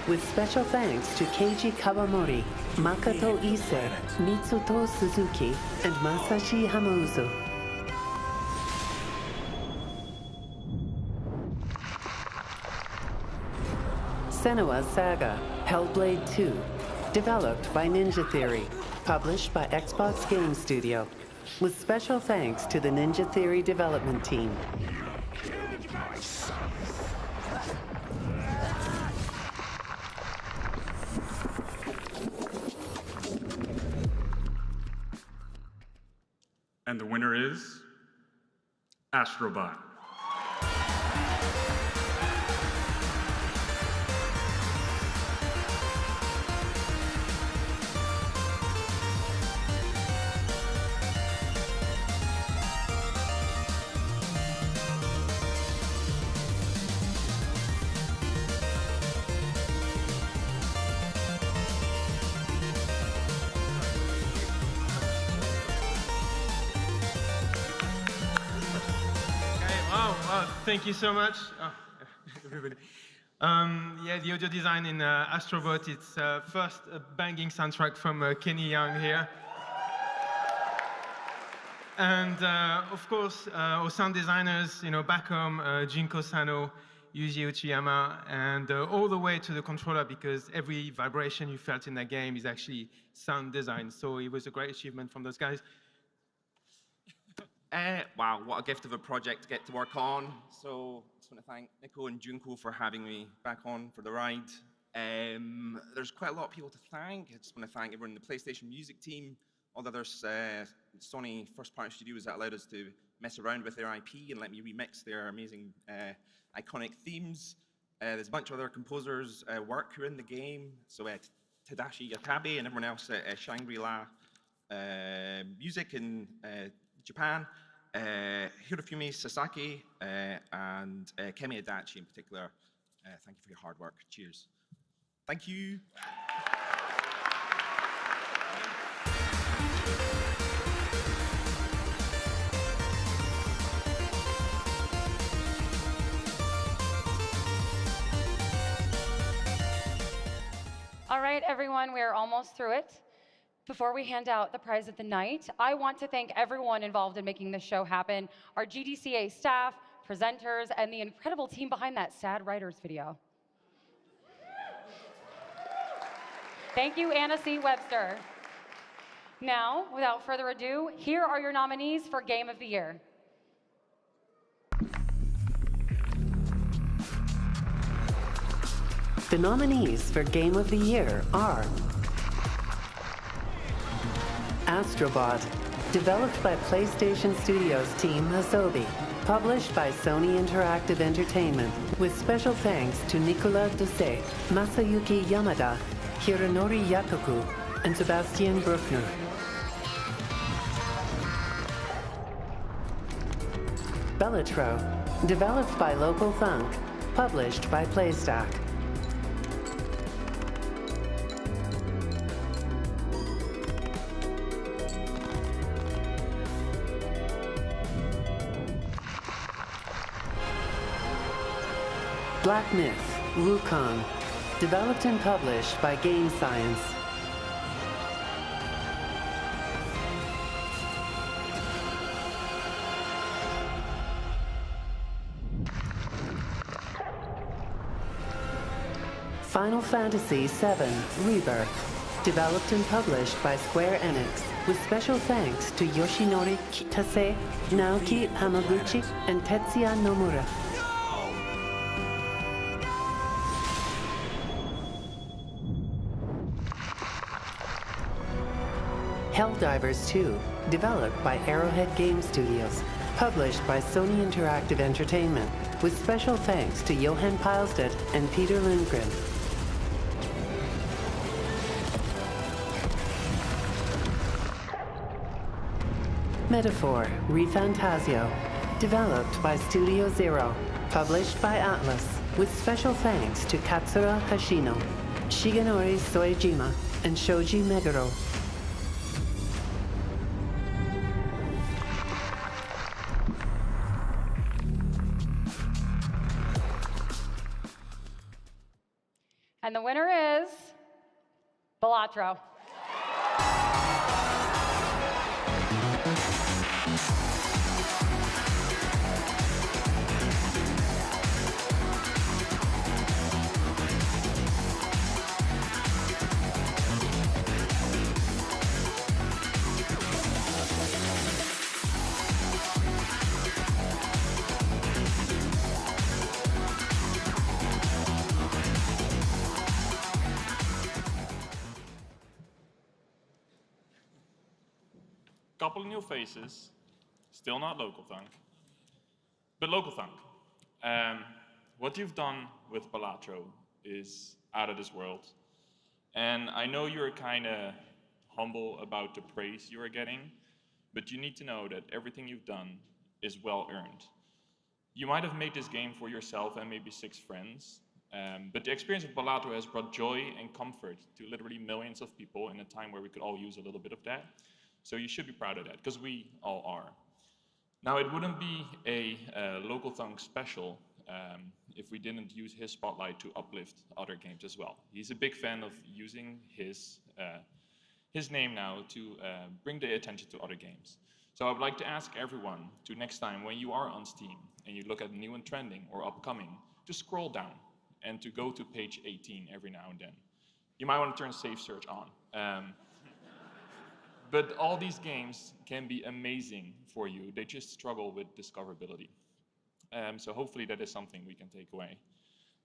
with special thanks to Keiji Kawamori, Makoto Ise, Mitsuto Suzuki, and Masashi Hamauzu. Senua's Saga, Hellblade 2, developed by Ninja Theory, published by Xbox Game Studio, with special thanks to the Ninja Theory development team. And the winner is Astrobot. Thank you so much. Oh, everybody. Yeah, the audio design in Astrobot, it's first a banging soundtrack from Kenny Young here. And of course, our sound designers, back home, Jinko Sano, Yuji Uchiyama, and all the way to the controller, because every vibration you felt in that game is actually sound design. So it was a great achievement from those guys. Wow, what a gift of a project to get to work on. So I just want to thank Nico and Junko for having me back on for the ride. There's quite a lot of people to thank. I just want to thank everyone in the PlayStation music team, all the other Sony first-party studios that allowed us to mess around with their IP and let me remix their amazing iconic themes. There's a bunch of other composers' work who are in the game. So Tadashi Yakabe and everyone else at Shangri-La Music in Japan. Hirofumi Sasaki and Kemi Adachi in particular. Thank you for your hard work. Cheers. Thank you. All right, everyone, we are almost through it. Before we hand out the prize of the night, I want to thank everyone involved in making this show happen, our GDCA staff, presenters, and the incredible team behind that sad writers video. Thank you, Anna C. Webster. Now, without further ado, here are your nominees for Game of the Year. The nominees for Game of the Year are Astrobot, developed by PlayStation Studios team Asobi, published by Sony Interactive Entertainment, with special thanks to Nicolas Doucet, Masayuki Yamada, Hironori Yatoku, and Sebastian Bruckner. Bellatro, developed by Local Funk, published by Playstack. Black Myth, Wukong, developed and published by Game Science. Final Fantasy VII Rebirth, developed and published by Square Enix, with special thanks to Yoshinori Kitase, Naoki Hamaguchi, and Tetsuya Nomura. Helldivers 2, developed by Arrowhead Game Studios, published by Sony Interactive Entertainment, with special thanks to Johan Pilestedt and Peter Lindgren. Metaphor ReFantasio, developed by Studio Zero, published by Atlas, with special thanks to Katsura Hashino, Shigenori Soejima, and Shoji Meguro. And the winner is Balatro. Couple of new faces, still not Local Thunk, but Local Thunk. What you've done with Balatro is out of this world. And I know you're kind of humble about the praise you are getting, but you need to know that everything you've done is well earned. You might have made this game for yourself and maybe 6 friends, but the experience of Balatro has brought joy and comfort to literally millions of people in a time where we could all use a little bit of that. So you should be proud of that, because we all are. Now, it wouldn't be a Local Thunk special if we didn't use his spotlight to uplift other games as well. He's a big fan of using his name now to bring the attention to other games. So I would like to ask everyone to, next time when you are on Steam and you look at new and trending or upcoming, to scroll down and to go to page 18 every now and then. You might want to turn Safe Search on. But all these games can be amazing for you. They just struggle with discoverability. So hopefully that is something we can take away.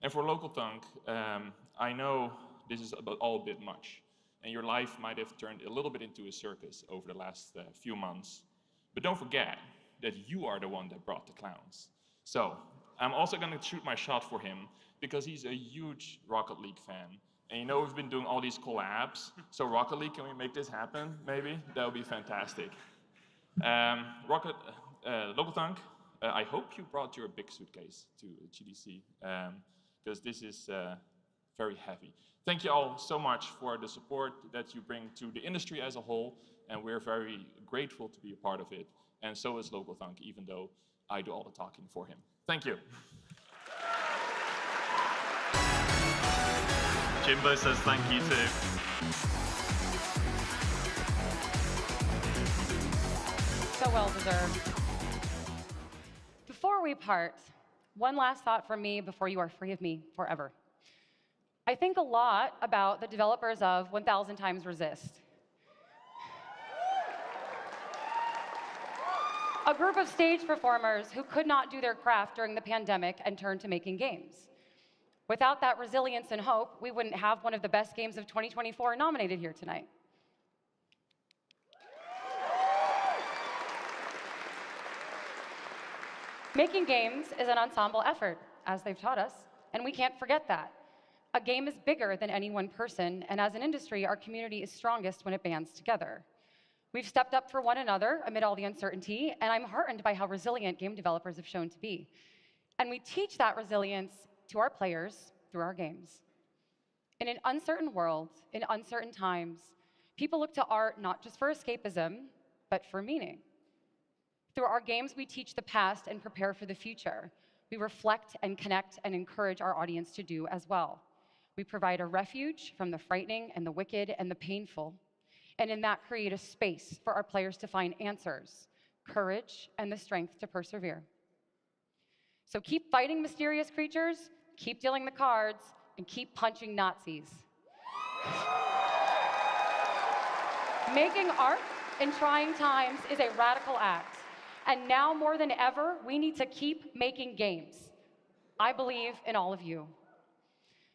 And for Local Thunk, I know this is all a bit much. And your life might have turned a little bit into a circus over the last few months. But don't forget that you are the one that brought the clowns. So I'm also going to shoot my shot for him, because he's a huge Rocket League fan. And you know we've been doing all these collabs, so Rocket League, can we make this happen, maybe? That would be fantastic. Local Thunk, I hope you brought your big suitcase to GDC, because this is very heavy. Thank you all so much for the support that you bring to the industry as a whole, and we're very grateful to be a part of it. And so is Local Thunk, even though I do all the talking for him. Thank you. Jimbo says thank you too. So well deserved. Before we part, one last thought from me before you are free of me forever. I think a lot about the developers of 1000 Times Resist. A group of stage performers who could not do their craft during the pandemic and turned to making games. Without that resilience and hope, we wouldn't have one of the best games of 2024 nominated here tonight. Making games is an ensemble effort, as they've taught us, and we can't forget that. A game is bigger than any one person, and as an industry, our community is strongest when it bands together. We've stepped up for one another amid all the uncertainty, and I'm heartened by how resilient game developers have shown to be. And we teach that resilience to our players through our games. In an uncertain world, in uncertain times, people look to art not just for escapism, but for meaning. Through our games, we teach the past and prepare for the future. We reflect and connect and encourage our audience to do as well. We provide a refuge from the frightening and the wicked and the painful, and in that create a space for our players to find answers, courage, and the strength to persevere. So keep fighting mysterious creatures, keep dealing the cards, and keep punching Nazis. Making art in trying times is a radical act, and now more than ever, we need to keep making games. I believe in all of you.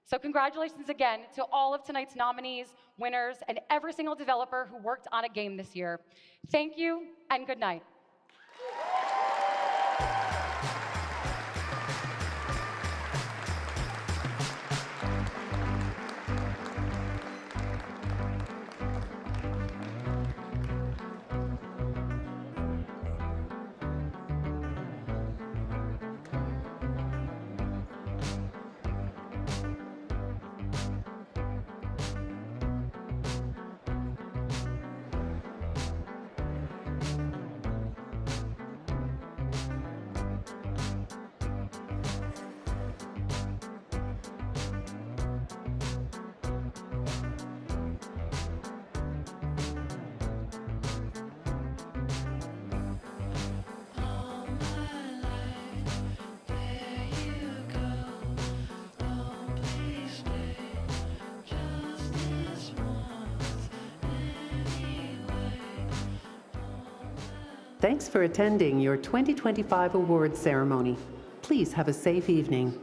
So congratulations again to all of tonight's nominees, winners, and every single developer who worked on a game this year. Thank you, and good night. Thanks for attending your 2025 awards ceremony. Please have a safe evening.